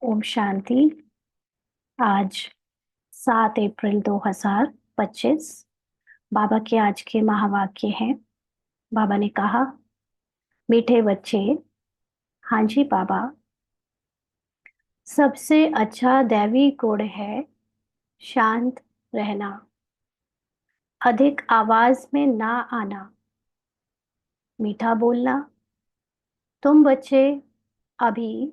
ओम शांति। आज 7 अप्रैल 2025 बाबा के आज के महावाक्य हैं। बाबा ने कहा, मीठे बच्चे। हाँ जी बाबा। सबसे अच्छा दैवी गुण है शांत रहना, अधिक आवाज में ना आना, मीठा बोलना। तुम बच्चे अभी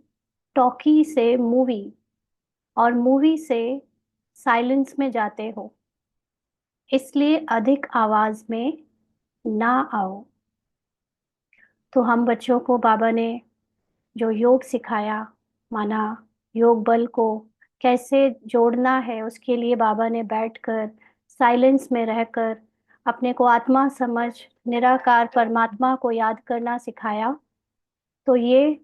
टॉकी से मूवी और मूवी से साइलेंस में जाते हो, इसलिए अधिक आवाज में ना आओ। तो हम बच्चों को बाबा ने जो योग सिखाया, माना योग बल को कैसे जोड़ना है, उसके लिए बाबा ने बैठकर साइलेंस में रहकर अपने को आत्मा समझ निराकार परमात्मा को याद करना सिखाया। तो ये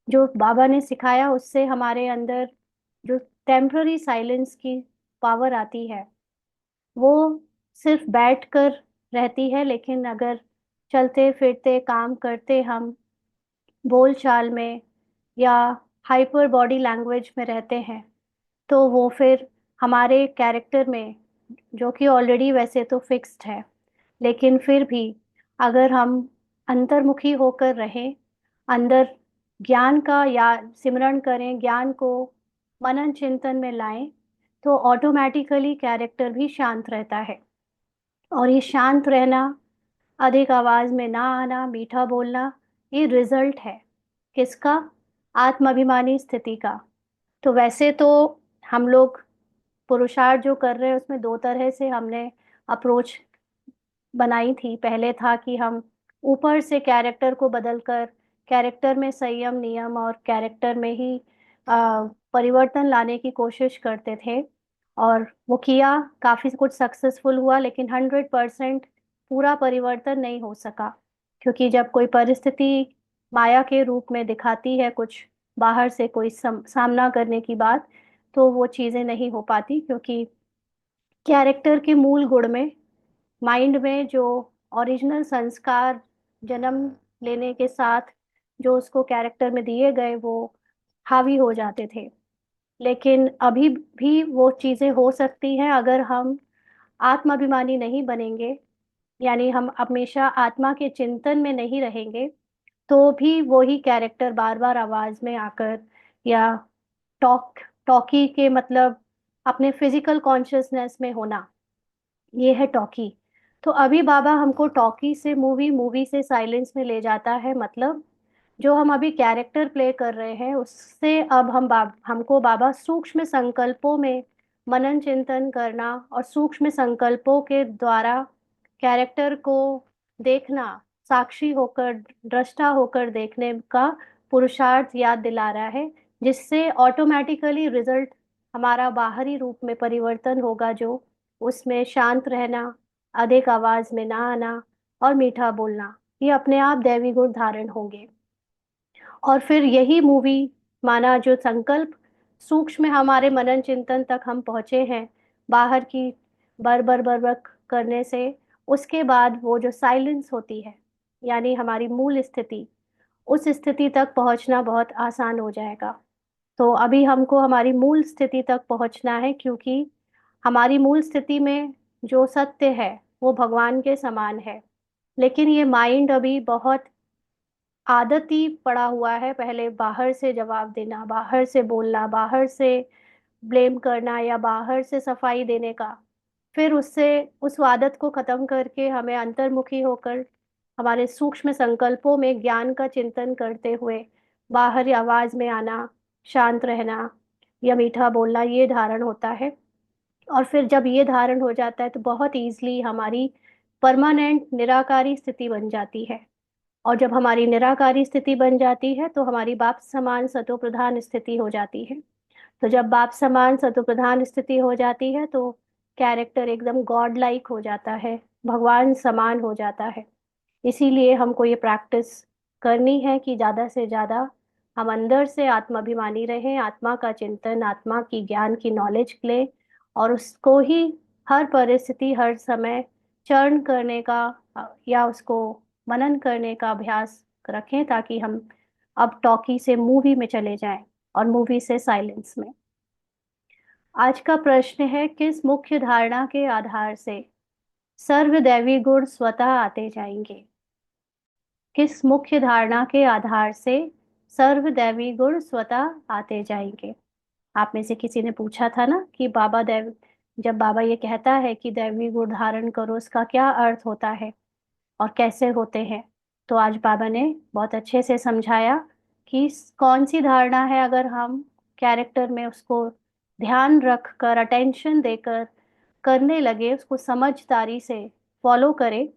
जो बाबा ने सिखाया उससे हमारे अंदर जो टेम्पररी साइलेंस की पावर आती है वो सिर्फ बैठकर रहती है, लेकिन अगर चलते फिरते काम करते हम बोल चाल में या हाइपर बॉडी लैंग्वेज में रहते हैं तो वो फिर हमारे कैरेक्टर में, जो कि ऑलरेडी वैसे तो फिक्स्ड है, लेकिन फिर भी अगर हम अंतर्मुखी होकर रहें, अंदर ज्ञान का या सिमरण करें, ज्ञान को मनन चिंतन में लाएं, तो ऑटोमेटिकली कैरेक्टर भी शांत रहता है। और ये शांत रहना, अधिक आवाज में ना आना, मीठा बोलना, ये रिजल्ट है किसका? आत्माभिमानी स्थिति का। तो वैसे तो हम लोग पुरुषार्थ जो कर रहे हैं उसमें दो तरह से हमने अप्रोच बनाई थी। पहले था कि हम ऊपर से कैरेक्टर को बदलकर कैरेक्टर में संयम नियम और कैरेक्टर में ही परिवर्तन लाने की कोशिश करते थे, और वो किया, काफी कुछ सक्सेसफुल हुआ, लेकिन 100% पूरा परिवर्तन नहीं हो सका। क्योंकि जब कोई परिस्थिति माया के रूप में दिखाती है कुछ बाहर से कोई सामना करने की बात, तो वो चीजें नहीं हो पाती, क्योंकि कैरेक्टर के मूल गुण में, माइंड में जो ओरिजिनल संस्कार जन्म लेने के साथ जो उसको कैरेक्टर में दिए गए वो हावी हो जाते थे। लेकिन अभी भी वो चीजें हो सकती हैं अगर हम आत्माभिमानी नहीं बनेंगे, यानी हम हमेशा आत्मा के चिंतन में नहीं रहेंगे, तो भी वही कैरेक्टर बार बार आवाज में आकर या टॉकी के मतलब अपने फिजिकल कॉन्शियसनेस में होना, ये है टॉकी। तो अभी बाबा हमको टॉकी से मूवी, मूवी से साइलेंस में ले जाता है। मतलब जो हम अभी कैरेक्टर प्ले कर रहे हैं उससे अब हमको बाबा सूक्ष्म संकल्पों में मनन चिंतन करना और सूक्ष्म संकल्पों के द्वारा कैरेक्टर को देखना, साक्षी होकर, दृष्टा होकर देखने का पुरुषार्थ याद दिला रहा है, जिससे ऑटोमेटिकली रिजल्ट हमारा बाहरी रूप में परिवर्तन होगा, जो उसमें शांत रहना, अधिक आवाज में ना आना और मीठा बोलना, ये अपने आप दैवी गुण धारण होंगे। और फिर यही मूवी, माना जो संकल्प सूक्ष्म हमारे मनन चिंतन तक हम पहुंचे हैं बाहर की बर करने से, उसके बाद वो जो साइलेंस होती है, यानी हमारी मूल स्थिति, उस स्थिति तक पहुंचना बहुत आसान हो जाएगा। तो अभी हमको हमारी मूल स्थिति तक पहुंचना है, क्योंकि हमारी मूल स्थिति में जो सत्य है वो भगवान के समान है। लेकिन ये माइंड अभी बहुत आदती पड़ा हुआ है, पहले बाहर से जवाब देना, बाहर से बोलना, बाहर से ब्लेम करना या बाहर से सफाई देने का। फिर उससे उस आदत को खत्म करके हमें अंतर्मुखी होकर हमारे सूक्ष्म संकल्पों में ज्ञान का चिंतन करते हुए बाहरी आवाज में आना, शांत रहना या मीठा बोलना, ये धारण होता है। और फिर जब ये धारण हो जाता है तो बहुत ईजिली हमारी परमानेंट निराकारी स्थिति बन जाती है। और जब हमारी निराकारी स्थिति बन जाती है तो हमारी बाप समान सतो प्रधान स्थिति हो जाती है। तो जब बाप समान सतो प्रधान स्थिति हो जाती है तो कैरेक्टर एकदम गॉड लाइक हो जाता है, भगवान समान हो जाता है। इसीलिए हमको ये प्रैक्टिस करनी है कि ज़्यादा से ज़्यादा हम अंदर से आत्माभिमानी रहें, आत्मा का चिंतन, आत्मा की ज्ञान की नॉलेज लें, और उसको ही हर परिस्थिति हर समय चरण करने का या उसको मनन करने का अभ्यास रखें, ताकि हम अब टॉकी से मूवी में चले जाएं। और मूवी से साइलेंस में। आज का प्रश्न है, किस मुख्य धारणा के आधार से सर्वदैवी गुण स्वतः आते जाएंगे? किस मुख्य धारणा के आधार से सर्वदैवी गुण स्वतः आते जाएंगे? आप में से किसी ने पूछा था ना कि बाबा दैव जब बाबा ये कहता है कि दैवी गुण धारण करो, उसका क्या अर्थ होता है और कैसे होते हैं। तो आज बाबा ने बहुत अच्छे से समझाया कि कौन सी धारणा है, अगर हम कैरेक्टर में उसको ध्यान रख कर, अटेंशन देकर करने लगे, उसको समझदारी से फॉलो करें,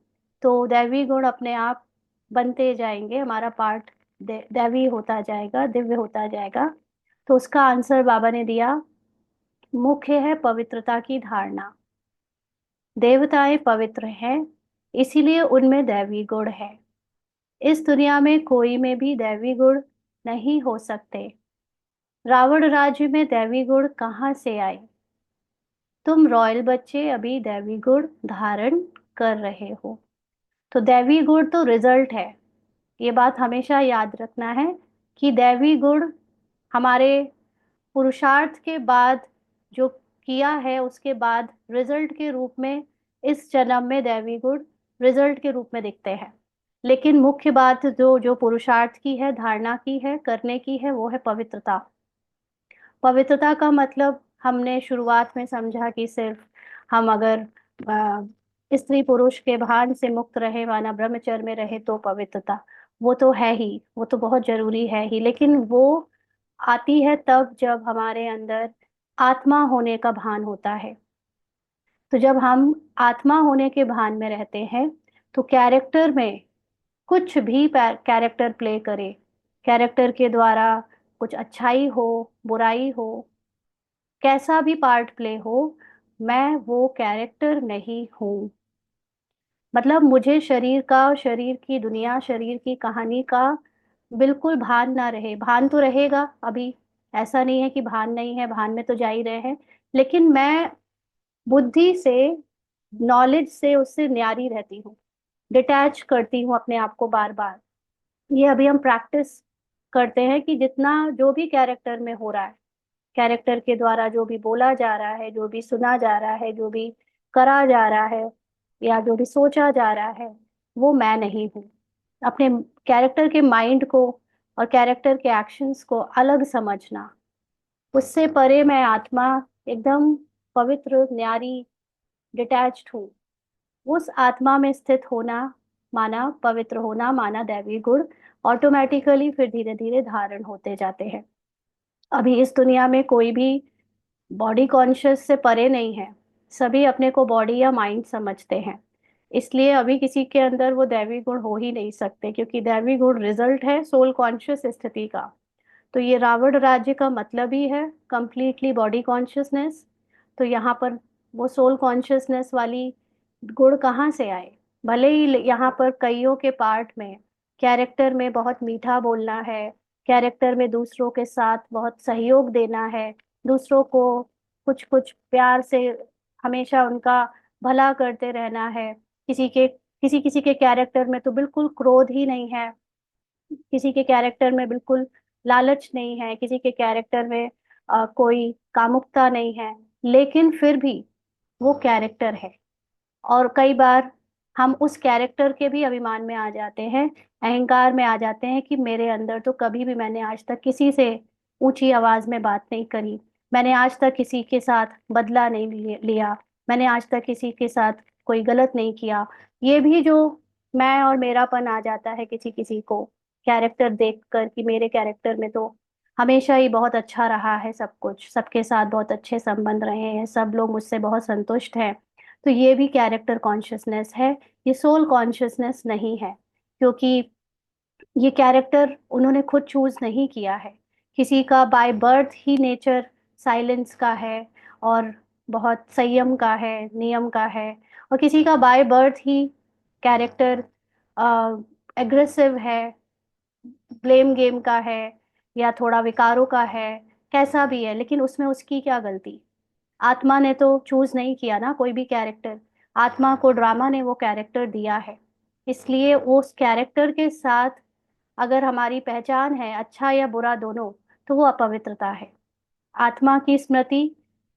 तो दैवी गुण अपने आप बनते जाएंगे, हमारा पार्ट दैवी होता जाएगा, दिव्य होता जाएगा। तो उसका आंसर बाबा ने दिया, मुख्य है पवित्रता की धारणा। देवताएं पवित्र हैं, इसीलिए उनमें दैवी गुण है। इस दुनिया में कोई में भी दैवी गुण नहीं हो सकते। रावण राज्य में दैवी गुण कहाँ से आए? तुम रॉयल बच्चे अभी दैवी गुण धारण कर रहे हो। तो दैवी गुण तो रिजल्ट है। ये बात हमेशा याद रखना है कि दैवी गुण हमारे पुरुषार्थ के बाद जो किया है, उसके बाद रिजल्ट के रूप में इस जन्म में दैवी गुण रिजल्ट के रूप में दिखते हैं। लेकिन मुख्य बात जो जो पुरुषार्थ की है, धारणा की है, करने की है, वो है पवित्रता। पवित्रता का मतलब हमने शुरुआत में समझा कि सिर्फ हम अगर स्त्री पुरुष के भान से मुक्त रहे, माना ब्रह्मचर्य में रहे, तो पवित्रता वो तो है ही, वो तो बहुत जरूरी है ही। लेकिन वो आती है तब जब हमारे अंदर आत्मा होने का भान होता है। तो जब हम आत्मा होने के भान में रहते हैं, तो कैरेक्टर में कुछ भी कैरेक्टर प्ले करे, कैरेक्टर के द्वारा कुछ अच्छाई हो, बुराई हो, कैसा भी पार्ट प्ले हो, मैं वो कैरेक्टर नहीं हूँ। मतलब मुझे शरीर का, शरीर की दुनिया, शरीर की कहानी का बिल्कुल भान ना रहे। भान तो रहेगा अभी, ऐसा नहीं है कि भान नहीं है, भान में तो जा ही रहे हैं। लेकिन मैं बुद्धि से, नॉलेज से उससे न्यारी रहती हूँ, डिटैच करती हूँ अपने आप को बार बार। ये अभी हम प्रैक्टिस करते हैं कि जितना जो भी कैरेक्टर में हो रहा है, कैरेक्टर के द्वारा जो भी बोला जा रहा है, जो भी सुना जा रहा है, जो भी करा जा रहा है, या जो भी सोचा जा रहा है, वो मैं नहीं हूँ। अपने कैरेक्टर के माइंड को और कैरेक्टर के एक्शंस को अलग समझना, उससे परे मैं आत्मा, एकदम पवित्र, न्यारी, डिटैच्ड हूँ। उस आत्मा में स्थित होना माना पवित्र होना, माना दैवी गुण ऑटोमेटिकली फिर धीरे धीरे धारण होते जाते हैं। अभी इस दुनिया में कोई भी बॉडी कॉन्शियस से परे नहीं है। सभी अपने को बॉडी या माइंड समझते हैं। इसलिए अभी किसी के अंदर वो दैवी गुण हो ही नहीं सकते, क्योंकि दैवी गुण रिजल्ट है सोल कॉन्शियस स्थिति का। तो ये रावण राज्य का मतलब ही है कंप्लीटली बॉडी कॉन्शियसनेस। तो यहाँ पर वो सोल कॉन्शियसनेस वाली गुण कहाँ से आए? भले ही यहाँ पर कईयों के पार्ट में, कैरेक्टर में बहुत मीठा बोलना है, कैरेक्टर में दूसरों के साथ बहुत सहयोग देना है, दूसरों को कुछ कुछ प्यार से हमेशा उनका भला करते रहना है। किसी किसी के कैरेक्टर में तो बिल्कुल क्रोध ही नहीं है, किसी के कैरेक्टर में बिल्कुल लालच नहीं है, किसी के कैरेक्टर में कोई कामुकता नहीं है। लेकिन फिर भी वो कैरेक्टर है। और कई बार हम उस कैरेक्टर के भी अभिमान में आ जाते हैं, अहंकार में आ जाते हैं कि मेरे अंदर तो कभी भी, मैंने आज तक किसी से ऊंची आवाज में बात नहीं करी, मैंने आज तक किसी के साथ बदला नहीं लिया, मैंने आज तक किसी के साथ कोई गलत नहीं किया। ये भी जो मैं और मेरापन आ जाता है किसी किसी को कैरेक्टर देख कर, कि मेरे कैरेक्टर में तो हमेशा ही बहुत अच्छा रहा है, सब कुछ, सबके साथ बहुत अच्छे संबंध रहे हैं, सब लोग मुझसे बहुत संतुष्ट हैं। तो ये भी कैरेक्टर कॉन्शियसनेस है, ये सोल कॉन्शियसनेस नहीं है। क्योंकि ये कैरेक्टर उन्होंने खुद चूज नहीं किया है। किसी का by birth he nature silence का है और बहुत संयम का है, नियम का है। और किसी का by birth he character aggressive है, ब्लेम गेम का है, या थोड़ा विकारों का है, कैसा भी है। लेकिन उसमें उसकी क्या गलती? आत्मा ने तो चूज नहीं किया ना कोई भी कैरेक्टर। आत्मा को ड्रामा ने वो कैरेक्टर दिया है। इसलिए उस कैरेक्टर के साथ अगर हमारी पहचान है, अच्छा या बुरा दोनों, तो वो अपवित्रता है। आत्मा की स्मृति,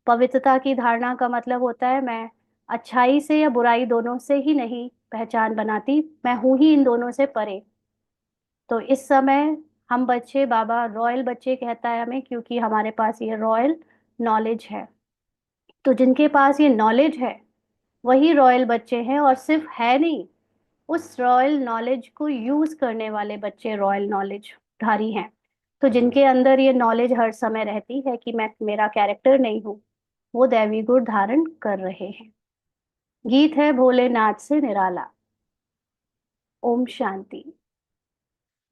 पवित्रता की धारणा का मतलब होता है मैं अच्छाई से या बुराई दोनों से ही नहीं पहचान बनाती, मैं हूं ही इन दोनों से परे। तो इस समय हम बच्चे, बाबा रॉयल बच्चे कहता है हमें, क्योंकि हमारे पास ये रॉयल नॉलेज है। तो जिनके पास ये नॉलेज है वही रॉयल बच्चे हैं, और सिर्फ है नहीं, उस रॉयल नॉलेज को यूज करने वाले बच्चे रॉयल नॉलेज धारी हैं। तो जिनके अंदर ये नॉलेज हर समय रहती है कि मैं, मेरा कैरेक्टर नहीं हूँ, वो दैवी गुण धारण कर रहे हैं। गीत है भोलेनाथ से निराला। ओम शांति।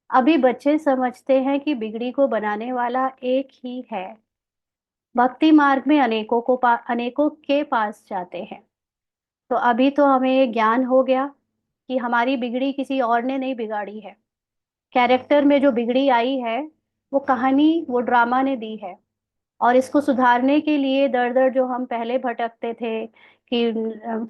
अभी बच्चे समझते हैं कि बिगड़ी को बनाने वाला एक ही है। भक्ति मार्ग में अनेकों के पास जाते हैं। तो अभी तो हमें ये ज्ञान हो गया कि हमारी बिगड़ी किसी और ने नहीं बिगाड़ी है। कैरेक्टर में जो बिगड़ी आई है, वो कहानी, वो ड्रामा ने दी है। और इसको सुधारने के लिए दर दर जो हम पहले भटकते थे कि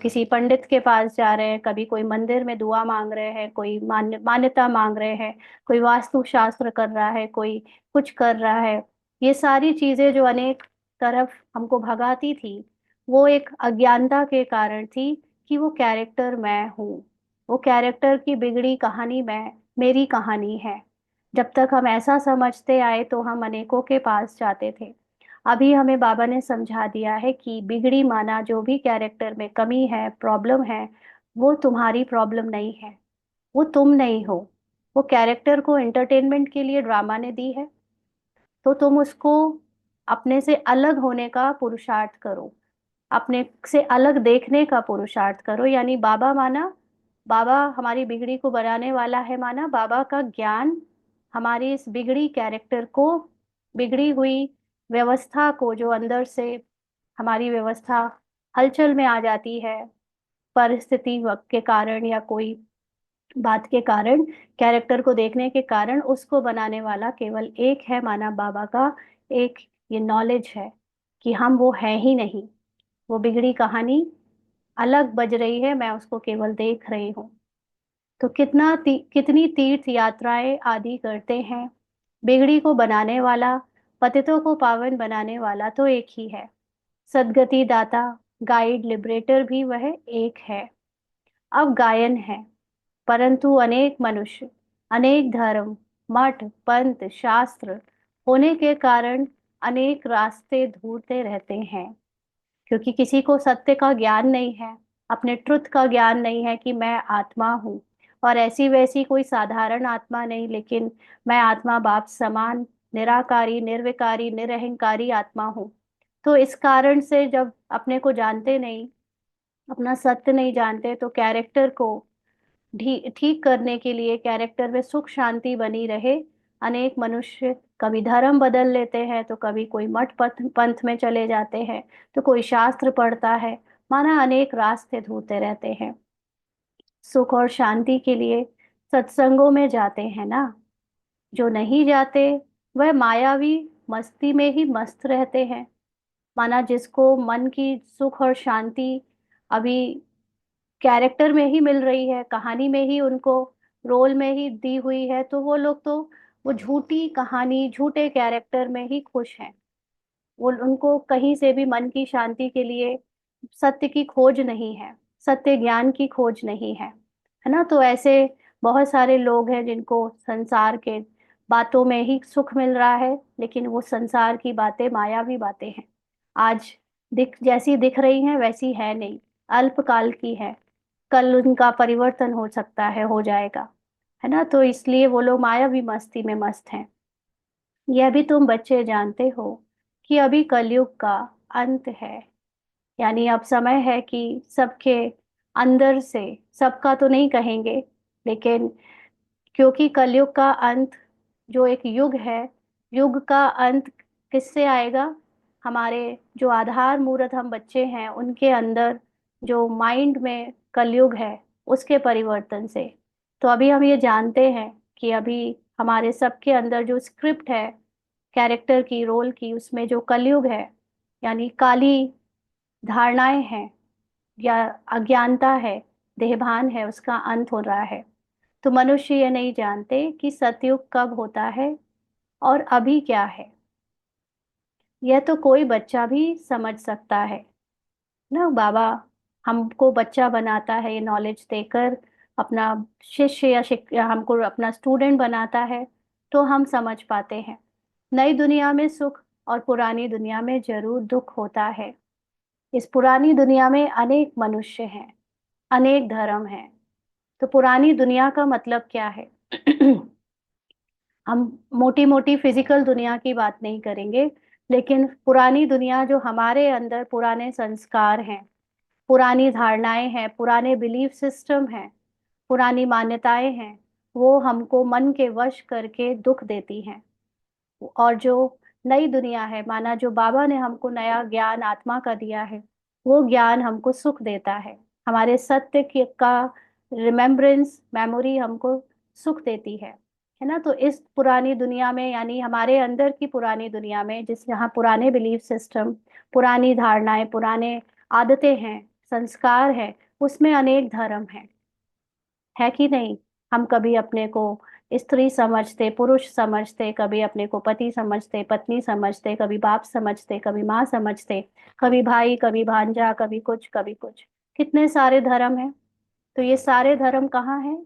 किसी पंडित के पास जा रहे हैं, कभी कोई मंदिर में दुआ मांग रहे हैं, कोई मान्यता मांग रहे हैं, कोई वास्तु शास्त्र कर रहा है, कोई कुछ कर रहा है, ये सारी चीजें जो अनेक तरफ हमको भगाती थी, वो एक अज्ञानता के कारण थी कि वो कैरेक्टर मैं हूँ, वो कैरेक्टर की बिगड़ी कहानी मैं, मेरी कहानी है। जब तक हम ऐसा समझते आए तो हम अनेकों के पास जाते थे। अभी हमें बाबा ने समझा दिया है कि बिगड़ी माना जो भी कैरेक्टर में कमी है, प्रॉब्लम है, वो तुम्हारी प्रॉब्लम नहीं है, वो तुम नहीं हो। वो कैरेक्टर को एंटरटेनमेंट के लिए ड्रामा ने दी है, तो तुम उसको अपने से अलग होने का पुरुषार्थ करो, अपने से अलग देखने का पुरुषार्थ करो। यानी बाबा माना, बाबा हमारी बिगड़ी को बनाने वाला है माना, बाबा का ज्ञान हमारी इस बिगड़ी कैरेक्टर को, बिगड़ी हुई व्यवस्था को, जो अंदर से हमारी व्यवस्था हलचल में आ जाती है परिस्थिति वक्त के कारण या कोई बात के कारण, कैरेक्टर को देखने के कारण, उसको बनाने वाला केवल एक है माना, बाबा का एक ये नॉलेज है कि हम वो है ही नहीं। वो बिगड़ी कहानी अलग बज रही है, मैं उसको केवल देख रही हूँ। तो कितनी तीर्थ यात्राएं आदि करते हैं, बिगड़ी को बनाने वाला, पतितों को पावन बनाने वाला तो एक ही है। सदगति दाता, गाइड, लिबरेटर भी वह एक है। अब गायन है, परंतु अनेक मनुष्य, अनेक धर्म, मठ, पंथ, शास्त्र होने के कारण अनेक रास्ते ढूंढते रहते हैं, क्योंकि किसी को सत्य का ज्ञान नहीं है, अपने ट्रुथ का ज्ञान नहीं है कि मैं आत्मा हूँ, और ऐसी वैसी कोई साधारण आत्मा नहीं, लेकिन मैं आत्मा बाप समान, निराकारी, निर्विकारी, निरहंकारी आत्मा हूँ। तो इस कारण से जब अपने को जानते नहीं, अपना सत्य नहीं जानते, तो कैरेक्टर को ठीक करने के लिए, कैरेक्टर में सुख शांति बनी रहे, अनेक मनुष्य कभी धर्म बदल लेते हैं, तो कभी कोई मठ पंथ में चले जाते हैं, तो कोई शास्त्र पढ़ता है, माना अनेक रास्ते ढूंढते रहते हैं। सुख और शांति के लिए सत्संगों में जाते हैं ना। जो नहीं जाते वह मायावी मस्ती में ही मस्त रहते हैं। माना जिसको मन की सुख और शांति अभी कैरेक्टर में ही मिल रही है, कहानी में ही उनको रोल में ही दी हुई है, तो वो लोग तो वो झूठी कहानी, झूठे कैरेक्टर में ही खुश हैं। वो, उनको कहीं से भी मन की शांति के लिए सत्य की खोज नहीं है, सत्य ज्ञान की खोज नहीं है ना। तो ऐसे बहुत सारे लोग हैं जिनको संसार के बातों में ही सुख मिल रहा है, लेकिन वो संसार की बातें मायावी बातें हैं। आज जैसी दिख रही हैं वैसी है नहीं, अल्पकाल की है, कल उनका परिवर्तन हो सकता है, हो जाएगा, है ना। तो इसलिए वो लोग मायावी मस्ती में मस्त हैं। यह भी तुम बच्चे जानते हो कि अभी कलयुग का अंत है। यानी अब समय है कि सबके अंदर से, सबका तो नहीं कहेंगे, लेकिन क्योंकि कलयुग का अंत जो एक युग है, युग का अंत किससे आएगा? हमारे जो आधार मूर्त हम बच्चे हैं उनके अंदर जो माइंड में कलयुग है, उसके परिवर्तन से। तो अभी हम ये जानते हैं कि अभी हमारे सबके अंदर जो स्क्रिप्ट है कैरेक्टर की, रोल की, उसमें जो कलयुग है, यानी काली धारणाएं हैं या अज्ञानता है, देहभान है, उसका अंत हो रहा है। तो मनुष्य ये नहीं जानते कि सतयुग कब होता है और अभी क्या है। यह तो कोई बच्चा भी समझ सकता है ना बाबा। हमको बच्चा बनाता है ये नॉलेज देकर, अपना शिष्य या हमको अपना स्टूडेंट बनाता है, तो हम समझ पाते हैं। नई दुनिया में सुख और पुरानी दुनिया में जरूर दुख होता है। इस पुरानी दुनिया में अनेक मनुष्य हैं, अनेक धर्म हैं। तो पुरानी दुनिया का मतलब क्या है? हम मोटी मोटी फिजिकल दुनिया की बात नहीं करेंगे, लेकिन पुरानी दुनिया जो हमारे अंदर पुराने संस्कार हैं, पुरानी धारणाएं हैं, पुराने बिलीफ सिस्टम हैं, पुरानी मान्यताएं हैं, वो हमको मन के वश करके दुख देती हैं। और जो नई दुनिया है, माना जो बाबा ने हमको नया ज्ञान आत्मा का दिया है, वो ज्ञान हमको सुख देता है। हमारे सत्य का रिमेम्बरेंस, मेमोरी हमको सुख देती है ना। तो इस पुरानी दुनिया में, यानी हमारे अंदर की पुरानी दुनिया में, जिस जहाँ पुराने बिलीफ सिस्टम, पुरानी धारणाएं, पुराने आदतें हैं, संस्कार है, उसमें अनेक धर्म हैं, है कि नहीं? हम कभी अपने को स्त्री समझते, पुरुष समझते, कभी अपने को पति समझते, पत्नी समझते, कभी बाप समझते, कभी माँ समझते, कभी भाई, कभी भांजा, कभी कुछ, कभी कुछ। कितने सारे धर्म हैं। तो ये सारे धर्म कहाँ हैं?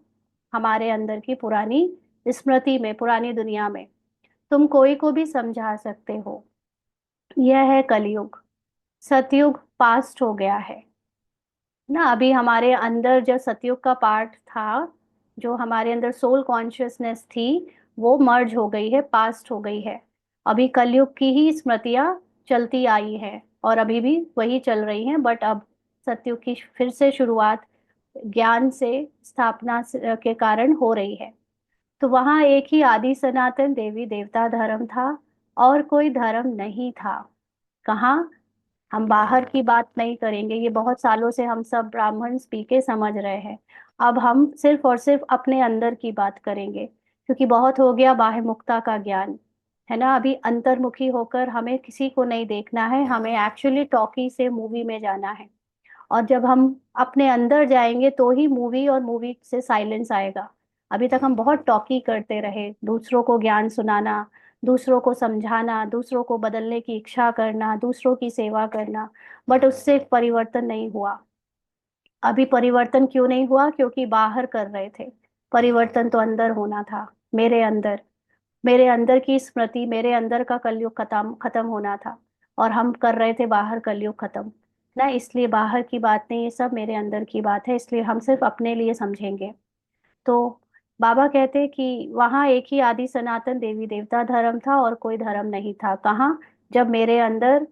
हमारे अंदर की पुरानी स्मृति में, पुरानी दुनिया में। तुम कोई को भी समझा सकते हो। यह है कलयुग। सतयुग पास्ट हो गया है ना। अभी हमारे अंदर जो सतयुग का पार्ट था, जो हमारे अंदर सोल कॉन्शियसनेस थी, वो मर्ज हो गई है, पास्ट हो गई है। अभी कलयुग की ही स्मृतियां चलती आई है, और अभी भी वही चल रही हैं, बट अब सतयुग की फिर से शुरुआत ज्ञान से, स्थापना के कारण हो रही है। तो वहां एक ही आदि सनातन देवी देवता धर्म था, और कोई धर्म नहीं था। कहाँ? हम बाहर की बात नहीं करेंगे, ये बहुत सालों से हम सब ब्राह्मण पी के समझ रहे हैं। अब हम सिर्फ और सिर्फ अपने अंदर की बात करेंगे, क्योंकि बहुत हो गया बाह्य मुक्ता का ज्ञान, है ना। अभी अंतर्मुखी होकर हमें किसी को नहीं देखना है, हमें एक्चुअली टॉकी से मूवी में जाना है। और जब हम अपने अंदर जाएंगे तो ही मूवी और मूवी से साइलेंस आएगा। अभी तक हम बहुत टॉकी करते रहे, दूसरों को ज्ञान सुनाना, दूसरों को समझाना, दूसरों को बदलने की इच्छा करना, दूसरों की सेवा करना, बट उससे परिवर्तन नहीं हुआ। अभी परिवर्तन क्यों नहीं हुआ? क्योंकि बाहर कर रहे थे। परिवर्तन तो अंदर होना था, मेरे अंदर। मेरे अंदर की स्मृति, मेरे अंदर का कलयुग खत्म खत्म होना था, और हम कर रहे थे बाहर कलयुग खत्म ना। इसलिए बाहर की बात नहीं, ये सब मेरे अंदर की बात है, इसलिए हम सिर्फ अपने लिए समझेंगे। तो बाबा कहते कि वहां एक ही आदि सनातन देवी देवता धर्म था, और कोई धर्म नहीं था। कहाँ? जब मेरे अंदर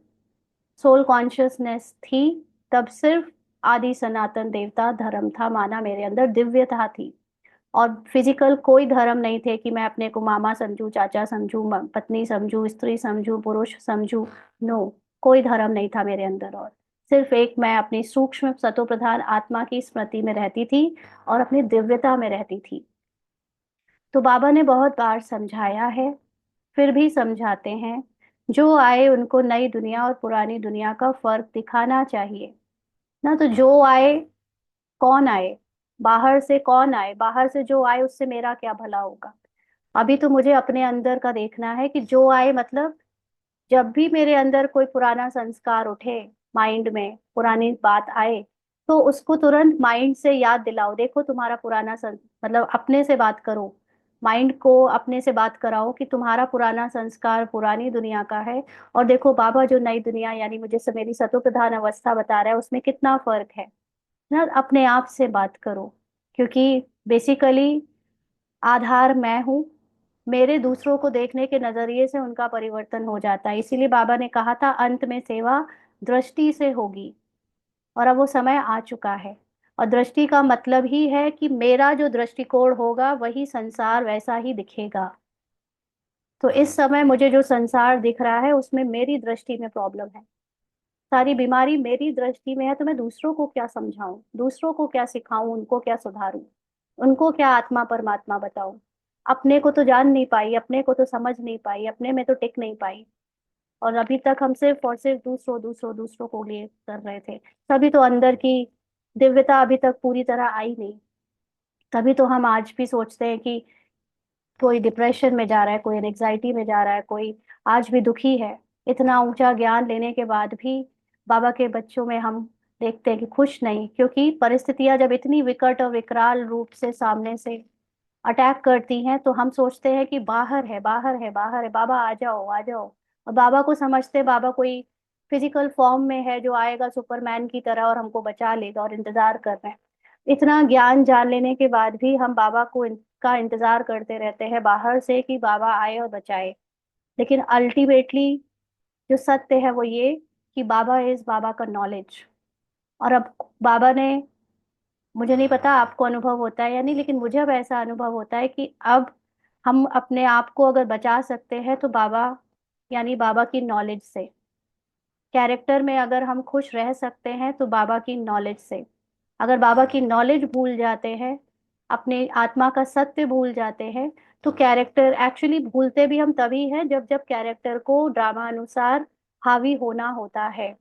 सोल कॉन्शियसनेस थी, तब सिर्फ आदि सनातन देवता धर्म था, माना मेरे अंदर दिव्यता थी। और फिजिकल कोई धर्म नहीं थे कि मैं अपने को मामा समझू, चाचा समझू, पत्नी समझू, स्त्री समझू, पुरुष समझू। नो, कोई धर्म नहीं था मेरे अंदर। और सिर्फ एक मैं अपनी सूक्ष्म सतो प्रधान आत्मा की स्मृति में रहती थी, और अपनी दिव्यता में रहती थी। तो बाबा ने बहुत बार समझाया है, फिर भी समझाते हैं। जो आए उनको नई दुनिया और पुरानी दुनिया का फर्क दिखाना चाहिए ना। तो जो आए, कौन आए? बाहर से कौन आए? बाहर से जो आए उससे मेरा क्या भला होगा? अभी तो मुझे अपने अंदर का देखना है कि जो आए, मतलब जब भी मेरे अंदर कोई पुराना संस्कार उठे, माइंड में पुरानी बात आए, तो उसको तुरंत माइंड से याद दिलाओ। देखो तुम्हारा पुराना मतलब अपने से बात करो, माइंड को अपने से बात कराओ कि तुम्हारा पुराना संस्कार पुरानी दुनिया का है। और देखो बाबा जो नई दुनिया, यानी मुझे मेरी सतो प्रधान अवस्था बता रहा है, उसमें कितना फर्क है ना। अपने आप से बात करो, क्योंकि बेसिकली आधार मैं हूँ। मेरे दूसरों को देखने के नजरिए से उनका परिवर्तन हो जाता है। इसीलिए बाबा ने कहा था अंत में सेवा दृष्टि से होगी, और अब वो समय आ चुका है। और दृष्टि का मतलब ही है कि मेरा जो दृष्टिकोण होगा वही संसार वैसा ही दिखेगा। तो इस समय मुझे जो संसार दिख रहा है उसमें मेरी दृष्टि में प्रॉब्लम है, सारी बीमारी मेरी दृष्टि में है। तो मैं दूसरों को क्या समझाऊं, दूसरों को क्या सिखाऊं, उनको क्या सुधारूं, उनको क्या आत्मा परमात्मा बताऊं? अपने को तो जान नहीं पाई, अपने को तो समझ नहीं पाई, अपने में तो टिक नहीं पाई। और अभी तक हम सिर्फ और सिर्फ दूसरों दूसरों दूसरों को लिए कर रहे थे। तभी तो अंदर की दिव्यता अभी तक पूरी तरह आई नहीं। तभी तो हम आज भी सोचते हैं कि कोई डिप्रेशन में जा रहा है, कोई एंजाइटी में जा रहा है, कोई आज भी दुखी है। इतना ऊंचा ज्ञान लेने के बाद भी बाबा के बच्चों में हम देखते हैं कि खुश नहीं, क्योंकि परिस्थितियां जब इतनी विकट और विकराल रूप से सामने से अटैक करती हैं तो हम सोचते हैं कि बाहर है, बाहर है, बाहर है, बाबा आ जाओ, आ जाओ। और बाबा को समझते बाबा कोई फिजिकल फॉर्म में है जो आएगा सुपरमैन की तरह और हमको बचा लेगा, और इंतजार कर रहे हैं। इतना ज्ञान जान लेने के बाद भी हम बाबा को का इंतजार करते रहते हैं बाहर से कि बाबा आए और बचाए। लेकिन अल्टीमेटली जो सत्य है वो ये कि बाबा इज बाबा का नॉलेज। और अब बाबा ने, मुझे नहीं पता आपको अनुभव होता है या नहीं, लेकिन मुझे अब ऐसा अनुभव होता है कि अब हम अपने आप को अगर बचा सकते हैं तो बाबा, यानी बाबा की नॉलेज से। कैरेक्टर में अगर हम खुश रह सकते हैं तो बाबा की नॉलेज से। अगर बाबा की नॉलेज भूल जाते हैं, अपने आत्मा का सत्य भूल जाते हैं, तो कैरेक्टर एक्चुअली भूलते भी हम तभी हैं जब जब कैरेक्टर को ड्रामा अनुसार हावी होना होता है।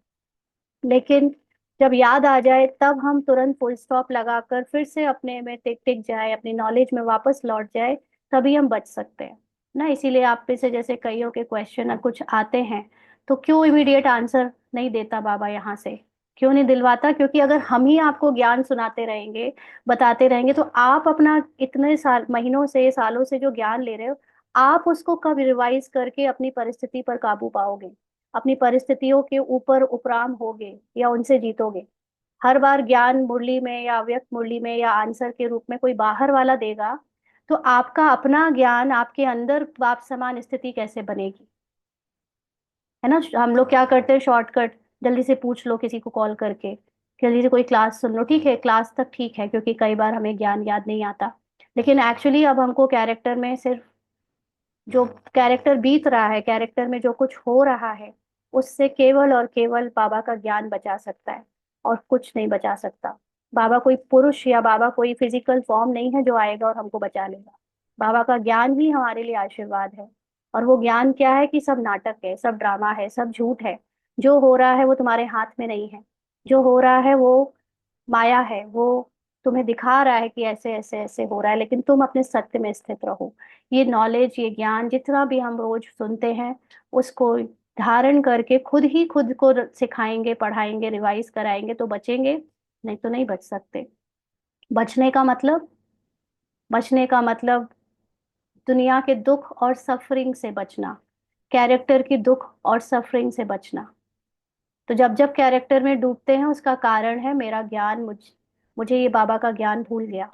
लेकिन जब याद आ जाए तब हम तुरंत फुल स्टॉप लगाकर फिर से अपने में टिक टिक जाए, अपनी नॉलेज में वापस लौट जाए, तभी हम बच सकते हैं ना। इसीलिए आप पे से जैसे कईयों के क्वेश्चन कुछ आते हैं, तो क्यों इमीडिएट आंसर नहीं देता बाबा यहाँ से, क्यों नहीं दिलवाता? क्योंकि अगर हम ही आपको ज्ञान सुनाते रहेंगे, बताते रहेंगे, तो आप अपना इतने साल, महीनों से, सालों से जो ज्ञान ले रहे हो, आप उसको कब रिवाइज करके अपनी परिस्थिति पर काबू पाओगे, अपनी परिस्थितियों के ऊपर उपराम होगे या उनसे जीतोगे? हर बार ज्ञान मुरली में या अव्यक्त मुरली में या आंसर के रूप में कोई बाहर वाला देगा, तो आपका अपना ज्ञान आपके अंदर बाप समान स्थिति कैसे बनेगी? है ना। हम लोग क्या करते हैं, शॉर्टकट, जल्दी से पूछ लो किसी को कॉल करके, जल्दी से कोई क्लास सुन लो, ठीक है क्लास तक ठीक है, क्योंकि कई बार हमें ज्ञान याद नहीं आता। लेकिन एक्चुअली अब हमको कैरेक्टर में सिर्फ जो कैरेक्टर बीत रहा है, कैरेक्टर में जो कुछ हो रहा है, उससे केवल और केवल बाबा का ज्ञान बचा सकता है, और कुछ नहीं बचा सकता। बाबा कोई पुरुष या बाबा कोई फिजिकल फॉर्म नहीं है जो आएगा और हमको बचा लेगा। बाबा का ज्ञान ही हमारे लिए आशीर्वाद है। और वो ज्ञान क्या है कि सब नाटक है, सब ड्रामा है, सब झूठ है। जो हो रहा है वो तुम्हारे हाथ में नहीं है। जो हो रहा है वो माया है, वो तुम्हें दिखा रहा है कि ऐसे ऐसे ऐसे हो रहा है, लेकिन तुम अपने सत्य में स्थित रहो। ये नॉलेज, ये ज्ञान जितना भी हम रोज सुनते हैं, उसको धारण करके खुद ही खुद को सिखाएंगे, पढ़ाएंगे, रिवाइज कराएंगे तो बचेंगे, नहीं तो नहीं बच सकते। बचने का मतलब, बचने का मतलब दुनिया के दुख और सफरिंग से बचना, कैरेक्टर की दुख और सफरिंग से बचना। तो जब जब कैरेक्टर में डूबते हैं उसका कारण है मेरा ज्ञान, मुझे ये बाबा का ज्ञान भूल गया,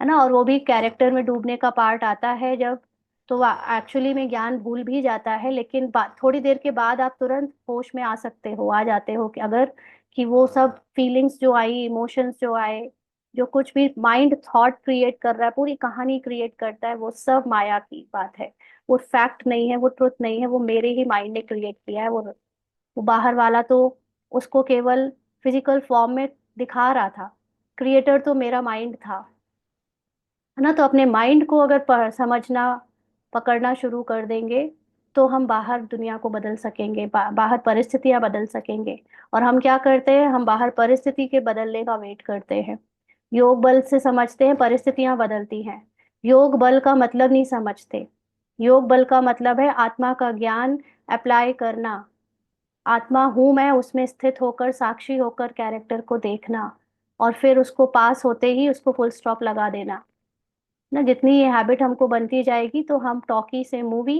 है ना। और वो भी कैरेक्टर में डूबने का पार्ट आता है जब, तो एक्चुअली में ज्ञान भूल भी जाता है, लेकिन थोड़ी देर के बाद आप तुरंत होश में आ सकते हो, आ जाते हो कि अगर, कि वो सब फीलिंग्स जो आई, इमोशंस जो आए, जो कुछ भी माइंड थॉट क्रिएट कर रहा है, पूरी कहानी क्रिएट करता है, वो सब माया की बात है। वो फैक्ट नहीं है, वो ट्रुथ नहीं है, वो मेरे ही माइंड ने क्रिएट किया है। वो बाहर वाला तो उसको केवल फिजिकल फॉर्म में दिखा रहा था, क्रिएटर तो मेरा माइंड था, है ना। तो अपने माइंड को अगर समझना, पकड़ना शुरू कर देंगे, तो हम बाहर दुनिया को बदल सकेंगे, बाहर परिस्थितियां बदल सकेंगे। और हम क्या करते हैं, हम बाहर परिस्थिति के बदलने का वेट करते हैं। योग बल से समझते हैं परिस्थितियां बदलती हैं, योग बल का मतलब नहीं समझते। योग बल का मतलब है आत्मा का ज्ञान अप्लाई करना, आत्मा हूं मैं उसमें स्थित होकर, साक्षी होकर कैरेक्टर को देखना, और फिर उसको पास होते ही उसको फुल स्टॉप लगा देना ना। जितनी ये हैबिट हमको बनती जाएगी तो हम टॉकी से मूवी,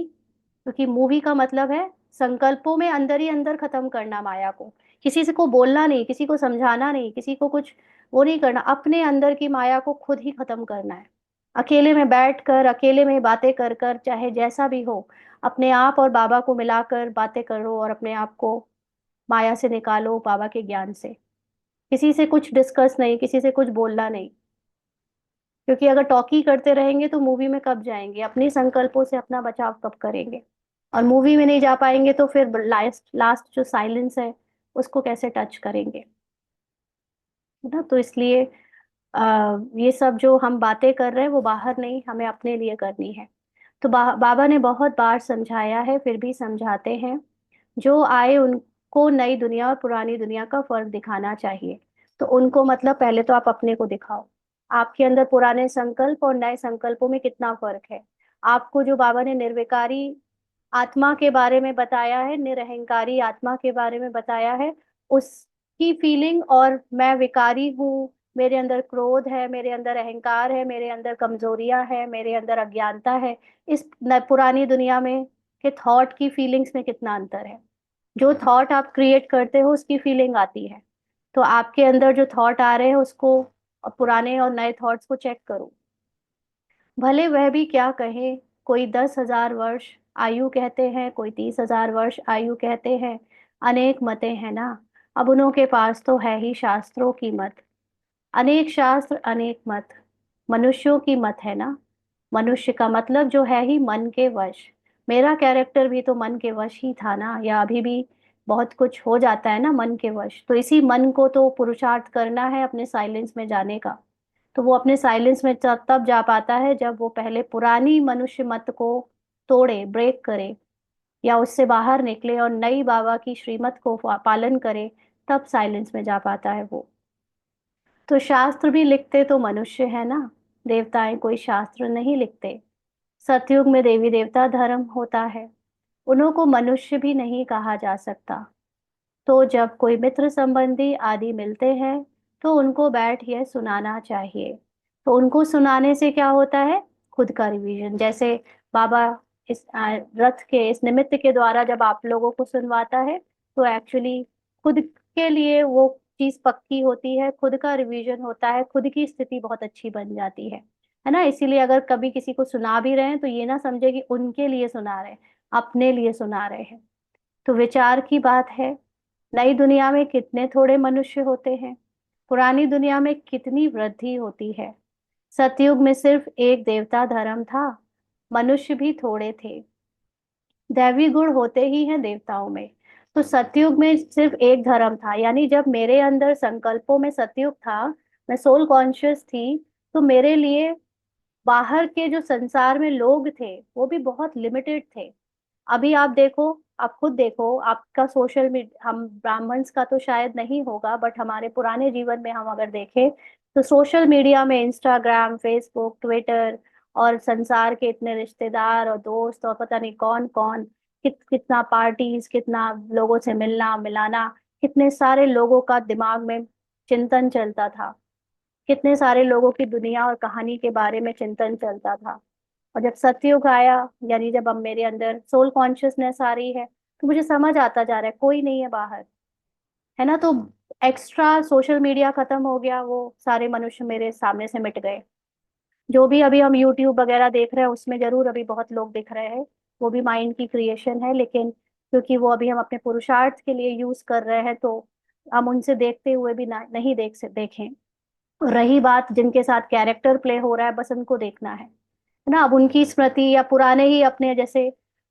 क्योंकि मूवी का मतलब है संकल्पों में अंदर ही अंदर खत्म करना माया को। किसी से को बोलना नहीं, किसी को समझाना नहीं, किसी को कुछ वो नहीं करना, अपने अंदर की माया को खुद ही खत्म करना है। अकेले में बैठ कर, अकेले में बातें कर कर, चाहे जैसा भी हो, अपने आप और बाबा को मिलाकर बातें करो और अपने आप को माया से निकालो बाबा के ज्ञान से। किसी से कुछ डिस्कस नहीं, किसी से कुछ बोलना नहीं, क्योंकि अगर टॉकी करते रहेंगे तो मूवी में कब जाएंगे, अपने संकल्पों से अपना बचाव कब करेंगे? और मूवी में नहीं जा पाएंगे तो फिर लास्ट लास्ट जो साइलेंस है उसको कैसे टच करेंगे? है ना। तो इसलिए ये सब जो हम बातें कर रहे हैं वो बाहर नहीं, हमें अपने लिए करनी है। तो बाबा ने बहुत बार समझाया है, फिर भी समझाते हैं। जो आए उनको नई दुनिया और पुरानी दुनिया का फर्क दिखाना चाहिए। तो उनको मतलब पहले तो आप अपने को दिखाओ, आपके अंदर पुराने संकल्प और नए संकल्पों में कितना फर्क है। आपको जो बाबा ने निर्विकारी आत्मा के बारे में बताया है, निरहंकारी आत्मा के बारे में बताया है। उसकी फीलिंग, और मैं विकारी हूँ, मेरे अंदर क्रोध है, मेरे अंदर अहंकार है, मेरे अंदर कमजोरियां है, मेरे अंदर अज्ञानता है। इस पुरानी दुनिया में के थॉट की फीलिंग्स में कितना अंतर है। जो थॉट आप क्रिएट करते हो उसकी फीलिंग आती है। तो आपके अंदर जो थॉट आ रहे हैं उसको, पुराने और नए थॉट्स को चेक करो। भले वह भी क्या कहे, कोई 10,000 वर्ष आयु कहते हैं, कोई 30,000 वर्ष आयु कहते हैं। अनेक मतें हैं ना, अब उन्हों के पास तो है ही शास्त्रों की मत। अनेक शास्त्र अनेक मत, मनुष्यों की मत है ना। मनुष्य का मतलब जो है ही मन के वश। मेरा कैरेक्टर भी तो मन के वश ही था ना, या अभी भी बहुत कुछ हो जाता है ना मन के वश। तो इसी मन को तो पुरुषार्थ करना है अपने साइलेंस में जाने का। तो वो अपने साइलेंस में तब जा पाता है जब वो पहले पुरानी मनुष्य मत को तोड़े, ब्रेक करे, या उससे बाहर निकले और नई बाबा की श्रीमत को पालन करे। तब साइलेंस में जा पाता है वो। तो शास्त्र भी लिखते तो मनुष्य है ना, देवताएं कोई शास्त्र नहीं लिखते। सतयुग में देवी देवता धर्म होता है, उन्हों को मनुष्य भी नहीं कहा जा सकता। तो जब कोई मित्र संबंधी आदि मिलते हैं तो उनको बैठ यह सुनाना चाहिए। तो उनको सुनाने से क्या होता है, खुद का रिवीजन। जैसे बाबा इस रथ के इस निमित्त के द्वारा जब आप लोगों को सुनवाता है, तो एक्चुअली खुद के लिए वो चीज पक्की होती है, खुद का रिवीजन होता है, खुद की स्थिति बहुत अच्छी बन जाती है ना। इसीलिए अगर कभी किसी को सुना भी रहे हैं तो ये ना समझे कि उनके लिए सुना रहे हैं, अपने लिए सुना रहे हैं। तो विचार की बात है, नई दुनिया में कितने थोड़े मनुष्य होते हैं, पुरानी दुनिया में कितनी वृद्धि होती है। सतयुग में सिर्फ एक देवता धर्म था, मनुष्य भी थोड़े थे। दैवी गुण होते ही हैं देवताओं में। तो सतयुग में सिर्फ एक धर्म था, यानी जब मेरे अंदर संकल्पों में सतयुग था, मैं सोल कॉन्शियस थी, तो मेरे लिए बाहर के जो संसार में लोग थे वो भी बहुत लिमिटेड थे। अभी आप देखो, आप खुद देखो, आपका सोशल मीडिया, हम ब्राह्मण्स का तो शायद नहीं होगा, बट हमारे पुराने जीवन में हम अगर देखें तो सोशल मीडिया में इंस्टाग्राम, फेसबुक, ट्विटर, और संसार के इतने रिश्तेदार और दोस्त और पता नहीं कौन कौन, कितना पार्टीज, कितना लोगों से मिलना मिलाना, कितने सारे लोगों का दिमाग में चिंतन चलता था, कितने सारे लोगों की दुनिया और कहानी के बारे में चिंतन चलता था। और जब सतयुग आया, यानी जब अब मेरे अंदर सोल कॉन्शियसनेस आ रही है, तो मुझे समझ आता जा रहा है कोई नहीं है बाहर, है ना। तो एक्स्ट्रा सोशल मीडिया खत्म हो गया, वो सारे मनुष्य मेरे सामने से मिट गए। जो भी अभी हम यूट्यूब वगैरह देख रहे हैं उसमें जरूर अभी बहुत लोग दिख रहे हैं, वो भी माइंड की क्रिएशन है, लेकिन क्योंकि वो अभी हम अपने पुरुषार्थ के लिए यूज कर रहे हैं, तो हम उनसे देखते हुए भी नहीं देखें। रही बात जिनके साथ कैरेक्टर प्ले हो रहा है, बस उनको देखना है ना। अब उनकी स्मृति या पुराने ही अपने, जैसे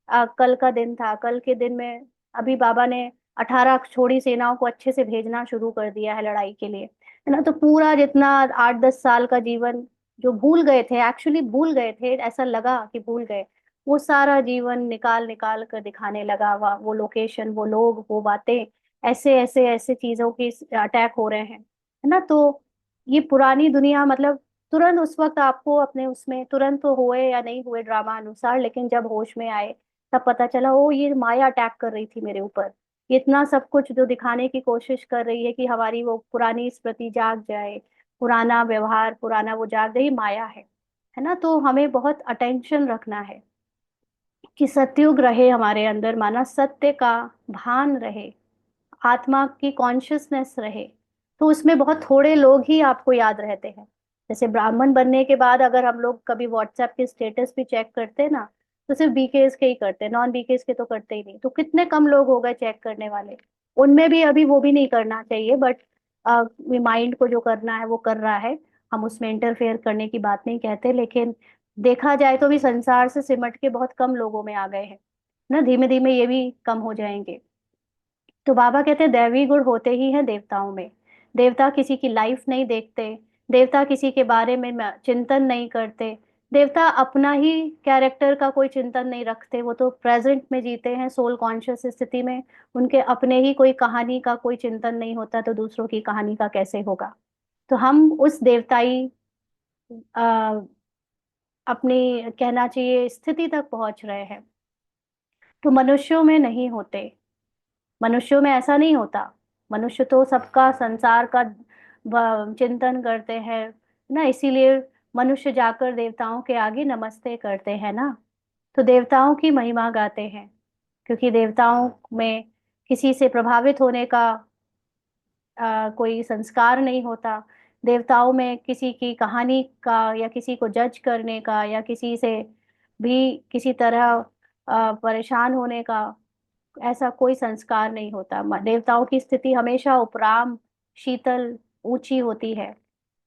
कल का दिन था, कल के दिन में अभी बाबा ने 18 छोड़ी सेनाओं को अच्छे से भेजना शुरू कर दिया है लड़ाई के लिए, है ना। तो पूरा जितना 8-10 साल का जीवन जो भूल गए थे, एक्चुअली भूल गए थे, ऐसा लगा कि भूल गए, वो सारा जीवन निकाल निकाल कर दिखाने लगा। वो लोकेशन, वो लोग, वो बातें, ऐसे ऐसे ऐसे चीजों की अटैक हो रहे हैं, है ना। तो ये पुरानी दुनिया मतलब तुरंत उस वक्त आपको अपने उसमें तुरंत तो हुए या नहीं हुए ड्रामा अनुसार, लेकिन जब होश में आए तब पता चला ओ ये माया अटैक कर रही थी मेरे ऊपर। ये इतना सब कुछ जो दिखाने की कोशिश कर रही है कि हमारी वो पुरानी स्मृति जाग जाए, पुराना व्यवहार पुराना वो जाग गई, माया है ना। तो हमें बहुत अटेंशन रखना है कि सतयुग रहे हमारे अंदर, माना सत्य का भान रहे, आत्मा की कॉन्शियसनेस रहे। तो उसमें बहुत थोड़े लोग ही आपको याद रहते हैं। जैसे ब्राह्मण बनने के बाद अगर हम लोग कभी व्हाट्सएप के स्टेटस भी चेक करते हैं ना, तो सिर्फ बीकेएस के ही करते हैं, नॉन बीकेएस के तो करते ही नहीं। तो कितने कम लोग हो गए चेक करने वाले। उनमें भी अभी वो भी नहीं करना चाहिए, बट माइंड को जो करना है वो कर रहा है। हम उसमें इंटरफेयर करने की बात नहीं कहते, लेकिन देखा जाए तो भी संसार से सिमट के बहुत कम लोगों में आ गए हैं ना। धीमे धीमे ये भी कम हो जाएंगे। तो बाबा कहते हैं दैवी गुण होते ही हैं देवताओं में। देवता किसी की लाइफ नहीं देखते, देवता किसी के बारे में चिंतन नहीं करते, देवता अपना ही कैरेक्टर का कोई चिंतन नहीं रखते, वो तो प्रेजेंट में जीते हैं, सोल कॉन्शियस स्थिति में। उनके अपने ही कोई कहानी का कोई चिंतन नहीं होता, तो दूसरों की कहानी का कैसे होगा। तो हम उस देवताई आ, अपनी कहना चाहिए स्थिति तक पहुंच रहे हैं। तो मनुष्यों में नहीं होते। मनुष्यों में ऐसा नहीं होता। मनुष्य तो सबका संसार का चिंतन करते हैं ना, इसीलिए मनुष्य जाकर देवताओं के आगे नमस्ते करते हैं ना। तो देवताओं की महिमा गाते हैं, क्योंकि देवताओं में किसी से प्रभावित होने का कोई संस्कार नहीं होता। देवताओं में किसी की कहानी का या किसी को जज करने का या किसी से भी किसी तरह परेशान होने का ऐसा कोई संस्कार नहीं होता। देवताओं की स्थिति हमेशा उपराम, शीतल, ऊंची होती है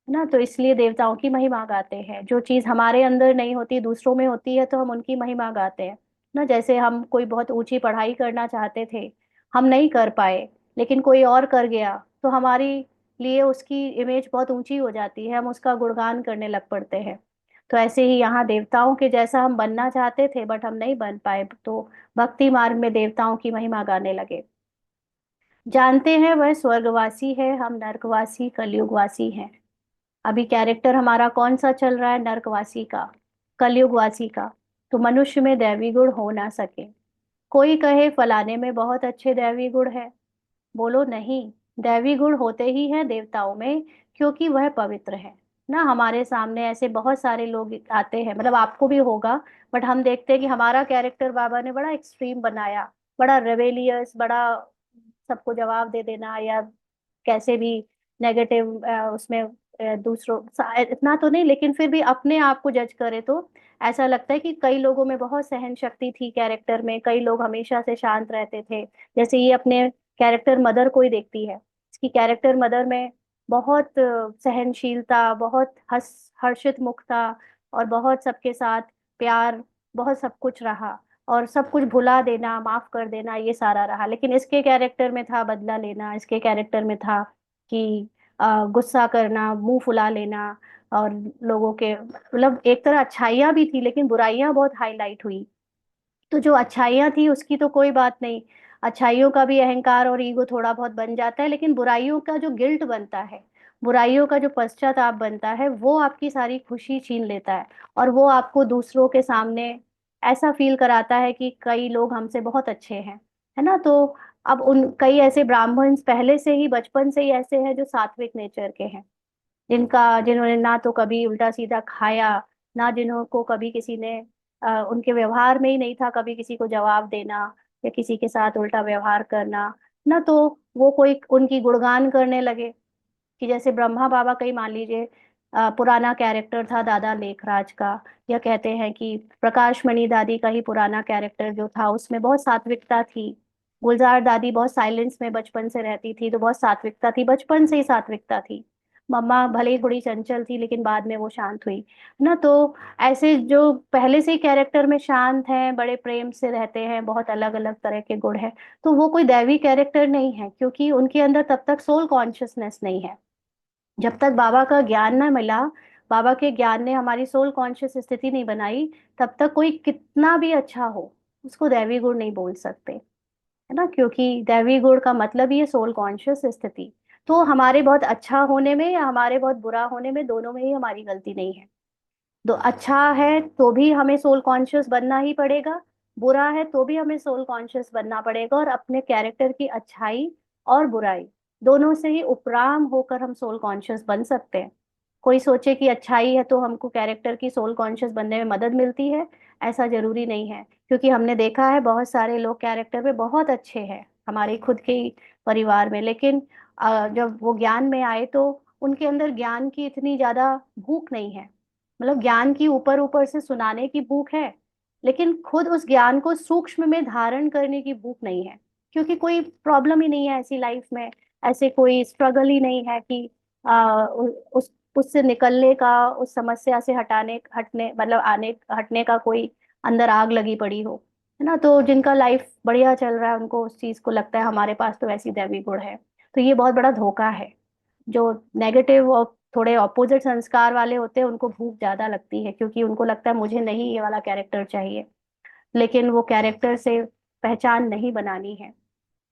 ना। तो इसलिए देवताओं की महिमा गाते हैं। जो चीज हमारे अंदर नहीं होती दूसरों में होती है, तो हम उनकी महिमा गाते हैं ना। जैसे हम कोई बहुत ऊंची पढ़ाई करना चाहते थे, हम नहीं कर पाए, लेकिन कोई और कर गया, तो हमारी लिए उसकी इमेज बहुत ऊंची हो जाती है, हम उसका गुणगान करने लग पड़ते हैं। तो ऐसे ही यहाँ देवताओं के जैसा हम बनना चाहते थे, बट हम नहीं बन पाए, तो भक्ति मार्ग में देवताओं की महिमा गाने लगे। जानते हैं वह स्वर्गवासी है, हम नरकवासी कलयुगवासी हैं। अभी कैरेक्टर हमारा कौन सा चल रहा है? नरकवासी का, कलयुगवासी का। तो मनुष्य में दैवी गुण हो ना सके। कोई कहे फलाने में बहुत अच्छे दैवी गुण है, बोलो नहीं। दैवी गुण होते ही हैं देवताओं में, क्योंकि वह पवित्र है ना। हमारे सामने ऐसे बहुत सारे लोग आते हैं, मतलब आपको भी होगा, बट हम देखते हैं कि हमारा कैरेक्टर बाबा ने बड़ा एक्सट्रीम बनाया, बड़ा रेबेलियस, बड़ा सबको जवाब दे देना, या कैसे भी नेगेटिव उसमें दूसरों इतना तो नहीं, लेकिन फिर भी अपने आप को जज करे तो ऐसा लगता है कि कई लोगों में बहुत सहन शक्ति थी कैरेक्टर में, कई लोग हमेशा से शांत रहते थे। जैसे ये अपने कैरेक्टर मदर को ही देखती है, इसकी कैरेक्टर मदर में बहुत सहनशीलता, बहुत हर्षित मुखता, और बहुत सबके साथ प्यार, बहुत सब कुछ रहा। और सब कुछ भुला देना, माफ कर देना, ये सारा रहा। लेकिन इसके कैरेक्टर में था बदला लेना, इसके कैरेक्टर में था कि गुस्सा करना, मुंह फुला लेना, और लोगों के मतलब एक तरह अच्छाइयाँ भी थी, लेकिन बुराइयां बहुत हाईलाइट हुई। तो जो अच्छाइयाँ थी उसकी तो कोई बात नहीं, अच्छाइयों का भी अहंकार और ईगो थोड़ा बहुत बन जाता है, लेकिन बुराइयों का जो गिल्ट बनता है, बुराइयों का जो पश्चाताप बनता है, वो आपकी सारी खुशी छीन लेता है। और वो आपको दूसरों के सामने ऐसा फील कराता है कि कई लोग हमसे बहुत अच्छे हैं, है ना। तो अब उन कई ऐसे ब्राह्मण पहले से ही बचपन से ही ऐसे हैं जो सात्विक नेचर के हैं, जिन्होंने ना तो कभी उल्टा सीधा खाया, ना जिन्हों को कभी किसी ने उनके व्यवहार में ही नहीं था कभी किसी को जवाब देना या किसी के साथ उल्टा व्यवहार करना ना। तो वो कोई उनकी गुणगान करने लगे, कि जैसे ब्रह्मा बाबा का ही मान लीजिए, पुराना कैरेक्टर था दादा लेखराज का, या कहते हैं कि प्रकाश मणि दादी का ही पुराना कैरेक्टर जो था, उसमें बहुत सात्विकता थी। गुलजार दादी बहुत साइलेंस में बचपन से रहती थी, तो बहुत सात्विकता थी, बचपन से ही सात्विकता थी। मम्मा भले ही थोड़ी चंचल थी, लेकिन बाद में वो शांत हुई ना। तो ऐसे जो पहले से ही कैरेक्टर में शांत हैं, बड़े प्रेम से रहते हैं, बहुत अलग अलग तरह के गुण हैं, तो वो कोई दैवी कैरेक्टर नहीं है, क्योंकि उनके अंदर तब तक सोल कॉन्शियसनेस नहीं है। जब तक बाबा का ज्ञान ना मिला, बाबा के ज्ञान ने हमारी सोल कॉन्शियस स्थिति नहीं बनाई, तब तक कोई कितना भी अच्छा हो, उसको दैवी गुण नहीं बोल सकते, है ना। क्योंकि दैवी गुण का मतलब ही है सोल कॉन्शियस स्थिति। तो हमारे बहुत अच्छा होने में या हमारे बहुत बुरा होने में, दोनों में ही हमारी गलती नहीं है। तो अच्छा है तो भी हमें सोल कॉन्शियस बनना ही पड़ेगा, बुरा है तो भी हमें सोल कॉन्शियस बनना पड़ेगा, और अपने कैरेक्टर की अच्छाई और बुराई दोनों से ही उपराम होकर हम सोल कॉन्शियस बन सकते हैं। कोई सोचे कि अच्छाई है तो हमको कैरेक्टर की सोल कॉन्शियस बनने में मदद मिलती है, ऐसा जरूरी नहीं है। क्योंकि हमने देखा है बहुत सारे लोग कैरेक्टर में बहुत अच्छे हैं हमारे खुद के ही परिवार में, लेकिन जब वो ज्ञान में आए तो उनके अंदर ज्ञान की इतनी ज्यादा भूख नहीं है। मतलब ज्ञान की ऊपर ऊपर से सुनाने की भूख है, लेकिन खुद उस ज्ञान को सूक्ष्म में धारण करने की भूख नहीं है। क्योंकि कोई प्रॉब्लम ही नहीं है ऐसी लाइफ में, ऐसे कोई स्ट्रगल ही नहीं है कि उस उससे निकलने का, उस समस्या से हटाने हटने मतलब आने हटने का कोई अंदर आग लगी पड़ी हो, है ना। तो जिनका लाइफ बढ़िया चल रहा है, उनको उस चीज को लगता है हमारे पास तो ऐसी दैवी गुण है। तो ये बहुत बड़ा धोखा है। जो नेगेटिव और थोड़े ऑपोजिट संस्कार वाले होते हैं, उनको भूख ज्यादा लगती है, क्योंकि उनको लगता है मुझे नहीं ये वाला कैरेक्टर चाहिए, लेकिन वो कैरेक्टर से पहचान नहीं बनानी है,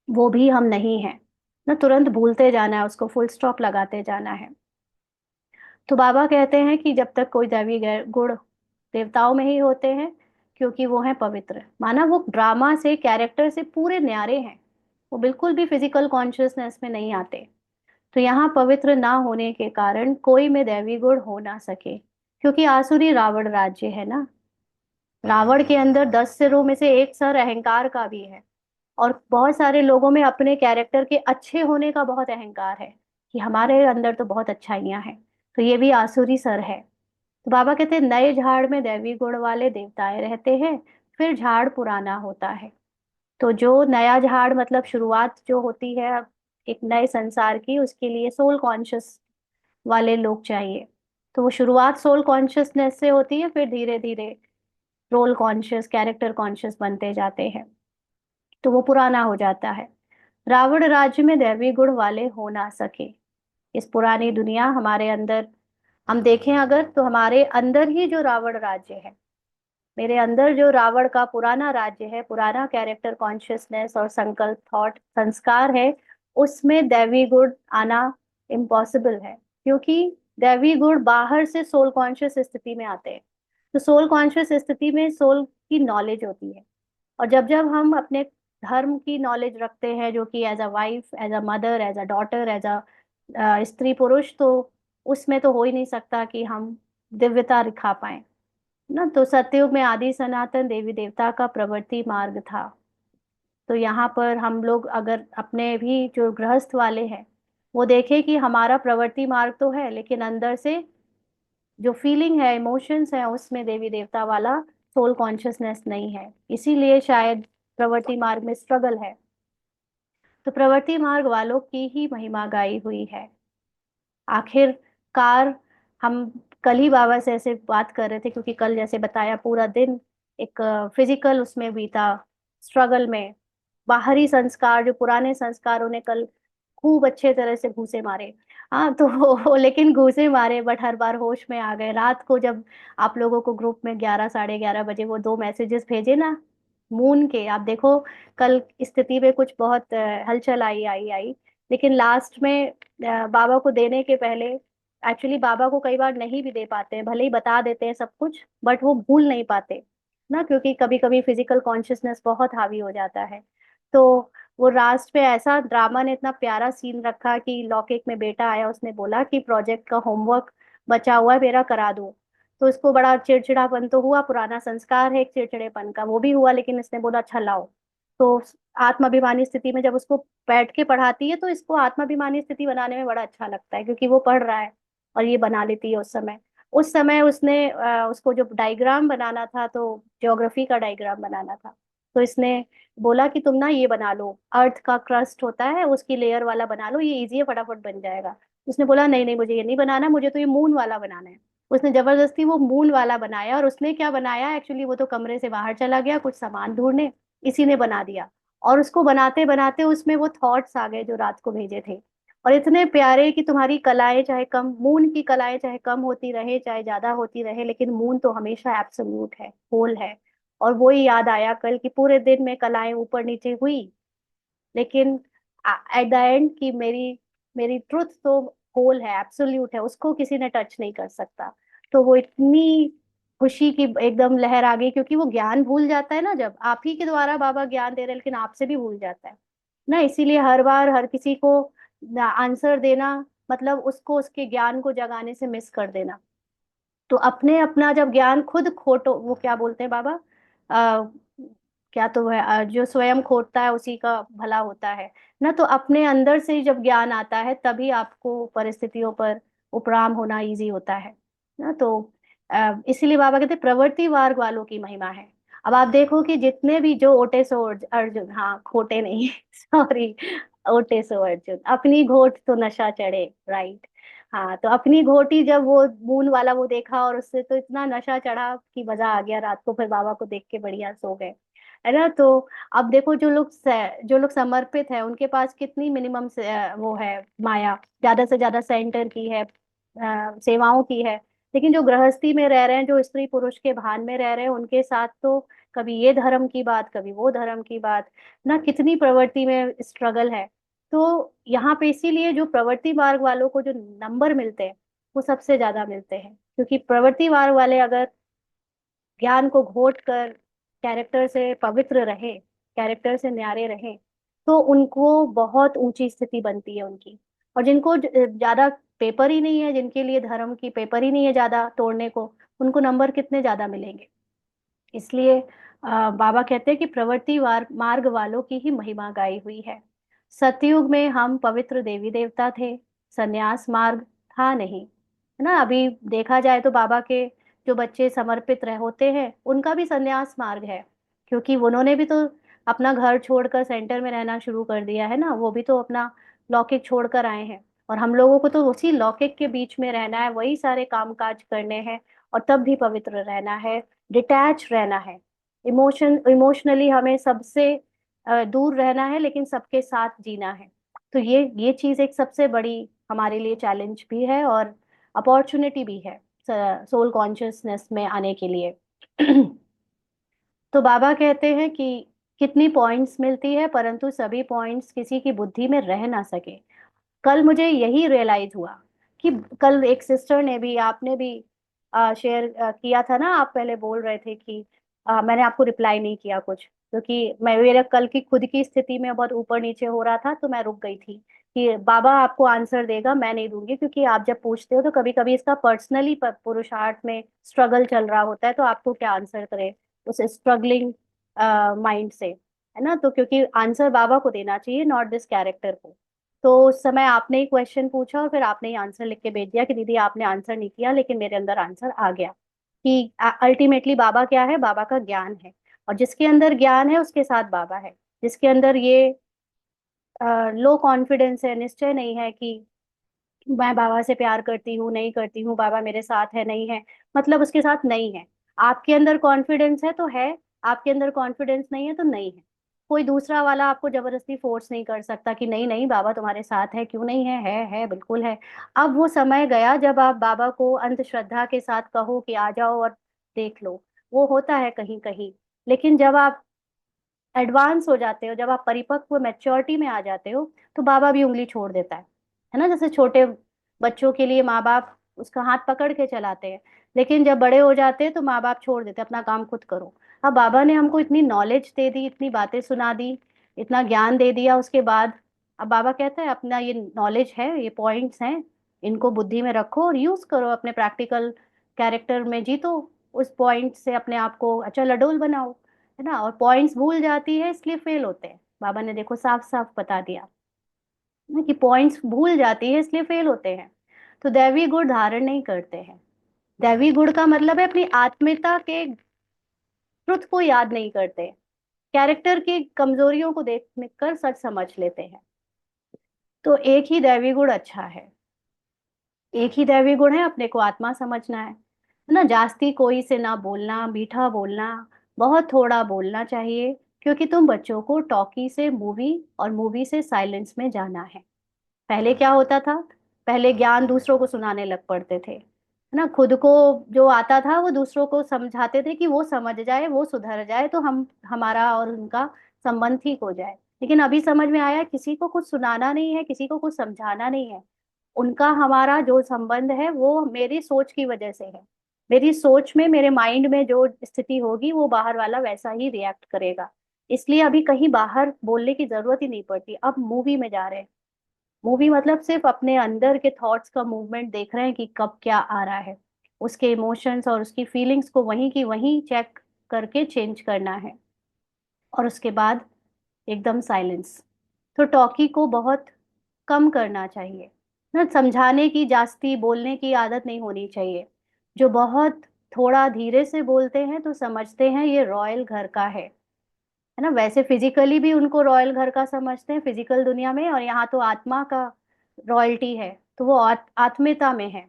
वो भी हम नहीं हैं ना। तुरंत भूलते जाना है, उसको फुल स्टॉप लगाते जाना है। तो बाबा कहते हैं कि जब तक कोई दैवी गुण देवताओं में ही होते हैं, क्योंकि वो है पवित्र, माना वो ड्रामा से कैरेक्टर से पूरे न्यारे हैं, वो बिल्कुल भी फिजिकल कॉन्शियसनेस में नहीं आते। तो यहाँ पवित्र ना होने के कारण कोई में दैवी गुण हो ना सके, क्योंकि आसुरी रावण राज्य है ना। रावण के अंदर 10 सिरों में से एक सर अहंकार का भी है, और बहुत सारे लोगों में अपने कैरेक्टर के अच्छे होने का बहुत अहंकार है, कि हमारे अंदर तो बहुत अच्छाइयां हैं। तो ये भी आसुरी सर है। तो बाबा कहते हैं नए झाड़ में दैवी गुण वाले देवताएं रहते हैं, फिर झाड़ पुराना होता है। तो जो नया झाड़ मतलब शुरुआत जो होती है एक नए संसार की, उसके लिए सोल कॉन्शियस वाले लोग चाहिए। तो वो शुरुआत सोल कॉन्शियसनेस से होती है, फिर धीरे धीरे रोल कॉन्शियस कैरेक्टर कॉन्शियस बनते जाते हैं, तो वो पुराना हो जाता है। रावण राज्य में दैवी गुण वाले हो ना सके। इस पुरानी दुनिया हमारे अंदर हम देखें अगर, तो हमारे अंदर ही जो रावण राज्य है, मेरे अंदर जो रावण का पुराना राज्य है, पुराना कैरेक्टर कॉन्शियसनेस और संकल्प थॉट संस्कार है, उसमें दैवी गुण आना इम्पॉसिबल है। क्योंकि दैवी गुण बाहर से सोल कॉन्शियस स्थिति में आते हैं। तो सोल कॉन्शियस स्थिति में सोल की नॉलेज होती है, और जब जब हम अपने धर्म की नॉलेज रखते हैं, जो कि as a wife, as a mother, as a daughter, as a स्त्री पुरुष, तो उसमें तो हो ही नहीं सकता कि हम दिव्यता दिखा पाए ना। तो सतयुग में आदि सनातन देवी देवता का प्रवृत्ति मार्ग था। तो यहाँ पर हम लोग अगर अपने भी जो गृहस्थ वाले हैं, वो देखें कि हमारा प्रवृत्ति मार्ग तो है, लेकिन अंदर से जो फीलिंग है, इमोशंस है, उसमें देवी देवता वाला सोल कॉन्शियसनेस नहीं है, इसीलिए शायद प्रवृत्ति मार्ग में स्ट्रगल है। तो प्रवृत्ति मार्ग वालों की ही महिमा गाई हुई है। आखिरकार हम कल ही बाबा से ऐसे बात कर रहे थे, क्योंकि कल जैसे बताया पूरा दिन एक फिजिकल उसमें बीता, स्ट्रगल में। बाहरी संस्कार, जो पुराने संस्कारों ने कल खूब अच्छे तरह से घूसे मारे। हाँ तो लेकिन घूसे मारे, बट हर बार होश में आ गए रात को, जब आप लोगों को ग्रुप में 11 साढ़े 11 बजे वो 2 मैसेजेस भेजे ना मून के, आप देखो कल स्थिति में कुछ बहुत हलचल आई आई आई। लेकिन लास्ट में बाबा को देने के पहले, एक्चुअली बाबा को कई बार नहीं भी दे पाते हैं, भले ही बता देते हैं सब कुछ, बट वो भूल नहीं पाते ना, क्योंकि कभी कभी फिजिकल कॉन्शियसनेस बहुत हावी हो जाता है। तो वो लास्ट में ऐसा ड्रामा ने इतना प्यारा सीन रखा कि लौकिक में बेटा आया, उसने बोला कि प्रोजेक्ट का होमवर्क बचा हुआ है मेरा, करा दो। तो इसको बड़ा चिड़चिड़ापन तो हुआ, पुराना संस्कार है एक चिड़चिड़ेपन का, वो भी हुआ, लेकिन इसने बोला अच्छा लाओ। तो आत्माभिमानी स्थिति में जब उसको बैठ के पढ़ाती है, तो इसको आत्माभिमानी स्थिति बनाने में बड़ा अच्छा लगता है, क्योंकि वो पढ़ रहा है और ये बना लेती है उस समय उसने उसको जो डायग्राम बनाना था, तो ज्योग्राफी का डायग्राम बनाना था। तो इसने बोला कि तुम ना ये बना लो, अर्थ का क्रस्ट होता है उसकी लेयर वाला बना लो, ये इजी है, फटाफट बन जाएगा। उसने बोला नहीं नहीं, मुझे ये नहीं बनाना, मुझे तो ये मून वाला बनाना है। उसने जबरदस्ती वो मून वाला बनाया, और उसने क्या बनाया, एक्चुअली वो तो कमरे से बाहर चला गया कुछ सामान ढूंढने, इसी ने बना दिया। और उसको बनाते बनाते उसमें वो थॉट्स आ गए जो रात को भेजे थे, और इतने प्यारे कि तुम्हारी कलाएं चाहे कम, मून की कलाएं चाहे कम होती रहे चाहे ज्यादा होती रहे, लेकिन मून तो हमेशा एब्सोल्यूट है, होल है। और वो ही याद आया कल कि पूरे दिन में कलाएं ऊपर नीचे हुई, लेकिन एट द एंड की मेरी मेरी ट्रुथ तो होल है, एब्सोल्यूट है, उसको किसी ने टच नहीं कर सकता। तो वो इतनी खुशी की एकदम लहर आ गई, क्योंकि वो ज्ञान भूल जाता है ना, जब आप ही के द्वारा बाबा ज्ञान दे रहे हैं, लेकिन आपसे भी भूल जाता है ना। इसीलिए हर बार हर किसी को आंसर देना मतलब उसको उसके ज्ञान को जगाने से मिस कर देना। तो अपने अपना जब ज्ञान खुद खोटो, वो क्या बोलते हैं बाबा, आ, क्या तो है, जो स्वयं खोटता है उसी का भला होता है ना। तो अपने अंदर से ही जब ज्ञान आता है, तभी आपको परिस्थितियों पर उपराम होना इजी होता है ना। तो इसीलिए बाबा कहते हैं प्रवृत्ति मार्ग वालों की महिमा है। अब आप देखो कि जितने भी जो ओटे सो अर्जुन, हाँ खोटे नहीं सॉरी, ओटे सो अर्जुन, अपनी घोट तो नशा चढ़े, राइट। हाँ तो अपनी घोटी जब वो मून वाला वो देखा, और उससे तो इतना नशा चढ़ा कि मजा आ गया, रात को फिर बाबा को देख के बढ़िया सो गए, है ना। तो अब देखो जो लोग समर्पित है, उनके पास कितनी मिनिमम वो है माया, ज्यादा से ज्यादा सेंटर की है, सेवाओं की है। लेकिन जो गृहस्थी में रह रहे हैं, जो स्त्री पुरुष के भान में रह रहे हैं, उनके साथ तो कभी ये धर्म की बात, कभी वो धर्म की बात ना, कितनी प्रवृत्ति में स्ट्रगल है। तो यहाँ पे इसीलिए जो प्रवृत्ति मार्ग वालों को जो नंबर मिलते हैं, वो सबसे ज्यादा मिलते हैं, क्योंकि प्रवृत्ति मार्ग वाले अगर ज्ञान को घोट कर कैरेक्टर से पवित्र रहे, कैरेक्टर से न्यारे रहे, तो उनको बहुत ऊंची स्थिति बनती है उनकी। और जिनको ज्यादा पेपर ही नहीं है, जिनके लिए धर्म की पेपर ही नहीं है ज्यादा तोड़ने को, उनको नंबर कितने ज्यादा मिलेंगे। इसलिए बाबा कहते हैं कि प्रवृत्ति मार्ग वालों की ही महिमा गाई हुई है। सतयुग में हम पवित्र देवी देवता थे, संन्यास मार्ग था नहीं, है ना। अभी देखा जाए तो बाबा के जो बच्चे समर्पित रह होते हैं उनका भी संन्यास मार्ग है, क्योंकि उन्होंने भी तो अपना घर छोड़कर सेंटर में रहना शुरू कर दिया है ना। वो भी तो अपना लौकिक छोड़कर आए हैं, और हम लोगों को तो उसी लौकिक के बीच में रहना है, वही सारे काम काज करने हैं, और तब भी पवित्र रहना है, डिटैच रहना है। इमोशनली हमें सबसे दूर रहना है, लेकिन सबके साथ जीना है। तो ये चीज एक सबसे बड़ी हमारे लिए चैलेंज भी है और अपॉर्चुनिटी भी है सोल कॉन्शियसनेस में आने के लिए। तो बाबा कहते हैं कि कितनी पॉइंट्स मिलती है, परंतु सभी पॉइंट्स किसी की बुद्धि में रह ना सके। कल मुझे यही रियलाइज हुआ कि कल एक सिस्टर ने भी, आपने भी शेयर किया था ना, आप पहले बोल रहे थे कि मैंने आपको रिप्लाई नहीं किया कुछ, क्योंकि मैं मेरे कल की खुद की स्थिति में बहुत ऊपर नीचे हो रहा था, तो मैं रुक गई थी कि बाबा आपको आंसर देगा, मैं नहीं दूंगी, क्योंकि आप जब पूछते हो तो कभी कभी इसका पर्सनली पुरुषार्थ में स्ट्रगल चल रहा होता है, तो आपको क्या आंसर करे उस स्ट्रगलिंग माइंड से, है ना। तो क्योंकि आंसर बाबा को देना चाहिए, नॉट दिस कैरेक्टर को। तो उस समय आपने ही क्वेश्चन पूछा और फिर आपने ही आंसर लिख के भेज दिया कि दीदी आपने आंसर नहीं किया, लेकिन मेरे अंदर आंसर आ गया कि अल्टीमेटली बाबा क्या है, बाबा का ज्ञान है। और जिसके अंदर ज्ञान है उसके साथ बाबा है। जिसके अंदर ये लो कॉन्फिडेंस है, निश्चय नहीं है कि मैं बाबा से प्यार करती हूँ नहीं करती हूँ, बाबा मेरे साथ है नहीं है, मतलब उसके साथ नहीं है। आपके अंदर कॉन्फिडेंस है तो है, आपके अंदर कॉन्फिडेंस नहीं है तो नहीं है। कोई दूसरा वाला आपको जबरदस्ती फोर्स नहीं कर सकता कि नहीं नहीं बाबा तुम्हारे साथ है, क्यों नहीं है, है बिल्कुल है। अब वो समय गया जब आप बाबा को अंधश्रद्धा के साथ कहो कि आ जाओ और देख लो, वो होता है कहीं कहीं। लेकिन जब आप एडवांस हो जाते हो, जब आप परिपक्व मैच्योरिटी में आ जाते हो, तो बाबा भी उंगली छोड़ देता है ना। जैसे छोटे बच्चों के लिए माँ बाप उसका हाथ पकड़ के चलाते हैं, लेकिन जब बड़े हो जाते हैं तो माँ बाप छोड़ देते हैं, अपना काम खुद करो। अब बाबा ने हमको इतनी नॉलेज दे दी, इतनी बातें सुना दी, इतना ज्ञान दे दिया, उसके बाद अब बाबा कहता है अपना ये नॉलेज है, ये पॉइंट्स हैं, इनको बुद्धि में रखो और यूज करो, अपने प्रैक्टिकल कैरेक्टर में जीतो, उस पॉइंट से अपने आप को अच्छा लडोल बनाओ, है ना। और पॉइंट्स भूल जाती है इसलिए फेल होते हैं, बाबा ने देखो साफ साफ बता दिया ना कि पॉइंट्स भूल जाती है इसलिए फेल होते हैं। तो दैवी गुण धारण नहीं करते हैं। दैवी गुण का मतलब है अपनी आत्मीयता के ट्रुथ को याद नहीं करते, कैरेक्टर की कमजोरियों को देख कर सच समझ लेते हैं। तो एक ही दैवी गुण अच्छा है, एक ही दैवी गुण है, अपने को आत्मा समझना है ना। जास्ती कोई से ना बोलना, मीठा बोलना, बहुत थोड़ा बोलना चाहिए, क्योंकि तुम बच्चों को टॉकी से मूवी और मूवी से साइलेंस में जाना है। पहले क्या होता था, पहले ज्ञान दूसरों को सुनाने लग पड़ते थे, है ना। खुद को जो आता था वो दूसरों को समझाते थे कि वो समझ जाए, वो सुधर जाए, तो हम हमारा और उनका संबंध ठीक हो जाए। लेकिन अभी समझ में आया किसी को कुछ सुनाना नहीं है, किसी को कुछ समझाना नहीं है। उनका हमारा जो संबंध है वो मेरी सोच की वजह से है। मेरी सोच में, मेरे माइंड में जो स्थिति होगी वो बाहर वाला वैसा ही रिएक्ट करेगा। इसलिए अभी कहीं बाहर बोलने की जरूरत ही नहीं पड़ती, अब मूवी में जा रहे हैं। मूवी मतलब सिर्फ अपने अंदर के थॉट्स का मूवमेंट देख रहे हैं कि कब क्या आ रहा है, उसके इमोशंस और उसकी फीलिंग्स को वहीं की वहीं चेक करके चेंज करना है। और उसके बाद एकदम साइलेंस। तो टॉकी को बहुत कम करना चाहिए ना, समझाने की, जास्ती बोलने की आदत नहीं होनी चाहिए। जो बहुत थोड़ा धीरे से बोलते हैं तो समझते हैं ये रॉयल घर का है ना। वैसे फिजिकली भी उनको रॉयल घर का समझते हैं फिजिकल दुनिया में, और यहाँ तो आत्मा का रॉयल्टी है, तो वो आत्मीयता में है।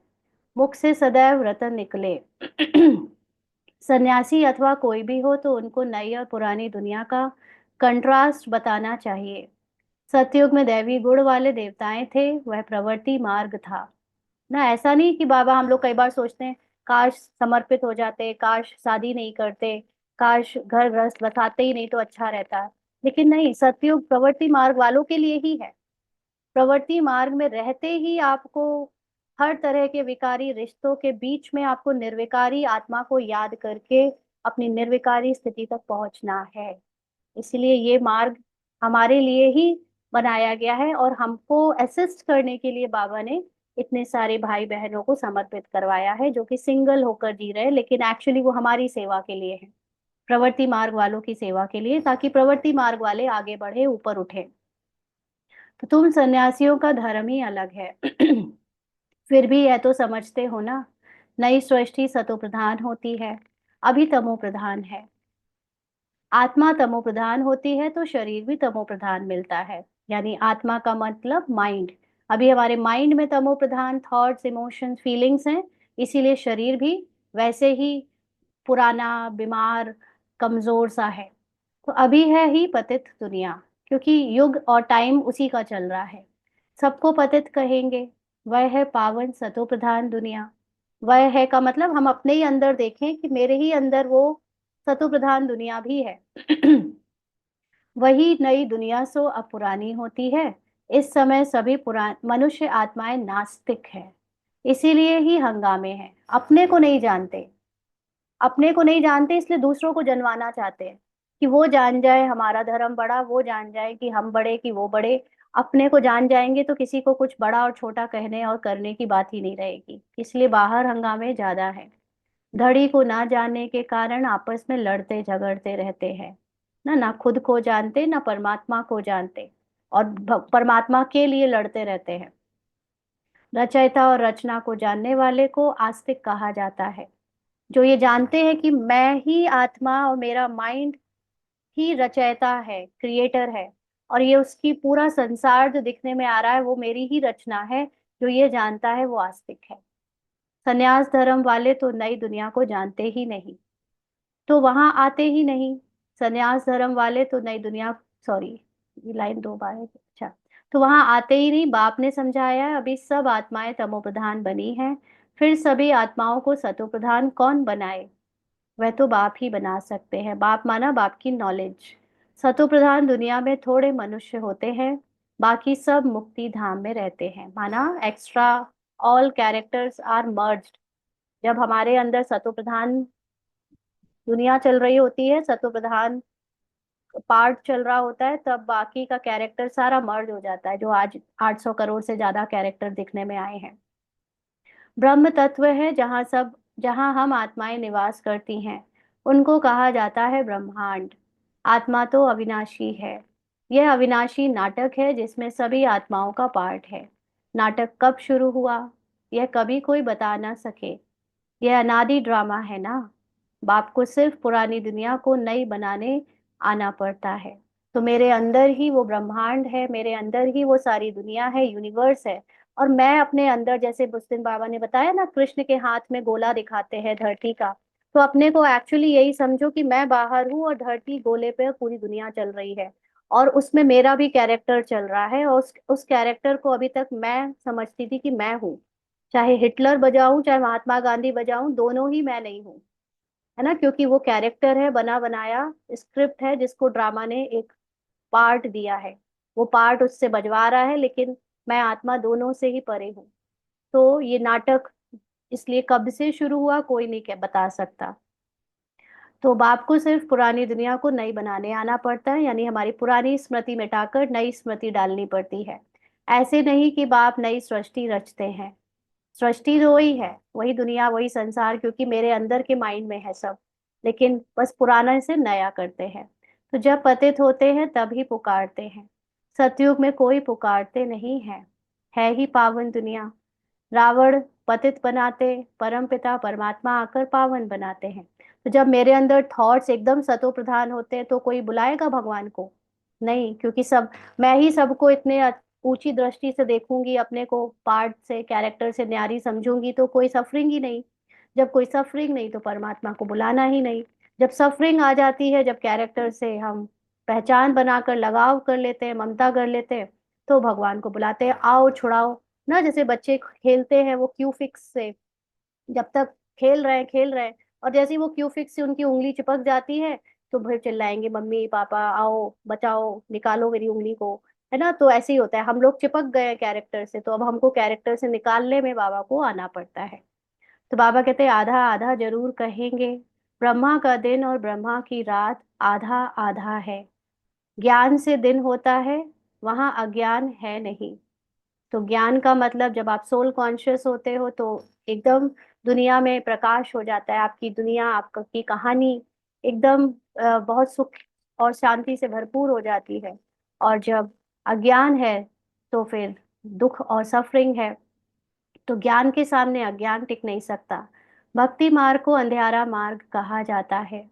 मुख से सदैव रतन निकले। सन्यासी अथवा कोई भी हो तो उनको नई और पुरानी दुनिया का कंट्रास्ट बताना चाहिए। सतयुग में दैवी गुण वाले देवताएं थे, वह प्रवृत्ति मार्ग था ना। ऐसा नहीं कि बाबा, हम लोग कई बार सोचते हैं काश समर्पित हो जाते, काश शादी नहीं करते, काश घर गृहस्थ बसाते ही नहीं तो अच्छा रहता। लेकिन नहीं, सतयुग प्रवृत्ति मार्ग वालों के लिए ही है। प्रवृत्ति मार्ग में रहते ही आपको हर तरह के विकारी रिश्तों के बीच में आपको निर्विकारी आत्मा को याद करके अपनी निर्विकारी स्थिति तक पहुंचना है। इसलिए ये मार्ग हमारे लिए ही बनाया गया है, और हमको असिस्ट करने के लिए बाबा ने इतने सारे भाई बहनों को समर्पित करवाया है, जो कि सिंगल होकर जी रहे हैं, लेकिन एक्चुअली वो हमारी सेवा के लिए है, प्रवृत्ति मार्ग वालों की सेवा के लिए, ताकि प्रवृत्ति मार्ग वाले आगे बढ़े, ऊपर उठे। तो तुम सन्यासियों का धर्म ही अलग है। फिर भी यह तो समझते हो ना, नई सृष्टि सतो प्रधान होती है, अभी तमो प्रधान है। आत्मा तमो प्रधान होती है तो शरीर भी तमो प्रधान मिलता है। यानी आत्मा का मतलब माइंड। अभी हमारे माइंड में तमो प्रधान थॉट्स, इमोशंस, फीलिंग्स हैं, इसीलिए शरीर भी वैसे ही पुराना, बीमार, कमजोर सा है। तो अभी है ही पतित दुनिया, क्योंकि युग और टाइम उसी का चल रहा है। सबको पतित कहेंगे। वह है पावन सतो प्रधान दुनिया। वह है का मतलब हम अपने ही अंदर देखें कि मेरे ही अंदर वो सतो प्रधान दुनिया भी है। वही नई दुनिया सो अब पुरानी होती है। इस समय सभी पुरान मनुष्य आत्माएं नास्तिक है, इसीलिए ही हंगामे हैं। अपने को नहीं जानते, अपने को नहीं जानते, इसलिए दूसरों को जनवाना चाहते हैं कि वो जान जाए हमारा धर्म बड़ा, वो जान जाए कि हम बड़े कि वो बड़े। अपने को जान जाएंगे तो किसी को कुछ बड़ा और छोटा कहने और करने की बात ही नहीं रहेगी, इसलिए बाहर हंगामे ज्यादा है। धड़ी को ना जानने के कारण आपस में लड़ते झगड़ते रहते हैं। ना ना खुद को जानते, ना परमात्मा को जानते, और परमात्मा के लिए लड़ते रहते हैं। रचयिता और रचना को जानने वाले को आस्तिक कहा जाता है। जो ये जानते हैं कि मैं ही आत्मा और मेरा माइंड ही रचयिता है, क्रिएटर है, और ये उसकी पूरा संसार जो दिखने में आ रहा है वो मेरी ही रचना है, जो ये जानता है वो आस्तिक है। संन्यास धर्म वाले तो नई दुनिया को जानते ही नहीं, तो वहां आते ही नहीं। संन्यास धर्म वाले तो नई दुनिया, सॉरी ये लाइन दो बार है, अच्छा। तो वहां आते ही नहीं। बाप ने समझाया है, अभी सब आत्माएं तमो प्रधान बनी हैं, फिर सभी आत्माओं को सतो प्रधान कौन बनाए? वह तो बाप ही बना सकते हैं। बाप माना बाप की नॉलेज। सतो प्रधान दुनिया में थोड़े मनुष्य होते हैं, बाकी सब मुक्ति धाम में रहते हैं। माना extra all characters are merged. जब हमारे अंदर सतो प्रधान दुनिया चल रही होती है, सतो प्रधान पार्ट चल रहा होता है, तब बाकी का कैरेक्टर सारा मर्ज हो जाता है, जो आज 800 करोड़ से ज्यादा कैरेक्टर दिखने में आए हैं। ब्रह्म तत्व है जहाँ हम आत्माएं निवास करती हैं, उनको कहा जाता है ब्रह्मांड। आत्मा तो अविनाशी है। यह अविनाशी नाटक है जिसमें सभी आत्माओं का पार्ट है। नाटक कब शुरू हुआ, यह कभी कोई बता ना सके। यह अनादि ड्रामा है ना। बाप को सिर्फ पुरानी दुनिया को नई बनाने आना पड़ता है। तो मेरे अंदर ही वो ब्रह्मांड है, मेरे अंदर ही वो सारी दुनिया है, यूनिवर्स है। और मैं अपने अंदर, जैसे बुस्तिन बाबा ने बताया ना, कृष्ण के हाथ में गोला दिखाते हैं धरती का, तो अपने को एक्चुअली यही समझो कि मैं बाहर हूँ और धरती गोले पे पूरी दुनिया चल रही है, और उसमें मेरा भी कैरेक्टर चल रहा है। और उस कैरेक्टर को अभी तक मैं समझती थी कि मैं हूँ। चाहे हिटलर बजाऊं, चाहे महात्मा गांधी बजाऊं, दोनों ही मैं नहीं हूँ। है ना, क्योंकि वो कैरेक्टर है, बना बनाया स्क्रिप्ट है, जिसको ड्रामा ने एक पार्ट दिया है। वो पार्ट उससे बजवा रहा है, लेकिन मैं आत्मा दोनों से ही परे हूँ। तो ये नाटक इसलिए कब से शुरू हुआ कोई नहीं बता सकता। तो बाप को सिर्फ पुरानी दुनिया को नई बनाने आना पड़ता है, यानी हमारी पुरानी स्मृति मिटाकर नई स्मृति डालनी पड़ती है। ऐसे नहीं कि बाप नई सृष्टि रचते हैं। सृष्टि तो वही है, वही दुनिया, वही संसार, क्योंकि मेरे अंदर के माइंड में है सब, लेकिन बस पुराना से नया करते हैं। तो जब पतित होते हैं तब ही पुकारते हैं। सतयुग में कोई पुकारते नहीं है ही पावन दुनिया। रावण पतित बनाते, परम पिता परमात्मा आकर पावन बनाते हैं। तो जब मेरे अंदर थॉट्स एकदम सतो प्रधान होते हैं तो कोई बुलाएगा भगवान को? नहीं, क्योंकि सब, मैं ही सबको इतने ऊंची दृष्टि से देखूंगी, अपने को पार्ट से, कैरेक्टर से न्यारी समझूंगी, तो कोई सफरिंग ही नहीं। जब कोई सफरिंग नहीं तो परमात्मा को बुलाना ही नहीं। जब सफरिंग आ जाती है, जब कैरेक्टर से हम पहचान बनाकर लगाव कर लेते हैं, ममता कर लेते हैं, तो भगवान को बुलाते हैं, आओ छुड़ाओ। ना जैसे बच्चे खेलते हैं वो क्यू फिक्स से, जब तक खेल रहे हैं, और जैसे ही वो क्यू फिक्स से उनकी उंगली चिपक जाती है, तो फिर चिल्लाएंगे मम्मी पापा आओ बचाओ, निकालो मेरी उंगली को। है ना, तो ऐसे ही होता है, हम लोग चिपक गए कैरेक्टर से, तो अब हमको कैरेक्टर से निकालने में बाबा को आना पड़ता है। तो बाबा कहते हैं आधा आधा जरूर कहेंगे, ब्रह्मा का दिन और ब्रह्मा की रात आधा आधा है। ज्ञान से दिन होता है, वहां अज्ञान है नहीं। तो ज्ञान का मतलब जब आप सोल कॉन्शियस होते हो तो एकदम दुनिया में प्रकाश हो जाता है, आपकी दुनिया, आपकी कहानी एकदम बहुत सुख और शांति से भरपूर हो जाती है। और जब अज्ञान है तो फिर दुख और सफरिंग है। तो ज्ञान के सामने अज्ञान टिक नहीं सकता। भक्ति मार्ग को अंधियारा मार्ग कहा जाता है।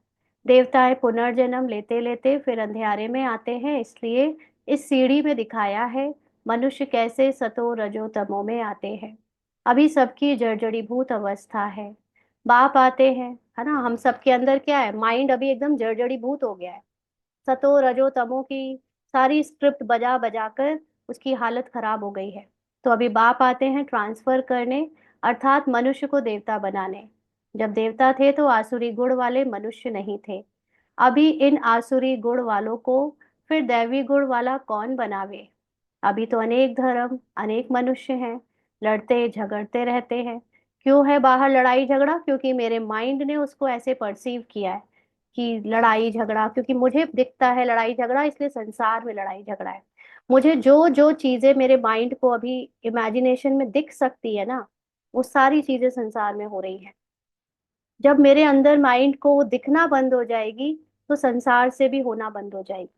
देवताएं पुनर्जन्म लेते लेते फिर अंधियारे में आते हैं, इसलिए इस सीढ़ी में दिखाया है मनुष्य कैसे सतो रजो तमो में आते हैं। अभी सबकी जर्जरीभूत अवस्था है। बाप आते हैं, है ना, हम सबके अंदर क्या है, माइंड अभी एकदम जर्जरीभूत हो गया है। सतो रजो तमो की सारी स्क्रिप्ट बजा बजा कर उसकी हालत खराब हो गई है। तो अभी बाप आते हैं ट्रांसफर करने, अर्थात मनुष्य को देवता बनाने। जब देवता थे तो आसुरी गुण वाले मनुष्य नहीं थे। अभी इन आसुरी गुण वालों को फिर दैवी गुण वाला कौन बनावे। अभी तो अनेक धर्म अनेक मनुष्य हैं, लड़ते झगड़ते रहते हैं। क्यों है बाहर लड़ाई झगड़ा? क्योंकि मेरे माइंड ने उसको ऐसे परसीव किया है कि लड़ाई झगड़ा, क्योंकि मुझे दिखता है लड़ाई झगड़ा, इसलिए संसार में लड़ाई झगड़ा है। मुझे जो जो चीजें मेरे माइंड को अभी इमेजिनेशन में दिख सकती है ना, वो सारी चीजें संसार में हो रही हैं। जब मेरे अंदर माइंड को वो दिखना बंद हो जाएगी तो संसार से भी होना बंद हो जाएगी।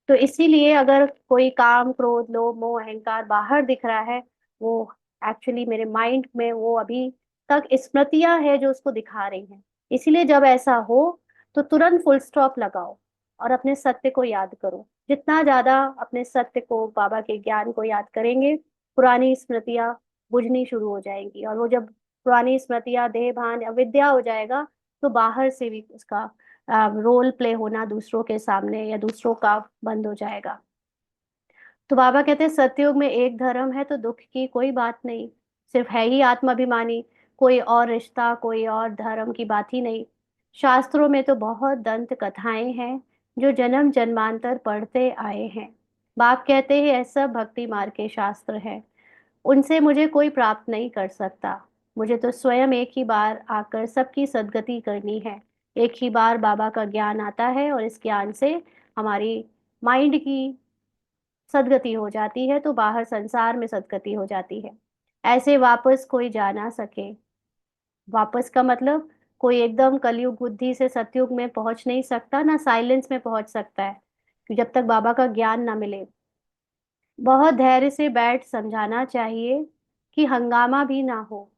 तो इसीलिए अगर कोई काम क्रोध लोभ मोह अहंकार बाहर दिख रहा है, वो एक्चुअली मेरे माइंड में वो अभी तक स्मृतियां है जो उसको दिखा रही हैं। इसीलिए जब ऐसा हो तो तुरंत फुल स्टॉप लगाओ और अपने सत्य को याद करो। जितना ज्यादा अपने सत्य को, बाबा के ज्ञान को याद करेंगे, पुरानी स्मृतियां बुझनी शुरू हो जाएंगी। और वो जब पुरानी स्मृतियां देह भान अविद्या हो जाएगा तो बाहर से भी उसका रोल प्ले होना दूसरों के सामने या दूसरों का बंद हो जाएगा। तो बाबा कहते हैं सतयुग में एक धर्म है तो दुख की कोई बात नहीं। सिर्फ है ही आत्माभिमानी, कोई और रिश्ता कोई और धर्म की बात ही नहीं। शास्त्रों में तो बहुत दंत कथाएं हैं जो जन्म जन्मांतर पढ़ते आए हैं। बाप कहते हैं यह सब भक्ति मार्ग के शास्त्र है, उनसे मुझे कोई प्राप्त नहीं कर सकता। मुझे तो स्वयं एक ही बार आकर सबकी सद्गति करनी है। एक ही बार बाबा का ज्ञान आता है और इस ज्ञान से हमारी माइंड की सद्गति हो जाती है तो बाहर संसार में सद्गति हो जाती है। ऐसे वापस कोई जा ना सके। वापस का मतलब कोई एकदम कलयुग बुद्धि से सतयुग में पहुंच नहीं सकता, ना साइलेंस में पहुंच सकता है, जब तक बाबा का ज्ञान ना मिले। बहुत धैर्य से बैठ समझाना चाहिए कि हंगामा भी ना हो।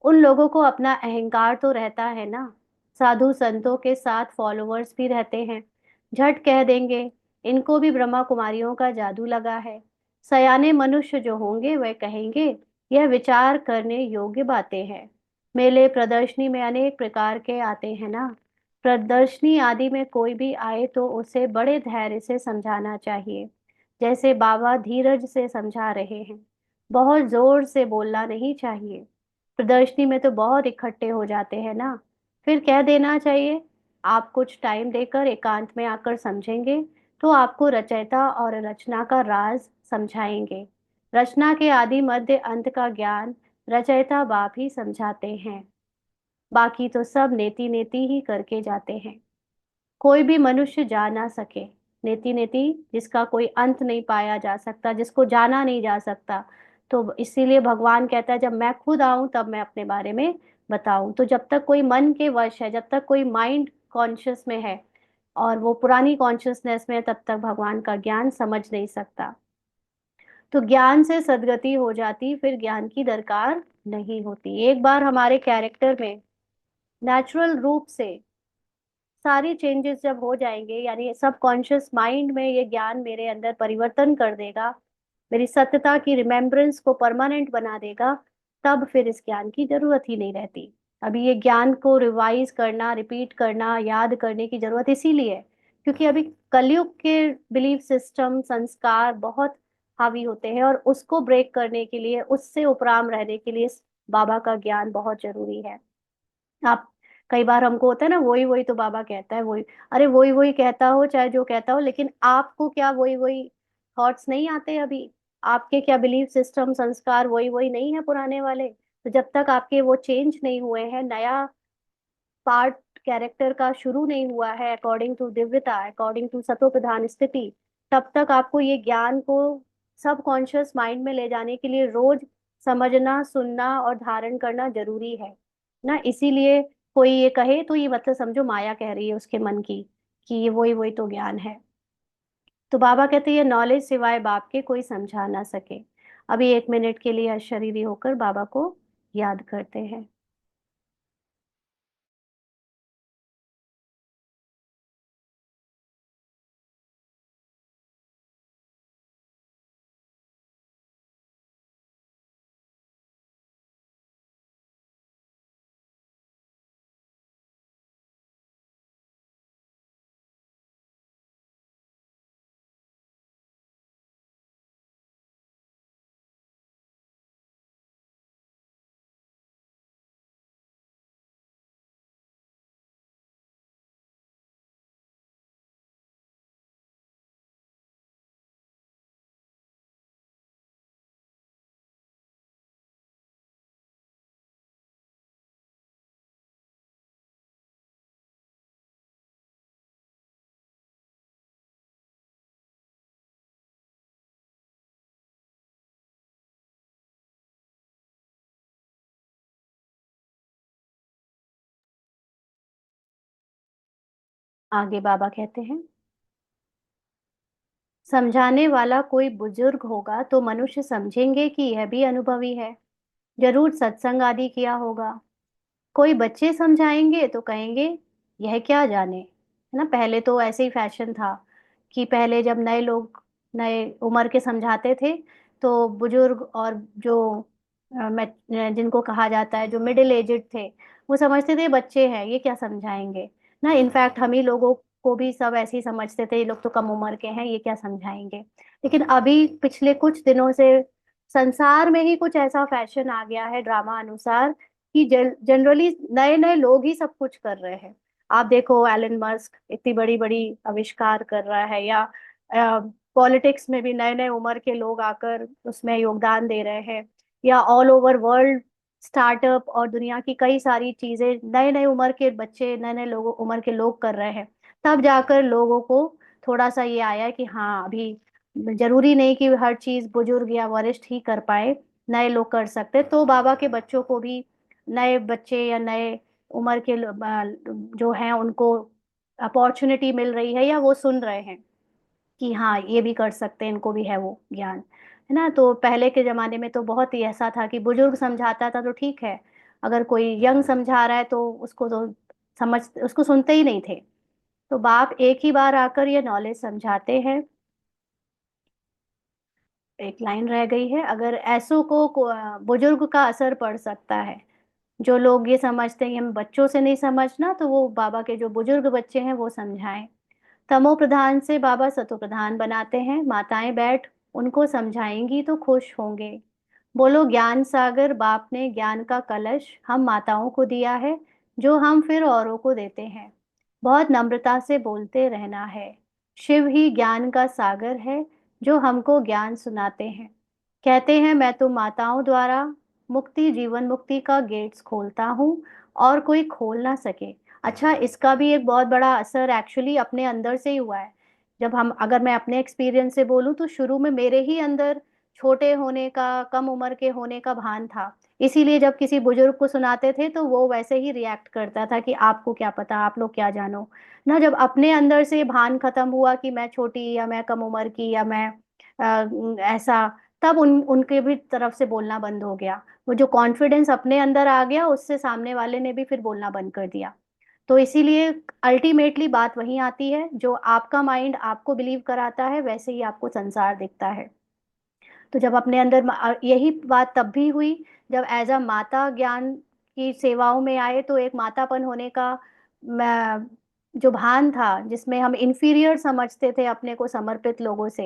उन लोगों को अपना अहंकार तो रहता है ना, साधु संतों के साथ फॉलोअर्स भी रहते हैं। झट कह देंगे इनको भी ब्रह्मा कुमारियों का जादू लगा है। सयाने मनुष्य जो होंगे वह कहेंगे यह विचार करने योग्य बातें हैं। मेले प्रदर्शनी में अनेक प्रकार के आते हैं ना, प्रदर्शनी आदि में कोई भी आए तो उसे बड़े धैर्य से समझाना चाहिए, जैसे बाबा धीरज से समझा रहे हैं। बहुत जोर से बोलना नहीं चाहिए। प्रदर्शनी में तो बहुत इकट्ठे हो जाते हैं ना, फिर कह देना चाहिए आप कुछ टाइम देकर एकांत में आकर समझेंगे तो आपको रचयिता और रचना का राज समझाएंगे। रचना के आदि मध्य अंत का ज्ञान रचयिता बाप ही समझाते हैं, बाकी तो सब नेति नेति ही करके जाते हैं। कोई भी मनुष्य जा ना सके। नेति नेति जिसका कोई अंत नहीं पाया जा सकता, जिसको जाना नहीं जा सकता। तो इसीलिए भगवान कहता है जब मैं खुद आऊं तब मैं अपने बारे में बताऊं। तो जब तक कोई मन के वश है, जब तक कोई माइंड कॉन्शियस में है और वो पुरानी कॉन्शियसनेस में है, तब तक भगवान का ज्ञान समझ नहीं सकता। तो ज्ञान से सद्गति हो जाती, फिर ज्ञान की दरकार नहीं होती। एक बार हमारे कैरेक्टर में नेचुरल रूप से सारी चेंजेस जब हो जाएंगे, यानी सब कॉन्शियस माइंड में ये ज्ञान मेरे अंदर परिवर्तन कर देगा, मेरी सत्यता की रिमेम्बरेंस को परमानेंट बना देगा, तब फिर इस ज्ञान की जरूरत ही नहीं रहती। अभी ये ज्ञान को रिवाइज करना, रिपीट करना, याद करने की जरूरत इसीलिए है क्योंकि अभी कलयुग के बिलीफ सिस्टम संस्कार बहुत हावी होते हैं और उसको ब्रेक करने के लिए, उससे उपराम रहने के लिए बाबा का ज्ञान बहुत जरूरी है। आप, कई बार हमको होता है ना, वही वही तो बाबा कहता है वही। अरे वही वही कहता हो चाहे जो कहता हो, लेकिन आपको क्या वही वही थॉट्स नहीं आते अभी? आपके क्या बिलीफ सिस्टम संस्कार वही वही नहीं है पुराने वाले? तो जब तक आपके वो चेंज नहीं हुए हैं, नया पार्ट कैरेक्टर का शुरू नहीं हुआ है अकॉर्डिंग टू दिव्यता, अकॉर्डिंग टू सतो प्रधान स्थिति, तब तक आपको ये ज्ञान को सब कॉन्शियस माइंड में ले जाने के लिए रोज समझना, सुनना और धारण करना जरूरी है ना। इसीलिए कोई ये कहे तो ये मतलब समझो माया कह रही है उसके मन की कि ये वही वही तो ज्ञान है। तो बाबा कहते हैं ये नॉलेज सिवाय बाप के कोई समझा ना सके। अभी 1 मिनट के लिए अशरीरी होकर बाबा को याद करते हैं। आगे बाबा कहते हैं, समझाने वाला कोई बुजुर्ग होगा तो मनुष्य समझेंगे कि यह भी अनुभवी है, जरूर सत्संग आदि किया होगा। कोई बच्चे समझाएंगे तो कहेंगे यह क्या जाने, है ना। पहले तो ऐसे ही फैशन था कि पहले जब नए लोग नए उम्र के समझाते थे तो बुजुर्ग और जो जिनको कहा जाता है जो मिडिल एजेड थे, वो समझते थे बच्चे हैं ये क्या समझाएंगे ना। इनफैक्ट हम ही लोगों को भी सब ऐसे ही समझते थे, ये लोग तो कम उम्र के हैं ये क्या समझाएंगे। लेकिन अभी पिछले कुछ दिनों से संसार में ही कुछ ऐसा फैशन आ गया है ड्रामा अनुसार कि जनरली नए नए लोग ही सब कुछ कर रहे हैं। आप देखो एलन मस्क इतनी बड़ी बड़ी आविष्कार कर रहा है, या पॉलिटिक्स में भी नए नए उम्र के लोग आकर उसमें योगदान दे रहे हैं, या ऑल ओवर वर्ल्ड स्टार्टअप और दुनिया की कई सारी चीजें नए नए उम्र के बच्चे नए नए लोगों उम्र के लोग कर रहे हैं। तब जाकर लोगों को थोड़ा सा ये आया कि हाँ अभी जरूरी नहीं कि हर चीज बुजुर्ग या वरिष्ठ ही कर पाए, नए लोग कर सकते। तो बाबा के बच्चों को भी नए बच्चे या नए उम्र के जो हैं उनको अपॉर्चुनिटी मिल रही है या वो सुन रहे हैं कि हाँ ये भी कर सकते हैं, इनको भी है वो ज्ञान, है ना। तो पहले के जमाने में तो बहुत ही ऐसा था कि बुजुर्ग समझाता था तो ठीक है, अगर कोई यंग समझा रहा है तो उसको तो समझ उसको सुनते ही नहीं थे। तो बाप एक ही बार आकर ये नॉलेज समझाते हैं। एक लाइन रह गई है, अगर ऐसों बुजुर्ग का असर पड़ सकता है। जो लोग ये समझते हैं कि हम बच्चों से नहीं समझना, तो वो बाबा के जो बुजुर्ग बच्चे हैं वो समझाएं। तमो प्रधान से बाबा सतो प्रधान बनाते हैं, माताएं बैठ उनको समझाएंगी तो खुश होंगे। बोलो ज्ञान सागर बाप ने ज्ञान का कलश हम माताओं को दिया है, जो हम फिर औरों को देते हैं। बहुत नम्रता से बोलते रहना है, शिव ही ज्ञान का सागर है, जो हमको ज्ञान सुनाते हैं। कहते हैं मैं तो माताओं द्वारा मुक्ति जीवन मुक्ति का गेट्स खोलता हूँ और कोई खोल ना सके। अच्छा, इसका भी एक बहुत बड़ा असर एक्चुअली अपने अंदर से ही हुआ है। जब हम अगर मैं अपने एक्सपीरियंस से बोलूं तो शुरू में मेरे ही अंदर छोटे होने का कम उम्र के होने का भान था। इसीलिए जब किसी बुजुर्ग को सुनाते थे तो वो वैसे ही रिएक्ट करता था कि आपको क्या पता, आप लोग क्या जानो ना। जब अपने अंदर से भान खत्म हुआ कि मैं छोटी या मैं कम उम्र की या मैं ऐसा, तब उनके भी तरफ से बोलना बंद हो गया। वो जो कॉन्फिडेंस अपने अंदर आ गया उससे सामने वाले ने भी फिर बोलना बंद कर दिया। तो इसीलिए अल्टीमेटली बात वहीं आती है, जो आपका माइंड आपको बिलीव कराता है वैसे ही आपको संसार दिखता है। तो जब अपने अंदर यही बात तब भी हुई जब एज अ माता ज्ञान की सेवाओं में आए, तो एक मातापन होने का जो भान था जिसमें हम इंफीरियर समझते थे अपने को समर्पित लोगों से,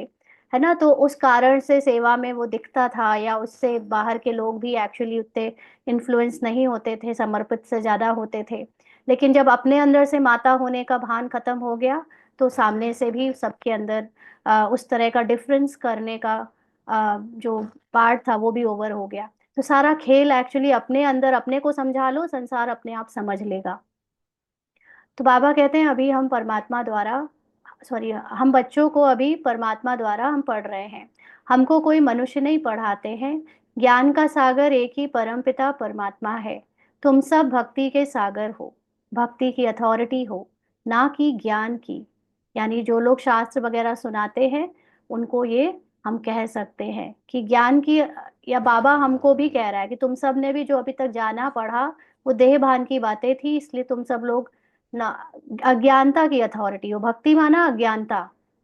है ना। तो उस कारण से सेवा में वो दिखता था, या उससे बाहर के लोग भी एक्चुअली उतने इन्फ्लुएंस नहीं होते थे, समर्पित से ज्यादा होते थे। लेकिन जब अपने अंदर से माता होने का भान खत्म हो गया तो सामने से भी सबके अंदर उस तरह का डिफरेंस करने का जो पार्ट था वो भी ओवर हो गया। तो सारा खेल एक्चुअली अपने अंदर अपने को समझा लो, संसार अपने आप समझ लेगा। तो बाबा कहते हैं अभी हम परमात्मा द्वारा, सॉरी, हम बच्चों को अभी परमात्मा द्वारा हम पढ़ रहे हैं, हमको कोई मनुष्य नहीं पढ़ाते हैं। ज्ञान का सागर एक ही परमपिता परमात्मा है। तुम सब भक्ति के सागर हो, भक्ति की अथॉरिटी हो, ना कि ज्ञान की। यानी जो लोग शास्त्र वगैरह सुनाते हैं उनको ये हम कह सकते हैं कि ज्ञान की, या बाबा हमको भी कह रहा है कि तुम सब ने भी जो अभी तक जाना पढ़ा वो देह भान की बातें थी, इसलिए तुम सब लोग ना अज्ञानता की अथॉरिटी हो। भक्ति माना अज्ञानता,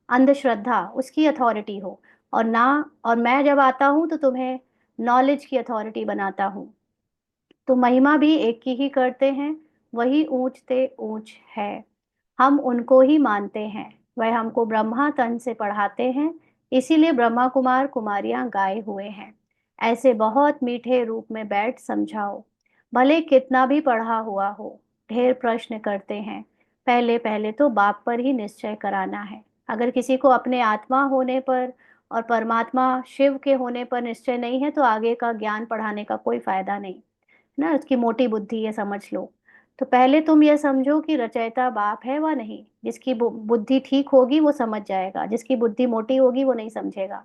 अंधश्रद्धा उसकी अथॉरिटी हो। और ना, और मैं जब आता हूं तो तुम्हें नॉलेज की अथॉरिटी बनाता हूँ। तो महिमा भी एक की ही करते हैं, वही ऊंच ते ऊंच है। हम उनको ही मानते हैं, वह हमको ब्रह्मा तन से पढ़ाते हैं, इसीलिए ब्रह्मा कुमार कुमारियां गाए हुए हैं। ऐसे बहुत मीठे रूप में बैठ समझाओ, भले कितना भी पढ़ा हुआ हो। ढेर प्रश्न करते हैं, पहले पहले तो बाप पर ही निश्चय कराना है। अगर किसी को अपने आत्मा होने पर और परमात्मा शिव के होने पर निश्चय नहीं है तो आगे का ज्ञान पढ़ाने का कोई फायदा नहीं ना, उसकी मोटी बुद्धि है समझ लो। तो पहले तुम ये समझो कि रचयिता बाप है व नहीं। जिसकी बुद्धि ठीक होगी वो समझ जाएगा, जिसकी बुद्धि मोटी होगी वो नहीं समझेगा।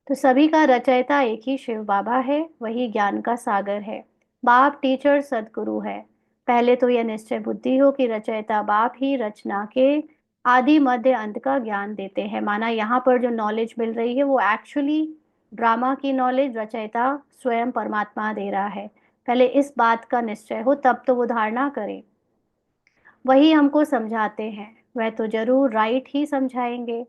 तो सभी का रचयिता एक ही शिव बाबा है, वही ज्ञान का सागर है। बाप टीचर सदगुरु है। पहले तो यह निश्चय बुद्धि हो कि रचयिता बाप ही रचना के आदि मध्य अंत का ज्ञान देते हैं। माना यहाँ पर जो नॉलेज मिल रही है वो एक्चुअली ड्रामा की नॉलेज रचयिता स्वयं परमात्मा दे रहा है। पहले इस बात का निश्चय हो तब तो वो धारणा करे। वही हमको समझाते हैं, वह तो जरूर राइट ही समझाएंगे,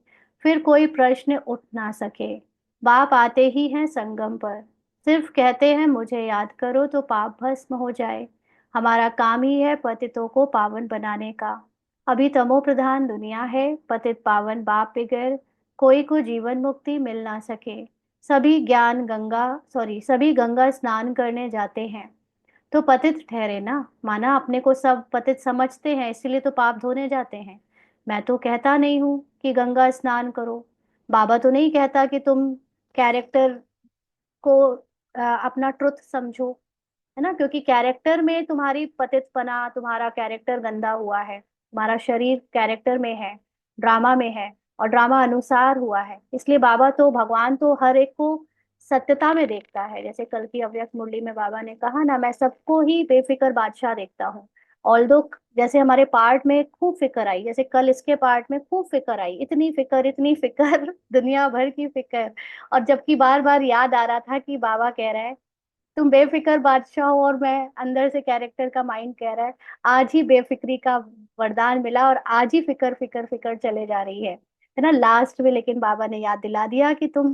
फिर कोई प्रश्न उठ ना सके। बाप आते ही हैं संगम पर, सिर्फ कहते हैं मुझे याद करो तो पाप भस्म हो जाए। हमारा काम ही है पतितों को पावन बनाने का। अभी तमो प्रधान दुनिया है, पतित पावन बाप बगैर कोई को जीवन मुक्ति मिल ना सके। सभी गंगा स्नान करने जाते हैं तो पतित ठहरे ना। माना अपने को सब पतित समझते हैं इसीलिए तो पाप धोने जाते हैं। मैं तो कहता नहीं हूँ कि गंगा स्नान करो, बाबा तो नहीं कहता कि तुम कैरेक्टर को अपना ट्रुथ समझो, है ना, क्योंकि कैरेक्टर में तुम्हारी पतितपना, तुम्हारा कैरेक्टर गंदा हुआ है, तुम्हारा शरीर कैरेक्टर में है, ड्रामा में है, और ड्रामा अनुसार हुआ है। इसलिए बाबा तो, भगवान तो हर एक को सत्यता में देखता है। जैसे कल की अव्यक्त मुरली में बाबा ने कहा ना, मैं सबको ही बेफिक्र बादशाह देखता हूँ। ऑल्दो जैसे हमारे पार्ट में खूब फिक्र आई, जैसे कल इसके पार्ट में खूब फिक्र आई, इतनी फिक्र दुनिया भर की फिक्र। और जबकि बार बार याद आ रहा था कि बाबा कह रहा है तुम बेफिक्र बादशाह हो, और मैं अंदर से कैरेक्टर का माइंड कह रहा है आज ही बेफिक्री का वरदान मिला और आज ही फिक्र फिक्र फिक्र चले जा रही है ना लास्ट में। लेकिन बाबा ने याद दिला दिया कि तुम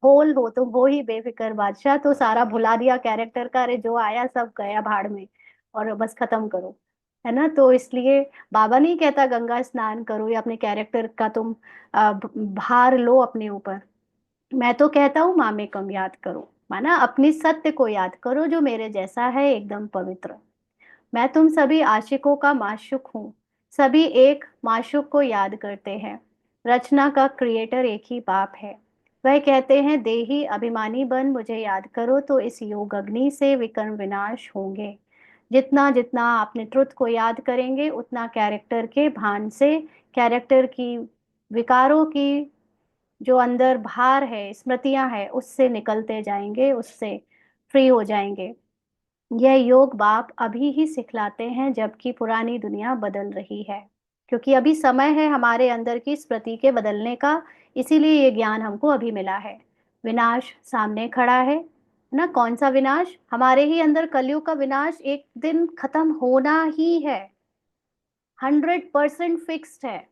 होल हो, तुम हो ही बेफिक्र बादशाह। तो सारा भुला दिया कैरेक्टर का, अरे जो आया सब गया भाड़ में, और बस खत्म करो, है ना। तो इसलिए बाबा नहीं कहता गंगा स्नान करो या अपने कैरेक्टर का तुम भार लो अपने ऊपर। मैं तो कहता हूँ मामेकम याद करो, माना अपनी सत्य को याद करो जो मेरे जैसा है एकदम पवित्र। मैं तुम सभी आशिकों का माशुक हूँ, सभी एक माशुक को याद करते हैं। रचना का क्रिएटर एक ही बाप है। वह कहते हैं देही अभिमानी बन मुझे याद करो तो इस योग अग्नि से विकर्म विनाश होंगे। जितना जितना अपने ट्रुथ को याद करेंगे उतना कैरेक्टर के भान से, कैरेक्टर की विकारों की जो अंदर भार है, स्मृतियां है, उससे निकलते जाएंगे, उससे फ्री हो जाएंगे। यह योग बाप अभी ही सिखलाते हैं जबकि पुरानी दुनिया बदल रही है। क्योंकि अभी समय है हमारे अंदर की स्मृति के बदलने का, इसीलिए ये ज्ञान हमको अभी मिला है। विनाश सामने खड़ा है ना। कौन सा विनाश? हमारे ही अंदर कलयुग का विनाश एक दिन खत्म होना ही है, 100% फिक्स्ड है।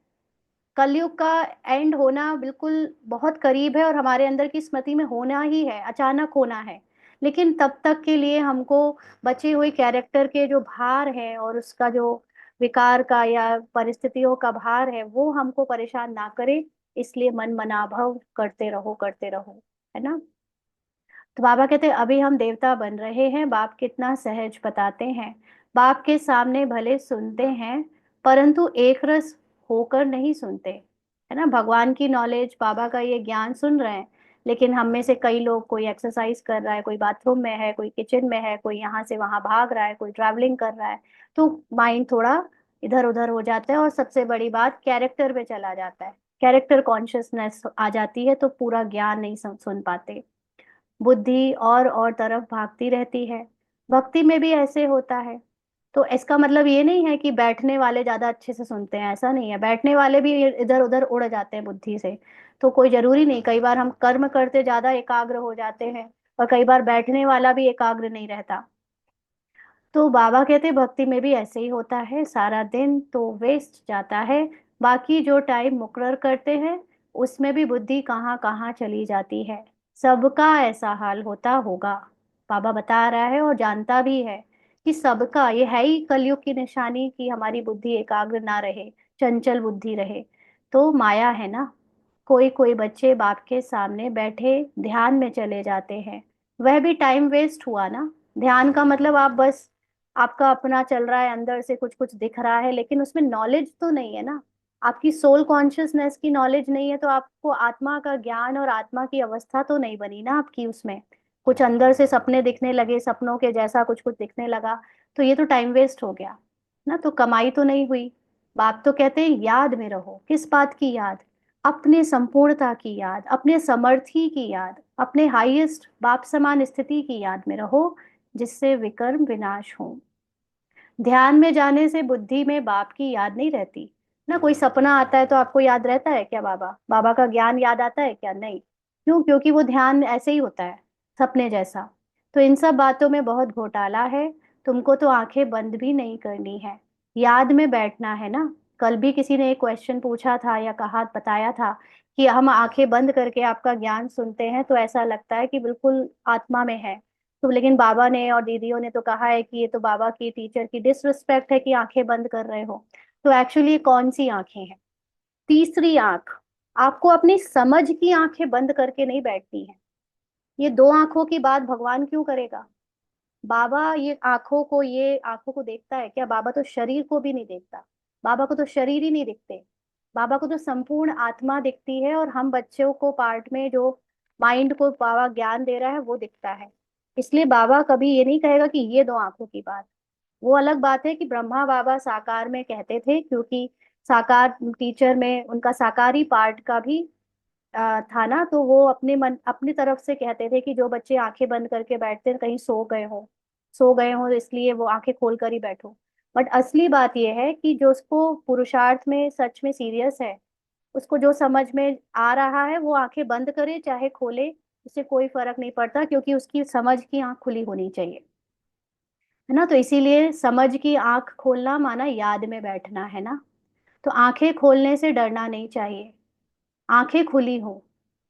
कलयुग का एंड होना बिल्कुल बहुत करीब है और हमारे अंदर की स्मृति में होना ही है, अचानक होना है। लेकिन तब तक के लिए हमको बचे हुए कैरेक्टर के जो भार है और उसका जो विकार का या परिस्थितियों का भार है वो हमको परेशान ना करे। इसलिए मन मनाभव करते रहो, है ना। तो बाबा कहते हैं अभी हम देवता बन रहे हैं। बाप कितना सहज बताते हैं, बाप के सामने भले सुनते हैं परंतु एक रस होकर नहीं सुनते, है ना। भगवान की नॉलेज, बाबा का ये ज्ञान सुन रहे हैं, लेकिन हम में से कई लोग, कोई एक्सरसाइज कर रहा है, कोई बाथरूम में है, कोई किचन में है, कोई यहाँ से वहां भाग रहा है, कोई ट्रैवलिंग कर रहा है, तो माइंड थोड़ा इधर उधर हो जाता है, और सबसे बड़ी बात कैरेक्टर पे चला जाता है, कैरेक्टर कॉन्शियसनेस आ जाती है, तो पूरा ज्ञान नहीं सुन पाते। बुद्धि और तरफ भागती रहती है। भक्ति में भी ऐसे होता है। तो इसका मतलब ये नहीं है कि बैठने वाले ज्यादा अच्छे से सुनते हैं, ऐसा नहीं है, बैठने वाले भी इधर उधर उड़ जाते हैं बुद्धि से। तो कोई जरूरी नहीं, कई बार हम कर्म करते ज्यादा एकाग्र हो जाते हैं, और कई बार बैठने वाला भी एकाग्र नहीं रहता। तो बाबा कहते भक्ति में भी ऐसे ही होता है, सारा दिन तो वेस्ट जाता है, बाकी जो टाइम मुकर्रर करते हैं उसमें भी बुद्धि कहाँ कहाँ चली जाती है। सबका ऐसा हाल होता होगा, बाबा बता रहा है और जानता भी है कि सबका ये है ही कलयुग की निशानी कि हमारी बुद्धि एकाग्र ना रहे, चंचल बुद्धि रहे। तो माया है ना। कोई कोई बच्चे बाप के सामने बैठे ध्यान में चले जाते हैं, वह भी टाइम वेस्ट हुआ ना। ध्यान का मतलब आप बस, आपका अपना चल रहा है, अंदर से कुछ कुछ दिख रहा है, लेकिन उसमें नॉलेज तो नहीं है ना। आपकी सोल कॉन्शियसनेस की नॉलेज नहीं है, तो आपको आत्मा का ज्ञान और आत्मा की अवस्था तो नहीं बनी ना आपकी उसमें। कुछ अंदर से सपने दिखने लगे, सपनों के जैसा कुछ कुछ दिखने लगा, तो ये तो टाइम वेस्ट हो गया ना, तो कमाई तो नहीं हुई। बाप तो कहते हैं याद में रहो, किस बात की याद? अपने संपूर्णता की याद, अपने समर्थी की याद, अपने हाईएस्ट बाप समान स्थिति की याद में रहो, जिससे विकर्म विनाश हो। ध्यान में जाने से बुद्धि में बाप की याद नहीं रहती ना। कोई सपना आता है तो आपको याद रहता है क्या? बाबा बाबा का ज्ञान याद आता है क्या? नहीं। क्यों? क्योंकि वो ध्यान ऐसे ही होता है, सपने जैसा। तो इन सब बातों में बहुत घोटाला है। तुमको तो आंखें बंद भी नहीं करनी है, याद में बैठना है ना। कल भी किसी ने एक क्वेश्चन पूछा था या कहा, बताया था कि हम आंखें बंद करके आपका ज्ञान सुनते हैं तो ऐसा लगता है कि बिल्कुल आत्मा में है। तो लेकिन बाबा ने और दीदियों ने तो कहा है कि ये तो बाबा की टीचर की डिसरिस्पेक्ट है कि आंखें बंद कर रहे हो। तो एक्चुअली कौन सी आंखें हैं? तीसरी आंख। आपको अपनी समझ की आंखें बंद करके नहीं बैठनी है। ये दो आंखों की बात भगवान क्यों करेगा? बाबा ये आंखों को देखता है क्या? बाबा तो शरीर को भी नहीं देखता। बाबा को तो शरीर ही नहीं दिखते। बाबा को तो संपूर्ण आत्मा दिखती है, और हम बच्चों को पार्ट में जो माइंड को बाबा ज्ञान दे रहा है वो दिखता है। इसलिए बाबा कभी ये नहीं कहेगा कि ये दो आंखों की बात। वो अलग बात है कि ब्रह्मा बाबा साकार में कहते थे, क्योंकि साकार टीचर में उनका साकारी पार्ट का भी था ना, तो वो अपने मन अपनी तरफ से कहते थे कि जो बच्चे आंखें बंद करके बैठते हैं कहीं सो गए हो, इसलिए वो आंखें खोल कर ही बैठो। बट असली बात यह है कि जो उसको पुरुषार्थ में सच में सीरियस है, उसको जो समझ में आ रहा है वो आंखें बंद करे चाहे खोले, उससे कोई फर्क नहीं पड़ता, क्योंकि उसकी समझ की आंख खुली होनी चाहिए, है ना। तो इसीलिए समझ की आंख खोलना माना याद में बैठना है ना। तो आंखें खोलने से डरना नहीं चाहिए, आंखें खुली हो।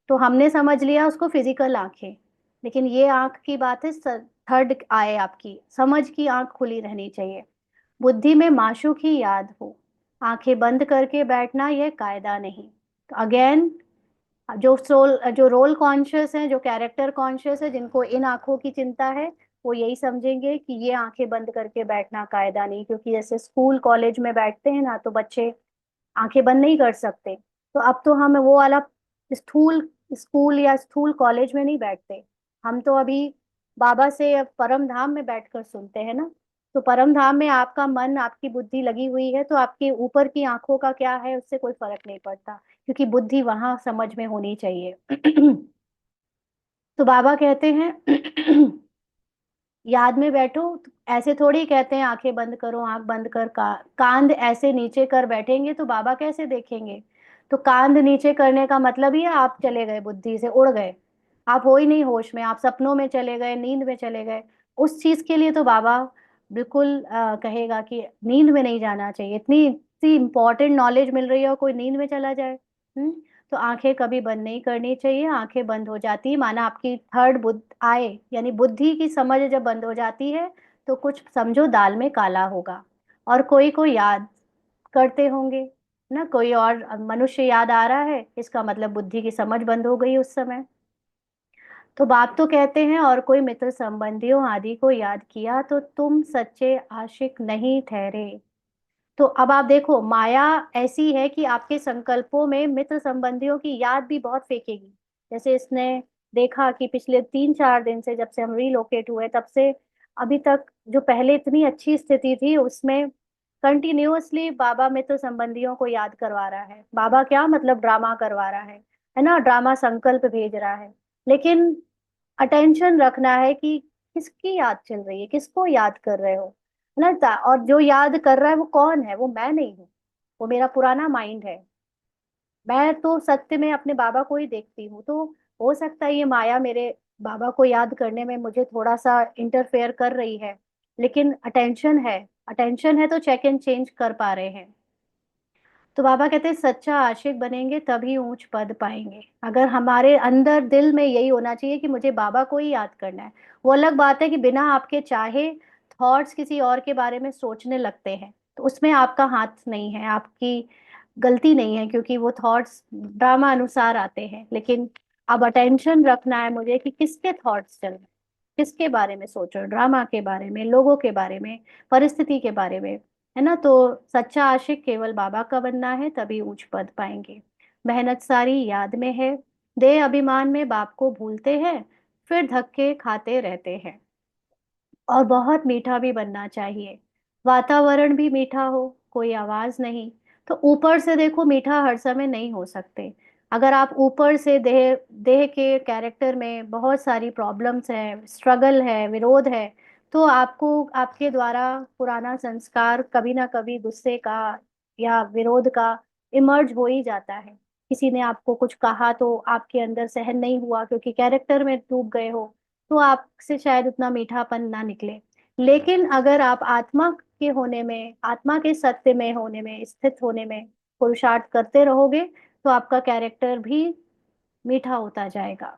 तो हमने समझ लिया उसको फिजिकल आंखें, लेकिन ये आंख की बात है, थर्ड आए आपकी समझ की आंख खुली रहनी चाहिए। बुद्धि में माशूक ही याद हो, आंखें बंद करके बैठना यह कायदा नहीं। तो अगेन, जो रोल कॉन्शियस है, जो कैरेक्टर कॉन्शियस है, जिनको इन आंखों की चिंता है, वो यही समझेंगे कि ये आंखें बंद करके बैठना कायदा नहीं, क्योंकि जैसे स्कूल कॉलेज में बैठते हैं ना, तो बच्चे आंखें बंद नहीं कर सकते। तो अब तो हम वो वाला स्थूल स्कूल या स्थूल कॉलेज में नहीं बैठते। हम तो अभी बाबा से अब परम धाम में बैठकर सुनते हैं ना। तो परम धाम में आपका मन, आपकी बुद्धि लगी हुई है, तो आपके ऊपर की आंखों का क्या है उससे कोई फर्क नहीं पड़ता, क्योंकि बुद्धि वहां समझ में होनी चाहिए। तो बाबा कहते हैं याद में बैठो। तो ऐसे थोड़ी कहते हैं आंखें बंद करो, आंख बंद कर कांध ऐसे नीचे कर बैठेंगे तो बाबा कैसे देखेंगे? तो कांध नीचे करने का मतलब ही है आप चले गए, बुद्धि से उड़ गए, आप हो ही नहीं होश में, आप सपनों में चले गए, नींद में चले गए। उस चीज के लिए तो बाबा बिल्कुल कहेगा कि नींद में नहीं जाना चाहिए। इतनी इतनी इंपॉर्टेंट नॉलेज मिल रही है और कोई नींद में चला जाए। हम्म। तो आंखें कभी बंद नहीं करनी चाहिए। आंखें बंद हो जाती है माना आपकी थर्ड बुद्ध आए, यानी बुद्धि की समझ जब बंद हो जाती है, तो कुछ समझो दाल में काला होगा। और कोई को याद करते होंगे ना, कोई और मनुष्य याद आ रहा है, इसका मतलब बुद्धि की समझ बंद हो गई उस समय। तो बाप तो कहते हैं और कोई मित्र संबंधियों आदि को याद किया तो तुम सच्चे आशिक नहीं ठहरे। तो अब आप देखो, माया ऐसी है कि आपके संकल्पों में मित्र संबंधियों की याद भी बहुत फेंकेगी। जैसे इसने देखा कि पिछले 3-4 दिन से, जब से हम रिलोकेट हुए तब से अभी तक, जो पहले इतनी अच्छी स्थिति थी उसमें कंटिन्यूअसली बाबा मित्र संबंधियों को याद करवा रहा है। बाबा क्या मतलब ड्रामा करवा रहा है ना, ड्रामा संकल्प भेज रहा है। लेकिन अटेंशन रखना है कि किसकी याद चल रही है, किसको याद कर रहे हो, है ना। और जो याद कर रहा है वो कौन है, वो मैं नहीं हूँ, वो मेरा पुराना माइंड है। मैं तो सत्य में अपने बाबा को ही देखती हूँ। तो हो सकता है ये माया मेरे बाबा को याद करने में मुझे थोड़ा सा इंटरफेयर कर रही है, लेकिन अटेंशन है। अटेंशन है तो चेक एंड चेंज कर पा रहे हैं। तो बाबा कहते हैं सच्चा आशिक बनेंगे तभी ऊंच पद पाएंगे। अगर हमारे अंदर दिल में यही होना चाहिए कि मुझे बाबा को ही याद करना है। वो अलग बात है कि बिना आपके चाहे थॉट्स किसी और के बारे में सोचने लगते हैं, तो उसमें आपका हाथ नहीं है, आपकी गलती नहीं है, क्योंकि वो थॉट्स ड्रामा अनुसार आते हैं। लेकिन अब अटेंशन रखना है मुझे कि किसके थॉट्स चल रहे हैं, किसके बारे में सोच रहे हो, ड्रामा के बारे में, लोगों के बारे में, परिस्थिति के बारे में, है ना। तो सच्चा आशिक केवल बाबा का बनना है तभी उच्च पद पाएंगे। मेहनत सारी याद में है, देह अभिमान में बाप को भूलते हैं, फिर धक्के खाते रहते हैं। और बहुत मीठा भी बनना चाहिए, वातावरण भी मीठा हो, कोई आवाज नहीं। तो ऊपर से देखो मीठा हर समय नहीं हो सकते। अगर आप ऊपर से देह देह के कैरेक्टर में बहुत सारी प्रॉब्लम्स है, स्ट्रगल है, विरोध है, तो आपको आपके द्वारा पुराना संस्कार कभी ना कभी गुस्से का या विरोध का इमर्ज हो ही जाता है। किसी ने आपको कुछ कहा तो आपके अंदर सहन नहीं हुआ, क्योंकि कैरेक्टर में डूब गए हो, तो आपसे शायद उतना मीठापन ना निकले। लेकिन अगर आप आत्मा के होने में, आत्मा के सत्य में होने में, स्थित होने में पुरुषार्थ करते रहोगे, तो आपका कैरेक्टर भी मीठा होता जाएगा।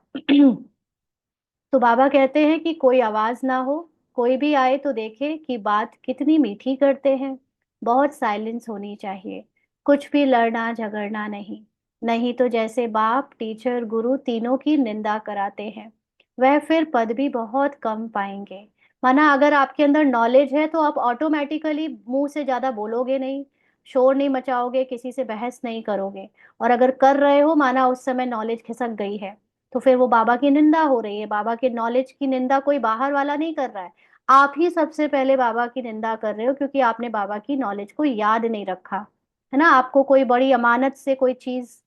तो बाबा कहते हैं कि कोई आवाज ना हो, कोई भी आए तो देखे कि बात कितनी मीठी करते हैं। बहुत साइलेंस होनी चाहिए, कुछ भी लड़ना झगड़ना नहीं। नहीं तो जैसे बाप टीचर गुरु तीनों की निंदा कराते हैं, वह फिर पद भी बहुत कम पाएंगे। माना अगर आपके अंदर नॉलेज है तो आप ऑटोमेटिकली मुंह से ज्यादा बोलोगे नहीं, शोर नहीं मचाओगे, किसी से बहस नहीं करोगे। और अगर कर रहे हो, माना उस समय नॉलेज खिसक गई है, तो फिर वो बाबा की निंदा हो रही है। बाबा के नॉलेज की निंदा कोई बाहर वाला नहीं कर रहा है, आप ही सबसे पहले बाबा की निंदा कर रहे हो, क्योंकि आपने बाबा की नॉलेज को याद नहीं रखा, है ना। आपको कोई बड़ी अमानत से कोई चीज,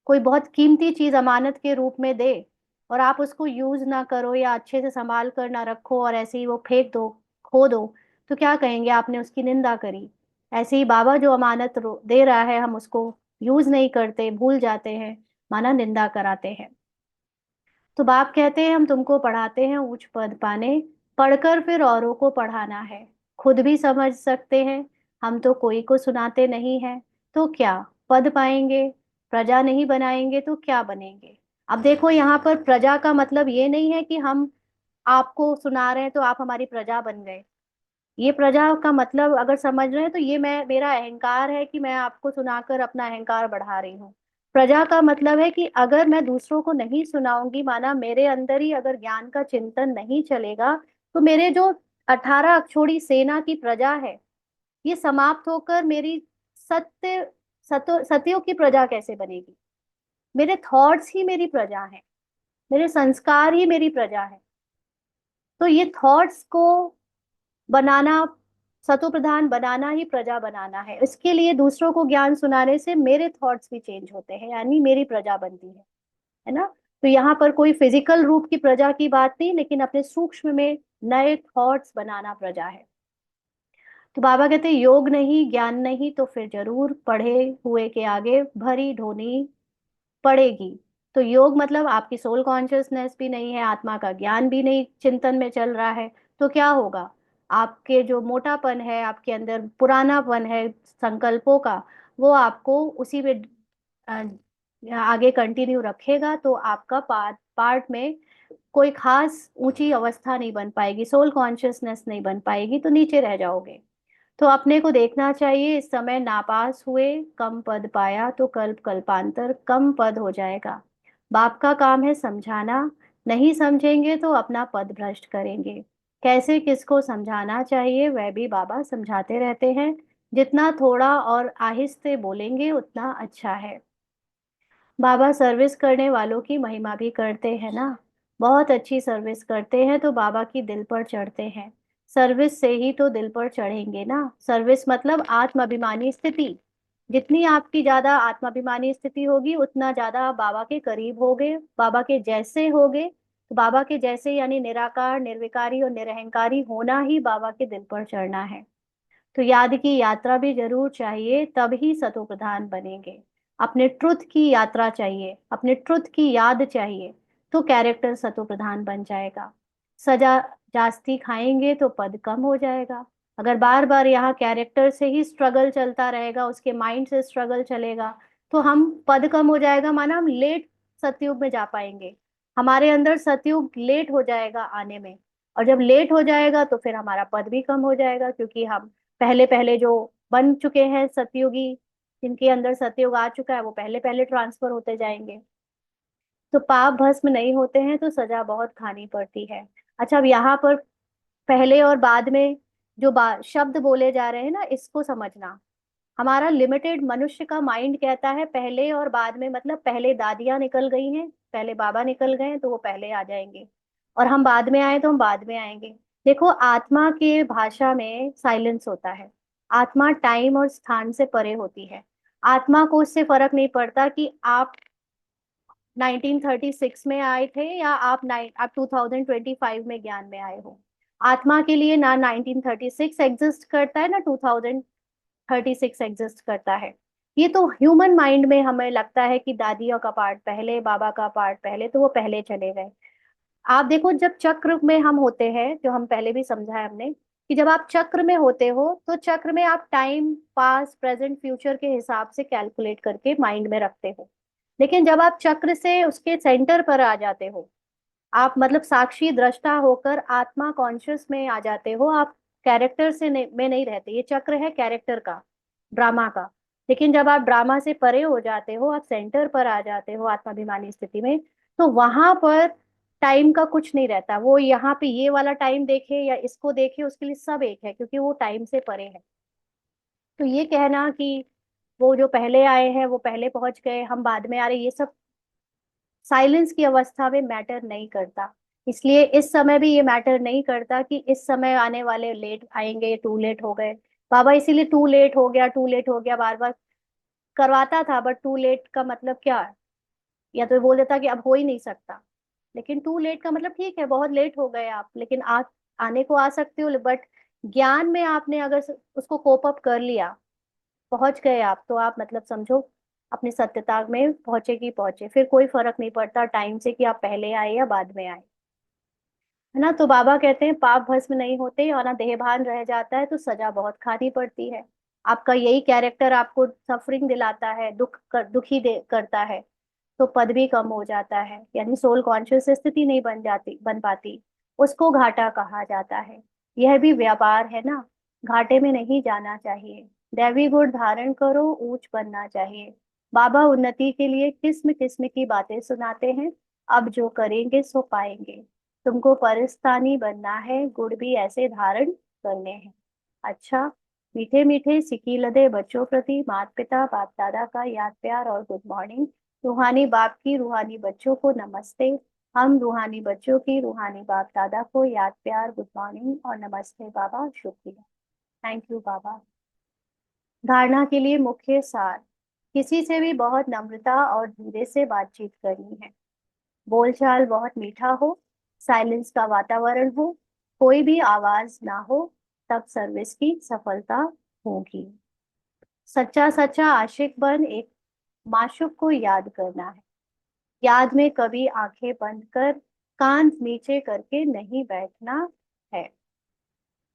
कोई बहुत कीमती चीज अमानत के रूप में दे, और आप उसको यूज ना करो या अच्छे से संभाल कर ना रखो, और ऐसे ही वो फेंक दो, खो दो, तो क्या कहेंगे, आपने उसकी निंदा करी। ऐसे ही बाबा जो अमानत दे रहा है, हम उसको यूज नहीं करते, भूल जाते हैं, माना निंदा कराते हैं। तो बाप कहते हैं हम तुमको पढ़ाते हैं उच्च पद पाने, पढ़कर फिर औरों को पढ़ाना है। खुद भी समझ सकते हैं, हम तो कोई को सुनाते नहीं हैं। तो क्या पद पाएंगे, प्रजा नहीं बनाएंगे तो क्या बनेंगे। अब देखो यहाँ पर प्रजा का मतलब ये नहीं है कि हम आपको सुना रहे हैं तो आप हमारी प्रजा बन गए। ये प्रजा का मतलब अगर समझ रहे हैं तो ये मैं, मेरा अहंकार है कि मैं आपको सुनाकर अपना अहंकार बढ़ा रही हूँ। प्रजा का मतलब है कि अगर मैं दूसरों को नहीं सुनाऊंगी, माना मेरे अंदर ही अगर ज्ञान का चिंतन नहीं चलेगा, तो मेरे जो 18 अक्षोड़ी सेना की प्रजा है, ये समाप्त होकर मेरी सत्य सतियों की प्रजा कैसे बनेगी। मेरे थॉट्स ही मेरी प्रजा है, मेरे संस्कार ही मेरी प्रजा है। तो ये थॉट्स को बनाना, सतो प्रधान बनाना ही प्रजा बनाना है। इसके लिए दूसरों को ज्ञान सुनाने से मेरे थॉट्स भी चेंज होते हैं, यानी मेरी प्रजा बनती है ना। तो यहाँ पर कोई फिजिकल रूप की प्रजा की बात नहीं, लेकिन अपने सूक्ष्म में नए थॉट्स बनाना प्रजा है। तो बाबा कहते हैं योग नहीं ज्ञान नहीं तो फिर जरूर पढ़े हुए के आगे भरी ढोनी पड़ेगी। तो योग मतलब आपकी सोल कॉन्शियसनेस भी नहीं है, आत्मा का ज्ञान भी नहीं चिंतन में चल रहा है, तो क्या होगा। आपके जो मोटापन है, आपके अंदर पुरानापन है संकल्पों का, वो आपको उसी में अ, आगे कंटिन्यू रखेगा। तो आपका पार्ट पार्ट में कोई खास ऊंची अवस्था नहीं बन पाएगी, सोल कॉन्शियसनेस नहीं बन पाएगी, तो नीचे रह जाओगे। तो अपने को देखना चाहिए, इस समय नापास हुए, कम पद पाया तो कल्प कल्पांतर कम पद हो जाएगा। बाप का काम है समझाना, नहीं समझेंगे तो अपना पद भ्रष्ट करेंगे। कैसे किसको समझाना चाहिए वह भी बाबा समझाते रहते हैं। जितना थोड़ा और आहिस्ते बोलेंगे उतना अच्छा है। बाबा सर्विस करने वालों की महिमा भी करते हैं ना, बहुत अच्छी सर्विस करते हैं तो बाबा की दिल पर चढ़ते हैं। सर्विस से ही तो दिल पर चढ़ेंगे ना। सर्विस मतलब आत्माभिमानी स्थिति। जितनी आपकी ज्यादा आत्माभिमानी स्थिति होगी उतना ज्यादा आप बाबा के करीब होगे, बाबा के जैसे होगे। तो बाबा के जैसे यानी निराकार, निर्विकारी और निरहंकारी होना ही बाबा के दिल पर चढ़ना है। तो याद की यात्रा भी जरूर चाहिए, तब ही सतो प्रधान बनेंगे। अपने ट्रुथ की यात्रा चाहिए, अपने ट्रुथ की याद चाहिए, तो कैरेक्टर सतो प्रधान बन जाएगा। सजा जास्ती खाएंगे तो पद कम हो जाएगा। अगर बार बार यहाँ कैरेक्टर से ही स्ट्रगल चलता रहेगा, उसके माइंड से स्ट्रगल चलेगा, तो हम पद कम हो जाएगा माना हम लेट सतयुग में जा पाएंगे। हमारे अंदर सतयुग लेट हो जाएगा आने में। और जब लेट हो जाएगा तो फिर हमारा पद भी कम हो जाएगा, क्योंकि हम पहले पहले जो बन चुके हैं सतयुगी, जिनके अंदर सतयुग आ चुका है, वो पहले पहले ट्रांसफर होते जाएंगे। तो पाप भस्म नहीं होते हैं तो सजा बहुत खानी पड़ती है। अच्छा, अब यहाँ पर पहले और बाद में जो शब्द बोले जा रहे हैं ना, इसको समझना। हमारा लिमिटेड मनुष्य का माइंड कहता है पहले और बाद में, मतलब पहले दादियां निकल गई हैं, पहले बाबा निकल गए हैं तो वो पहले आ जाएंगे, और हम बाद में आए तो हम बाद में आएंगे। देखो, आत्मा के भाषा में साइलेंस होता है। आत्मा टाइम और स्थान से परे होती है। आत्मा को उससे फर्क नहीं पड़ता कि आप 1936 में आए थे या आप 2025 में ज्ञान में आए हो। आत्मा के लिए ना 1936 एग्जिस्ट करता है ना 2036 एग्जिस्ट करता है। ये तो ह्यूमन माइंड में हमें लगता है कि दादियों का पार्ट पहले, बाबा का पार्ट पहले, तो वो पहले चले गए। आप देखो, जब चक्र में हम होते हैं, जो हम पहले भी समझा है हमने, कि जब आप चक्र में होते हो तो चक्र में आप टाइम, पास, प्रेजेंट, फ्यूचर के हिसाब से कैलकुलेट करके माइंड में रखते हो। लेकिन जब आप चक्र से उसके सेंटर पर आ जाते हो, आप मतलब साक्षी दृष्टा होकर आत्मा कॉन्शियस में आ जाते हो, आप कैरेक्टर से में नहीं रहते। ये चक्र है कैरेक्टर का, ड्रामा का। लेकिन जब आप ड्रामा से परे हो जाते हो, आप सेंटर पर आ जाते हो आत्माभिमानी स्थिति में, तो वहां पर टाइम का कुछ नहीं रहता। वो यहाँ पे ये वाला टाइम देखे या इसको देखे, उसके लिए सब एक है, क्योंकि वो टाइम से परे है। तो ये कहना कि वो जो पहले आए हैं वो पहले पहुंच गए, हम बाद में आ रहे, ये सब साइलेंस की अवस्था में मैटर नहीं करता। इसलिए इस समय भी ये मैटर नहीं करता कि इस समय आने वाले लेट आएंगे, टू लेट हो गए। बाबा इसीलिए टू लेट हो गया, टू लेट हो गया बार बार करवाता था। बट टू लेट का मतलब क्या है? या तो बोल देता कि अब हो ही नहीं सकता। लेकिन टू लेट का मतलब ठीक है, बहुत लेट हो गए आप, लेकिन आने को आ सकते हो। बट ज्ञान में आपने अगर उसको कोप अप कर लिया, पहुंच गए आप, तो आप मतलब समझो अपनी सत्यता में पहुंचे की पहुंचे। फिर कोई फर्क नहीं पड़ता टाइम से कि आप पहले आए या बाद में आए, है ना। तो बाबा कहते हैं पाप भस्म नहीं होते और ना देहभान रह जाता है तो सजा बहुत खानी पड़ती है। आपका यही कैरेक्टर आपको सफरिंग दिलाता है, दुखी करता है, तो पद भी कम हो जाता है, यानी सोल कॉन्शियस स्थिति नहीं बन पाती। उसको घाटा कहा जाता है। यह भी व्यापार है ना, घाटे में नहीं जाना चाहिए। दैवी गुण धारण करो, ऊंच बनना चाहिए। बाबा उन्नति के लिए किस्म किस्म की बातें सुनाते हैं। अब जो करेंगे सो पाएंगे। तुमको परिस्तानी बनना है, गुण भी ऐसे धारण करने हैं। अच्छा, मीठे मीठे सिकी लदे बच्चों प्रति माता पिता बाप दादा का याद प्यार और गुड मॉर्निंग। रूहानी बाप की रूहानी बच्चों को नमस्ते। हम रूहानी बच्चों की रूहानी बाप दादा को याद प्यार, गुड मॉर्निंग और नमस्ते बाबा, शुक्रिया। थैंक यू बाबा। धारणा के लिए मुख्य सार। किसी से भी बहुत नम्रता और धीरे से बातचीत करनी है। बोलचाल बहुत मीठा हो, साइलेंस का वातावरण हो, कोई भी आवाज ना हो, तब सर्विस की सफलता होगी। सच्चा सच्चा आशिक बन एक माशूक को याद करना है। याद में कभी आंखें बंद कर, कान नीचे करके नहीं बैठना है।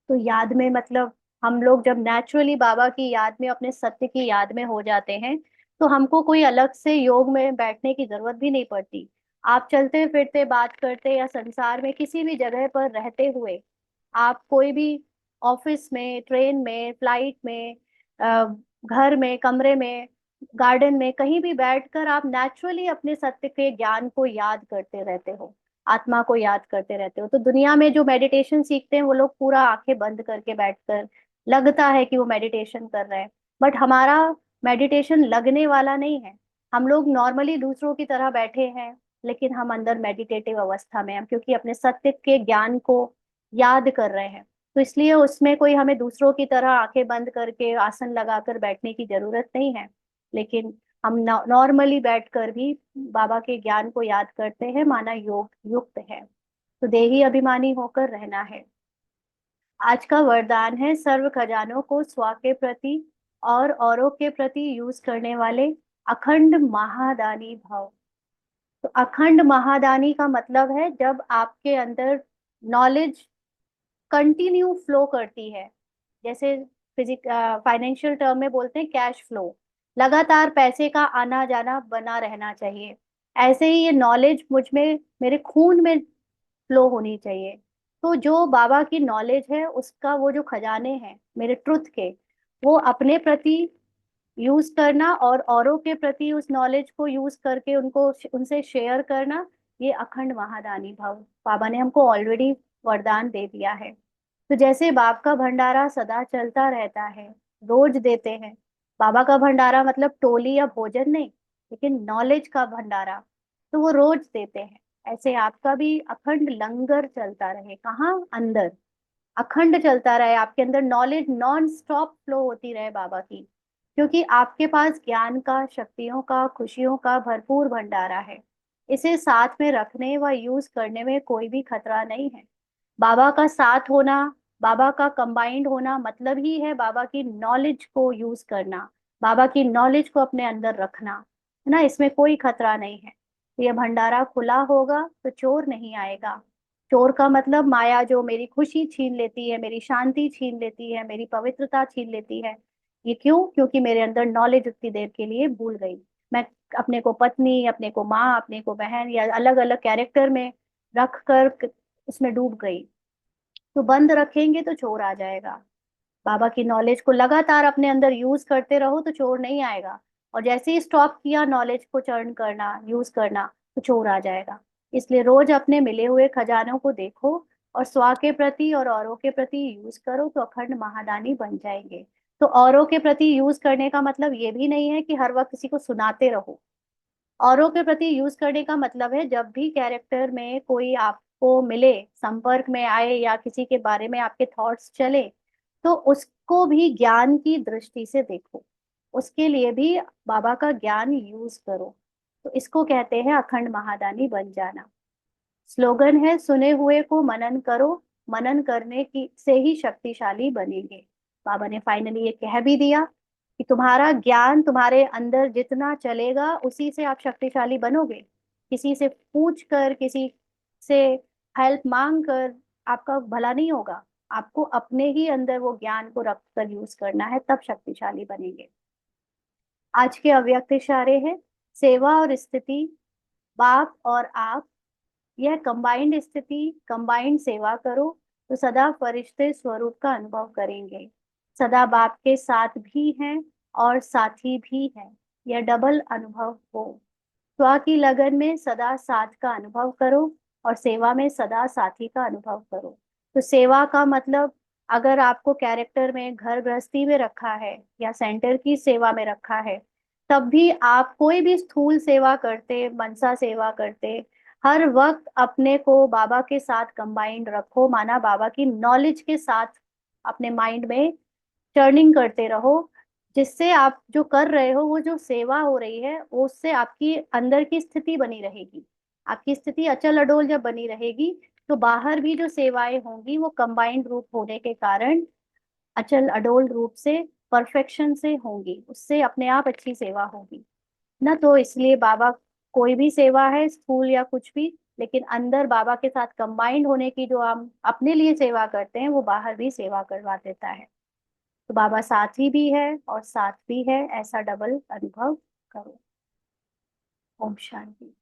तो याद में मतलब हम लोग जब नेचुरली बाबा की याद में, अपने सत्य की याद में हो जाते हैं, तो हमको कोई अलग से योग में बैठने की जरूरत भी नहीं पड़ती। आप चलते फिरते बात करते या संसार में किसी भी जगह पर रहते हुए, आप कोई भी ऑफिस में, ट्रेन में, फ्लाइट में, अ, घर में, कमरे में, गार्डन में, कहीं भी बैठकर आप नेचुरली अपने सत्य के ज्ञान को याद करते रहते हो, आत्मा को याद करते रहते हो। तो दुनिया में जो मेडिटेशन सीखते हैं वो लोग पूरा आंखें बंद करके बैठकर, लगता है कि वो मेडिटेशन कर रहे हैं, बट हमारा मेडिटेशन लगने वाला नहीं है। हम लोग नॉर्मली दूसरों की तरह बैठे हैं, लेकिन हम अंदर मेडिटेटिव अवस्था में हैं, क्योंकि अपने सत्य के ज्ञान को याद कर रहे हैं। तो इसलिए उसमें कोई हमें दूसरों की तरह आंखें बंद करके आसन लगाकर बैठने की जरूरत नहीं है। लेकिन हम नॉर्मली बैठकर भी बाबा के ज्ञान को याद करते हैं, माना योग युक्त है। तो देही अभिमानी होकर रहना है। आज का वरदान है सर्व खजानों को स्वा के प्रति और औरों के प्रति यूज करने वाले अखंड महादानी भव। तो अखंड महादानी का मतलब है जब आपके अंदर नॉलेज कंटिन्यू फ्लो करती है। जैसे फिजिक फाइनेंशियल टर्म में बोलते हैं कैश फ्लो, लगातार पैसे का आना जाना बना रहना चाहिए। ऐसे ही ये नॉलेज मुझ में, मेरे खून में फ्लो होनी चाहिए। तो जो बाबा की नॉलेज है उसका वो जो खजाने हैं मेरे ट्रुथ के, वो अपने प्रति यूज करना और औरों के प्रति उस नॉलेज को यूज करके उनको उनसे शेयर करना, ये अखंड महादानी भाव बाबा ने हमको ऑलरेडी वरदान दे दिया है। तो जैसे बाप का भंडारा सदा चलता रहता है, रोज देते हैं। बाबा का भंडारा मतलब टोली या भोजन नहीं, लेकिन नॉलेज का भंडारा, तो वो रोज देते हैं। ऐसे आपका भी अखंड लंगर चलता रहे, कहाँ अंदर, अखंड चलता रहे, आपके अंदर नॉलेज नॉन स्टॉप फ्लो होती रहे बाबा की। क्योंकि आपके पास ज्ञान का, शक्तियों का, खुशियों का भरपूर भंडारा है। इसे साथ में रखने व यूज करने में कोई भी खतरा नहीं है। बाबा का साथ होना, बाबा का कंबाइंड होना मतलब ही है बाबा की नॉलेज को यूज करना, बाबा की नॉलेज को अपने अंदर रखना, है ना। इसमें कोई खतरा नहीं है। तो ये भंडारा खुला होगा तो चोर नहीं आएगा। चोर का मतलब माया जो मेरी खुशी छीन लेती है, मेरी शांति छीन लेती है, मेरी पवित्रता छीन लेती है। ये क्यों? क्योंकि मेरे अंदर नॉलेज उतनी देर के लिए भूल गई। मैं अपने को पत्नी, अपने को माँ, अपने को बहन या अलग अलग कैरेक्टर में रख कर उसमें डूब गई। तो बंद रखेंगे तो चोर आ जाएगा। बाबा की नॉलेज को लगातार अपने अंदर यूज करते रहो तो चोर नहीं आएगा। और जैसे ही स्टॉप किया नॉलेज को चर्न करना, यूज करना, तो चोर आ जाएगा। इसलिए रोज अपने मिले हुए खजानों को देखो और स्वा के प्रति और औरों के प्रति यूज करो तो अखंड महादानी बन जाएंगे। तो औरों के प्रति यूज करने का मतलब ये भी नहीं है कि हर वक्त किसी को सुनाते रहो। औरों के प्रति यूज करने का मतलब है जब भी कैरेक्टर में कोई आपको मिले, संपर्क में आए या किसी के बारे में आपके थॉट्स चले, तो उसको भी ज्ञान की दृष्टि से देखो, उसके लिए भी बाबा का ज्ञान यूज करो। तो इसको कहते हैं अखंड महादानी बन जाना। स्लोगन है सुने हुए को मनन करो, मनन करने की से ही शक्तिशाली बनेंगे। बाबा ने फाइनली ये कह भी दिया कि तुम्हारा ज्ञान तुम्हारे अंदर जितना चलेगा उसी से आप शक्तिशाली बनोगे। किसी से पूछ कर, किसी से हेल्प मांग कर आपका भला नहीं होगा। आपको अपने ही अंदर वो ज्ञान को रख कर यूज करना है, तब शक्तिशाली बनेंगे। आज के अव्यक्त इशारे हैं सेवा और स्थिति, बाप और आप, यह कंबाइंड स्थिति, कंबाइंड सेवा करो तो सदा फरिश्ते स्वरूप का अनुभव करेंगे। सदा बाप के साथ भी हैं और साथी भी हैं, यह डबल अनुभव हो। स्वा की लगन में सदा साथ का अनुभव करो और सेवा में सदा साथी का अनुभव करो। तो सेवा का मतलब, अगर आपको कैरेक्टर में घर गृहस्थी में रखा है या सेंटर की सेवा में रखा है, तब भी आप कोई भी स्थूल सेवा करते, मनसा सेवा करते, हर वक्त अपने को बाबा के साथ कंबाइंड रखो, माना बाबा की नॉलेज के साथ अपने माइंड में टर्निंग करते रहो। जिससे आप जो कर रहे हो, वो जो सेवा हो रही है, वो उससे आपकी अंदर की स्थिति बनी रहेगी। आपकी स्थिति अचल अडोल जब बनी रहेगी, तो बाहर भी जो सेवाएं होंगी वो कंबाइंड रूप होने के कारण अचल अडोल रूप से, परफेक्शन से होंगी, उससे अपने आप अच्छी सेवा होगी ना। तो इसलिए बाबा, कोई भी सेवा है स्थूल या कुछ भी, लेकिन अंदर बाबा के साथ कंबाइंड होने की जो हम अपने लिए सेवा करते हैं वो बाहर भी सेवा करवा देता है। तो बाबा साथी भी है और साथ भी है, ऐसा डबल अनुभव करो। ओम शांति।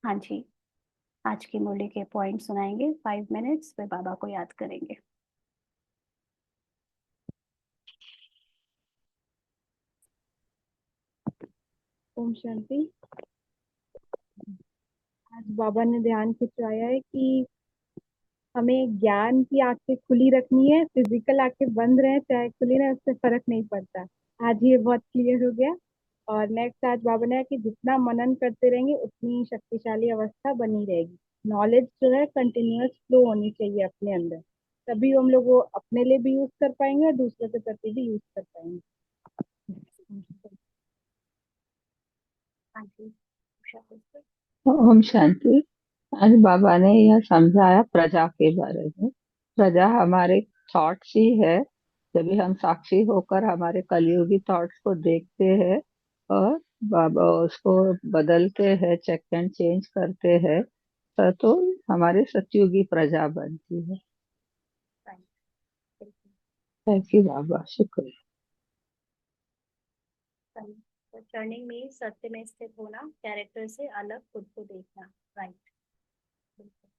हाँ जी, आज की मुरली के पॉइंट सुनाएंगे 5 मिनट्स में, बाबा को याद करेंगे। ओम शांति। आज बाबा ने ध्यान खिंचवाया है कि हमें ज्ञान की आंखें खुली रखनी है, फिजिकल आंखें बंद रहे चाहे खुली रहे, उससे फर्क नहीं पड़ता। आज ये बहुत क्लियर हो गया। और नेक्स्ट आज बाबा ने कहा कि जितना मनन करते रहेंगे उतनी शक्तिशाली अवस्था बनी रहेगी। नॉलेज जो है कंटिन्यूअस फ्लो होनी चाहिए अपने अंदर, तभी हम लोग वो अपने लिए भी यूज कर पाएंगे और दूसरों के प्रति भी यूज कर पाएंगे। हाँ जी, उषा बोलते। ओम शांति। आज बाबा ने यह समझाया प्रजा के बारे में। प्रजा हमारे थॉट्स ही है। जब भी हम साक्षी होकर हमारे कलयुगी थॉट्स को देखते हैं और बाबा उसको बदलते हैं, चेक एंड चेंज करते हैं, तो हमारी सतयुगी प्रजा बनती है। राइट, बिल्कुल थैंक यू बाबा, शुक्रिया। सही। तो टर्निंग में सत्य में स्थित होना, कैरेक्टर से अलग खुद को देखना। राइट, बिल्कुल।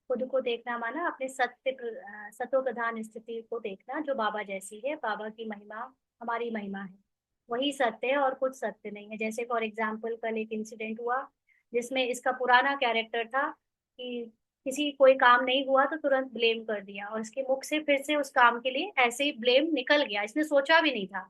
खुद को देखना माना अपने सतो प्रधान स्थिति को देखना जो बाबा जैसी है। बाबा की महिमा हमारी महिमा है, वही सत्य है और कुछ सत्य नहीं है। जैसे फॉर एग्जाम्पल कल एक इंसिडेंट हुआ जिसमें इसका पुराना कैरेक्टर था कि किसी कोई काम नहीं हुआ तो तुरंत ब्लेम कर दिया, और इसके मुख से फिर से उस काम के लिए ऐसे ही ब्लेम निकल गया, इसने सोचा भी नहीं था।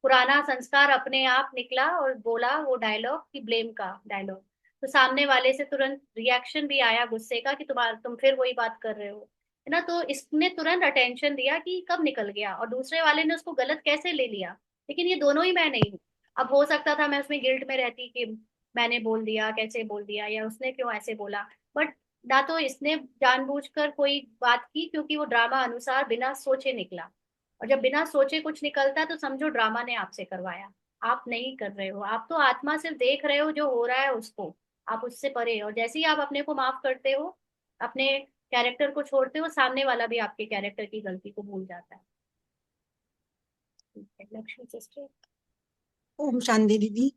पुराना संस्कार अपने आप निकला और बोला वो डायलॉग कि ब्लेम का डायलॉग। तो सामने वाले से तुरंत रिएक्शन भी आया गुस्से का कि तुम फिर वही बात कर रहे हो, है ना। तो इसने तुरंत अटेंशन दिया कि कब निकल गया, और दूसरे वाले ने उसको गलत कैसे ले लिया। लेकिन ये दोनों ही मैं नहीं हूँ। अब हो सकता था मैं उसमें गिल्ट में रहती कि मैंने बोल दिया, कैसे बोल दिया, या उसने क्यों ऐसे बोला। बट ना तो इसने जानबूझकर कोई बात की, क्योंकि वो ड्रामा अनुसार बिना सोचे निकला। और जब बिना सोचे कुछ निकलता है तो समझो ड्रामा ने आपसे करवाया। आप नहीं कर रहे हो, आप तो आत्मा सिर्फ देख रहे हो जो हो रहा है उसको। आप उससे परे हो, और जैसे ही आप अपने को माफ करते हो, अपने कैरेक्टर को छोड़ते हो, सामने वाला भी आपके कैरेक्टर की गलती को भूल जाता है। ठीक है, लक्ष्मी सिस्टर। ओम शांति दीदी।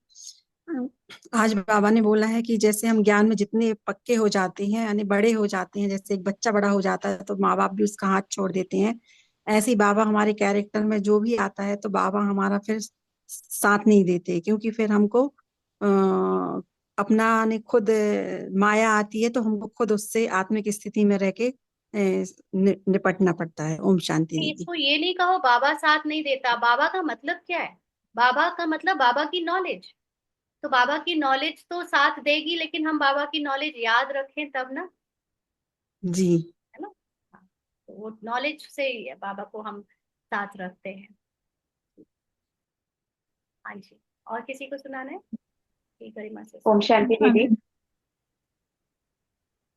आज बाबा ने बोला है कि जैसे हम ज्ञान में जितने पक्के हो जाते हैं यानी बड़े हो जाते हैं, जैसे एक बच्चा बड़ा हो जाता है तो माँ बाप भी उसका हाथ छोड़ देते हैं, ऐसे ही बाबा हमारे कैरेक्टर में जो भी आता है तो बाबा हमारा फिर साथ नहीं देते, क्योंकि फिर हमको अपना ने खुद माया आती है तो हमको खुद उससे आत्मिक स्थिति में रह के निपटना पड़ता है। ओम शांति दीदी। इसको ये नहीं कहो बाबा साथ नहीं देता। बाबा का मतलब क्या है? बाबा का मतलब बाबा की नॉलेज। तो बाबा की नॉलेज तो साथ देगी, लेकिन हम बाबा की नॉलेज याद रखें तब ना, जी। है ना। हाँ, तो वो नॉलेज से ही है, बाबा को हम साथ रखते हैं। हाँ जी, और किसी को सुनाना है? जी गरिमा से। ओम शांति दीदी।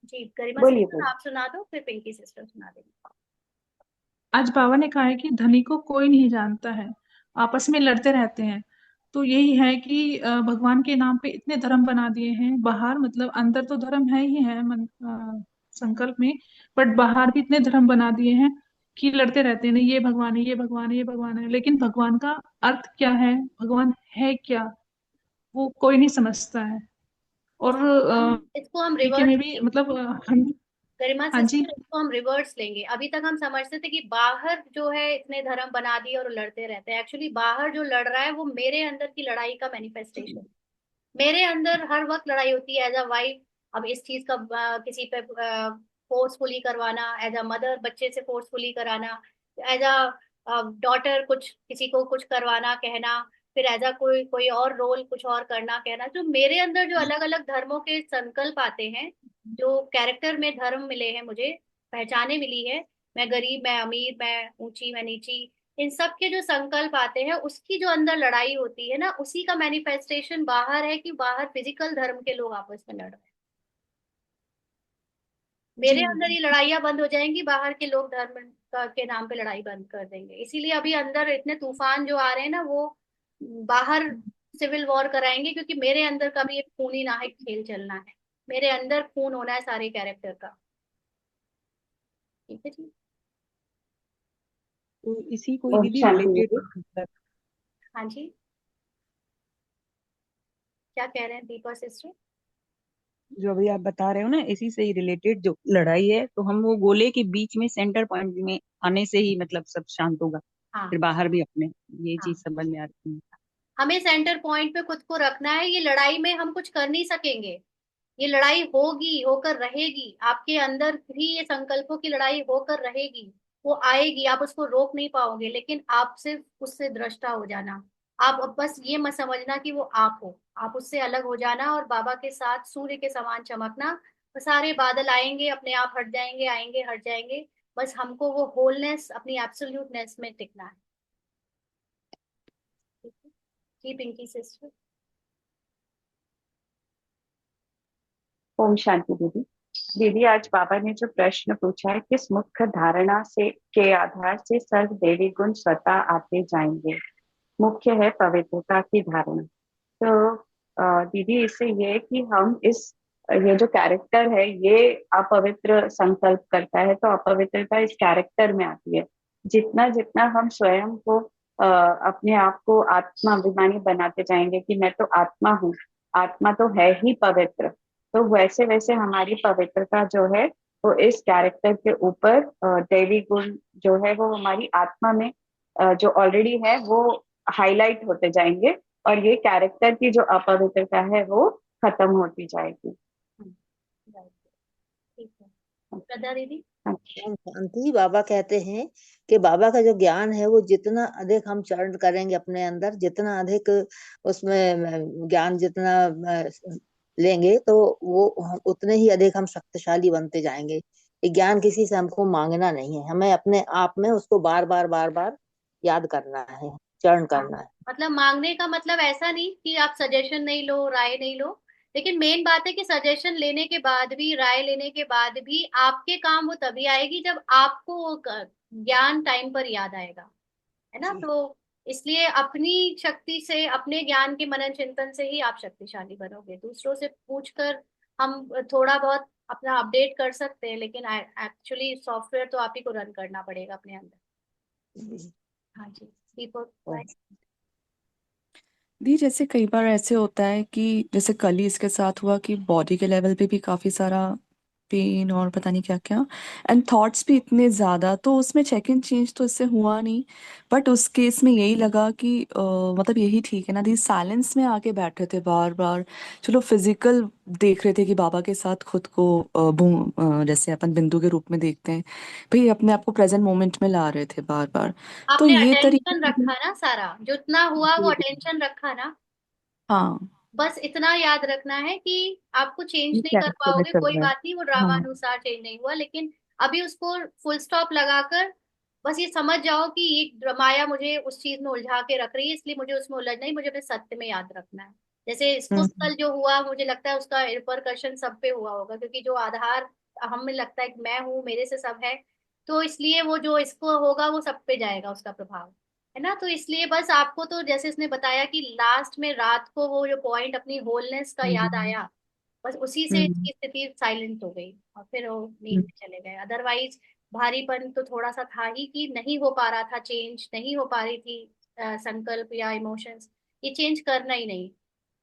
जी गरिमा बोलिए सिस्टर बोलिए। आप सुना दो, फिर पिंकी सिस्टर सुना देंगे। आज बाबा ने कहा है कि धनी को कोई नहीं जानता है, आपस में लड़ते रहते हैं। तो यही है कि भगवान के नाम पे इतने धर्म बना दिए हैं बाहर, मतलब अंदर तो धर्म है ही है संकल्प में, बट बाहर भी इतने धर्म बना दिए हैं कि लड़ते रहते हैं, नहीं ये भगवान है, ये भगवान है, ये भगवान है। लेकिन भगवान का अर्थ क्या है, भगवान है क्या, वो कोई नहीं समझता है। और इसको हम जीके रिवर्स में भी मतलब हम। गरिमा हाँ जी। सिस्टर, इसको हम रिवर्स लेंगे। अभी तक हम समझते थे कि बाहर जो है इतने धर्म बना दिए और लड़ते रहते हैं। एक्चुअली बाहर जो लड़ रहा है वो मेरे अंदर की लड़ाई का मैनिफेस्टेशन। मेरे अंदर हर वक्त लड़ाई होती है एज अ वाइफ। अब इस चीज का किसी पे फोर्सफुली करवाना, एज अ मदर बच्चे से फोर्सफुली कराना, एज अ डॉटर कुछ किसी को कुछ करवाना कहना, फिर एज अ कोई कोई और रोल कुछ और करना कहना। जो मेरे अंदर जो अलग अलग धर्मों के संकल्प आते हैं, जो कैरेक्टर में धर्म मिले हैं मुझे, पहचाने मिली है, मैं गरीब मैं अमीर, मैं ऊंची मैं नीची, इन सब के जो संकल्प आते हैं उसकी जो अंदर लड़ाई होती है ना, उसी का मैनिफेस्टेशन बाहर है कि बाहर फिजिकल धर्म के लोग आपस में लड़ रहे हैं। मेरे जी। अंदर ये लड़ाइयाँ बंद हो जाएंगी, बाहर के लोग धर्म के नाम पे लड़ाई बंद कर देंगे। इसीलिए अभी अंदर इतने तूफान जो आ रहे हैं ना, वो बाहर सिविल वॉर कराएंगे, क्योंकि मेरे अंदर का भी एक खूनी नाहक खेल चलना है। मेरे अंदर खून होना है सारे कैरेक्टर का। ठीक है जी। तो इसी को ही ओम दीदी शांति रिलेटेड, दीदी। मतलब हाँ जी, क्या कह रहे हैं दीपा सिस्टर? जो अभी आप बता रहे हो ना, इसी से ही रिलेटेड जो लड़ाई है, तो हम वो गोले के बीच में सेंटर पॉइंट में आने से ही मतलब सब शांत होगा। हाँ फिर बाहर भी अपने ये हाँ, चीज समझ में आती है। हमें सेंटर पॉइंट पे खुद को रखना है। ये लड़ाई में हम कुछ कर नहीं सकेंगे। ये लड़ाई होगी, होकर रहेगी। आपके अंदर भी ये संकल्पों की लड़ाई होकर रहेगी। वो आएगी, आप उसको रोक नहीं पाओगे, लेकिन आप सिर्फ उससे दृष्टा हो जाना। आप अब बस ये मत समझना कि वो आप हो, आप उससे अलग हो जाना और बाबा के साथ सूर्य के समान चमकना। वो सारे बादल आएंगे अपने आप, हट जाएंगे, आएंगे हट जाएंगे। बस हमको वो होलनेस, अपनी एब्सोल्यूटनेस में टिकना है। ठीक है जी पिंकी सिस्टर। ओम शांति दीदी। दीदी, आज बाबा ने जो प्रश्न पूछा है, किस मुख्य धारणा से के आधार से सर्व देवी गुण स्वतः आते जाएंगे, मुख्य है पवित्रता की धारणा। तो दीदी, इससे ये है कि हम इस ये जो कैरेक्टर है ये अपवित्र संकल्प करता है, तो अपवित्रता इस कैरेक्टर में आती है। जितना जितना हम स्वयं को अपने आप को आत्माभिमानी बनाते जाएंगे कि मैं तो आत्मा हूँ, आत्मा तो है ही पवित्र, तो वैसे वैसे हमारी पवित्रता जो है वो इस कैरेक्टर के ऊपर दैवी गुण जो है वो हमारी आत्मा में जो ऑलरेडी है वो हाईलाइट होते जाएंगे, और ये कैरेक्टर की जो अपवित्रता है वो खत्म होती जाएगी। right, ठीक है श्रद्धा दीदी। ओम शांति। बाबा कहते हैं कि बाबा का जो ज्ञान है वो जितना अधिक हम चरण करेंगे अपने अंदर, जितना अधिक उसमें ज्ञान जितना लेंगे तो वो उतने ही अधिक हम शक्तिशाली बनते जाएंगे। ये ज्ञान किसी से हमको मांगना नहीं है, हमें अपने आप में उसको बार बार याद करना है, चरण हाँ, करना है। मतलब मांगने का मतलब ऐसा नहीं कि आप सजेशन नहीं लो, राय नहीं लो, लेकिन मेन बात है कि सजेशन लेने के बाद भी, राय लेने के बाद भी आपके काम वो तभी आएगी जब आपको वो ज्ञान टाइम पर याद आएगा, है ना। जी। तो इसलिए अपनी शक्ति से, अपने ज्ञान के मनन चिंतन से ही आप शक्तिशाली बनोगे। दूसरों से पूछकर हम थोड़ा बहुत अपना अपडेट कर सकते हैं, लेकिन एक्चुअली सॉफ्टवेयर तो आप ही को रन करना पड़ेगा अपने अंदर। जी। हाँ जी दीपक ओम। भाई। दी जैसे कई बार ऐसे होता है कि जैसे कल ही इसके साथ हुआ कि बॉडी के लेवल पे भी काफी सारा पेन और पता नहीं क्या क्या, एंड थॉट्स भी इतने ज्यादा, तो उसमें चेक इन चेंज तो इससे हुआ नहीं। बट उस केस में यही लगा कि मतलब यही ठीक है ना दी, साइलेंस में आके बैठे थे बार बार। चलो फिजिकल देख रहे थे कि बाबा के साथ खुद को जैसे अपन बिंदु के रूप में देखते हैं, भाई अपने आप को प्रेजेंट मोमेंट में ला रहे थे बार बार। तो आपने ये अटेंशन तरीका। रखा ना, सारा जितना हुआ वो जी। अटेंशन रखा ना। हाँ। बस इतना याद रखना है कि आपको चेंज ये नहीं कर कैरेक्टर में पाओगे, चल कोई रहा है। बात नहीं, वो ड्रामा हाँ। अनुसार चेंज नहीं हुआ, लेकिन अभी उसको फुल स्टॉप लगाकर बस ये समझ जाओ कि ये माया मुझे उस चीज में उलझा के रख रही है, इसलिए मुझे उसमें उलझना ही, मुझे अपने सत्य में याद रखना है। जैसे इसको हम्म। कल जो हुआ, मुझे लगता है उसका रिपरकशन सब पे हुआ होगा, क्योंकि जो आधार हमें लगता है कि मैं हूँ, मेरे से सब है, तो इसलिए वो जो इसको होगा वो सब पे जाएगा उसका प्रभाव, है ना। तो इसलिए बस आपको तो जैसे इसने बताया कि लास्ट में रात को वो जो पॉइंट अपनी होलनेस का याद हम्म। आया, बस उसी से हम्म। इसकी स्थिति साइलेंट हो गई और फिर वो नींद हम्म। में चले गए। अदरवाइज भारीपन तो थोड़ा सा था ही कि नहीं हो पा रहा था चेंज, नहीं हो पा रही थी संकल्प या इमोशंस, ये चेंज करना ही नहीं,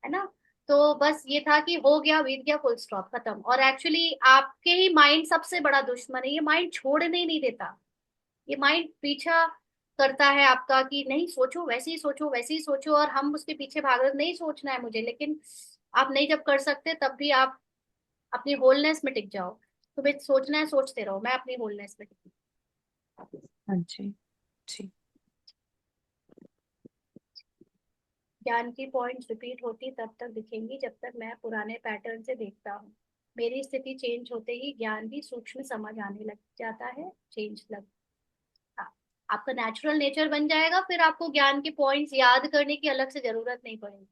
है ना। तो बस ये था कि हो गया, बीत गया, फुल स्टॉप, खत्म। और एक्चुअली आपके ही माइंड सबसे बड़ा दुश्मन है, ये माइंड छोड़ने ही नहीं देता। ये माइंड पीछा करता है आपका कि नहीं सोचो, वैसे ही सोचो, वैसे ही सोचो, और हम उसके पीछे भाग रहे, नहीं सोचना है मुझे, लेकिन आप नहीं जब कर सकते तब भी आप अपनी होलनेस में टिक जाओ। तुम्हें सोचना है, सोचते रहो, मैं अपनी होलनेस में टिक। हाँ जी। जी। ज्ञान की पॉइंट्स रिपीट होती तब तक दिखेंगी जब तक मैं पुराने पैटर्न से देखता हूँ। मेरी स्थिति चेंज होते ही ज्ञान भी सूक्ष्म समझ आने लग जाता है, चेंज लग, हाँ, आपका नेचुरल नेचर बन जाएगा, फिर आपको ज्ञान के पॉइंट्स याद करने की अलग से जरूरत नहीं पड़ेगी।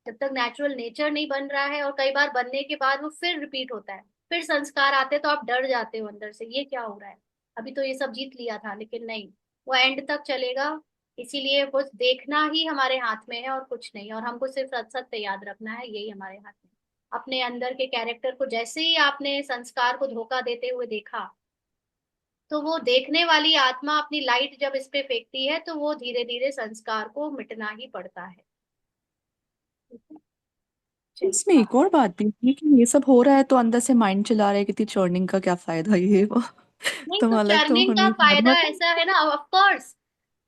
जब तक नेचुरल नेचर नहीं बन रहा है, और कई बार बनने के बाद वो फिर रिपीट होता है, फिर संस्कार आते हैं, तो आप डर जाते हो अंदर से, ये क्या हो रहा है, अभी तो ये सब जीत लिया था, लेकिन नहीं, वो एंड तक चलेगा। इसीलिए बस देखना ही हमारे हाथ में है और कुछ नहीं, और हमको सिर्फ सत्य सत्य याद रखना है, यही हमारे हाथ में। अपने अंदर के कैरेक्टर को जैसे ही आपने संस्कार को धोखा देते हुए देखा, तो वो देखने वाली आत्मा अपनी लाइट जब इस पे फेंकती है, तो वो धीरे धीरे संस्कार को मिटना ही पड़ता है। ठीक है? चलिए। इसमें एक और बात भी है कि ये सब हो रहा है तो अंदर से माइंड चला रहा है कि चर्निंग का क्या फायदा, ये वो। नहीं तुम तो अलग तुम चर्निंग का नहीं फायदा मतलब। ऐसा है ना, ऑफ कोर्स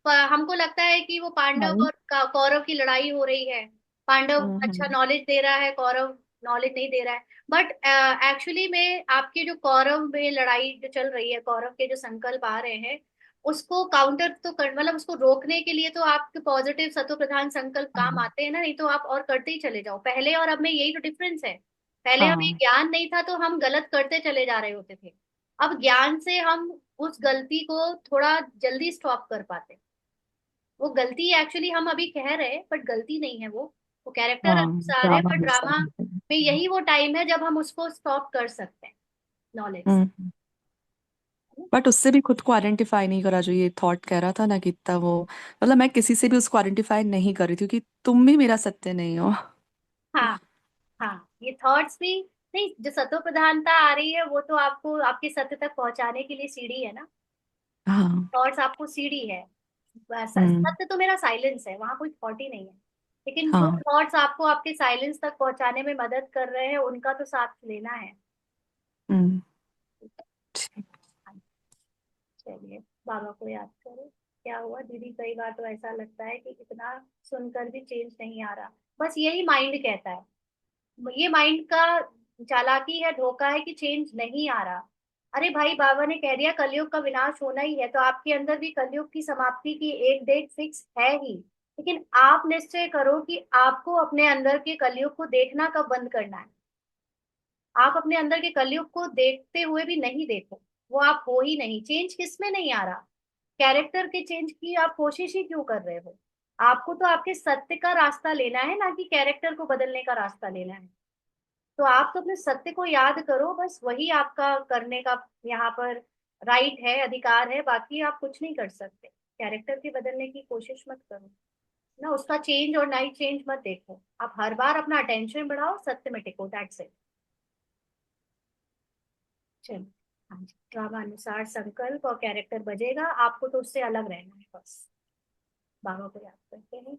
हमको लगता है कि वो पांडव हाँ। और कौरव की लड़ाई हो रही है, पांडव अच्छा हम्म। नॉलेज दे रहा है, कौरव नॉलेज नहीं दे रहा है, बट एक्चुअली में आपके जो कौरव में लड़ाई जो चल रही है, कौरव के जो संकल्प आ रहे हैं, उसको काउंटर तो कर, मतलब उसको रोकने के लिए तो आपके पॉजिटिव सत्व प्रधान संकल्प काम हाँ आते हैं ना, नहीं तो आप और करते ही चले जाओ। पहले और अब में यही तो डिफरेंस है। पहले हमें हाँ ज्ञान नहीं था तो हम गलत करते चले जा रहे होते थे। अब ज्ञान से हम उस गलती को थोड़ा जल्दी स्टॉप कर पाते हैं। वो गलती एक्चुअली हम अभी कह रहे हैं बट गलती नहीं है वो कैरेक्टर हाँ अनुसार है, ड्रामा पर मिस ड्रामा में यही वो टाइम है जब हम उसको स्टॉप कर सकते हैं नॉलेज से। हम्म। बट उससे भी खुद को आइडेंटिफाई नहीं करा, जो ये थॉट कह रहा था ना कि इतना वो, मतलब मैं किसी से भी उसको आइडेंटिफाई नहीं कर रही थी क्योंकि तुम भी मेरा सत्य नहीं हो। हाँ हाँ, ये थॉट्स भी नहीं, जो सतो प्रधानता आ रही है वो तो आपको आपके सत्य तक पहुंचाने के लिए सीढ़ी है ना। हाँ। थॉट्स आपको सीढ़ी है। हम्म। सत्य तो मेरा साइलेंस है, वहां कोई थॉट ही नहीं है। लेकिन जो हाँ। थॉट्स आपको आपके साइलेंस तक पहुंचाने में मदद कर रहे हैं उनका तो साथ लेना है। हम्म। ठीक। चलिए, बाबा को याद करो। क्या हुआ दीदी, कई बार तो ऐसा लगता है कि इतना सुनकर भी चेंज नहीं आ रहा। बस यही माइंड कहता है, ये माइंड का चालाकी है, धोखा है कि चेंज नहीं आ रहा। अरे भाई, बाबा ने कह दिया कलयुग का विनाश होना ही है, तो आपके अंदर भी कलयुग की समाप्ति की एक डेट फिक्स है ही। लेकिन आप निश्चय करो कि आपको अपने अंदर के कलयुग को देखना कब बंद करना है। आप अपने अंदर के कलयुग को देखते हुए भी नहीं देखो, वो आप हो ही नहीं। चेंज किस में नहीं आ रहा? कैरेक्टर के चेंज की आप कोशिश ही क्यों कर रहे हो? आपको तो आपके सत्य का रास्ता लेना है, ना कि कैरेक्टर को बदलने का रास्ता लेना है। तो आप तो अपने सत्य को याद करो, बस वही आपका करने का यहाँ पर राइट है, अधिकार है। बाकी आप कुछ नहीं कर सकते। कैरेक्टर के बदलने की कोशिश मत करो ना, उसका चेंज और नाइट चेंज मत देखो। आप हर बार अपना अटेंशन बढ़ाओ, सत्य में टिको, दैट्स इट। चलो, हाँ जी, ड्रामा अनुसार संकल्प और कैरेक्टर बजेगा, आपको तो उससे अलग रहना है बस। बाबा को याद करते हैं।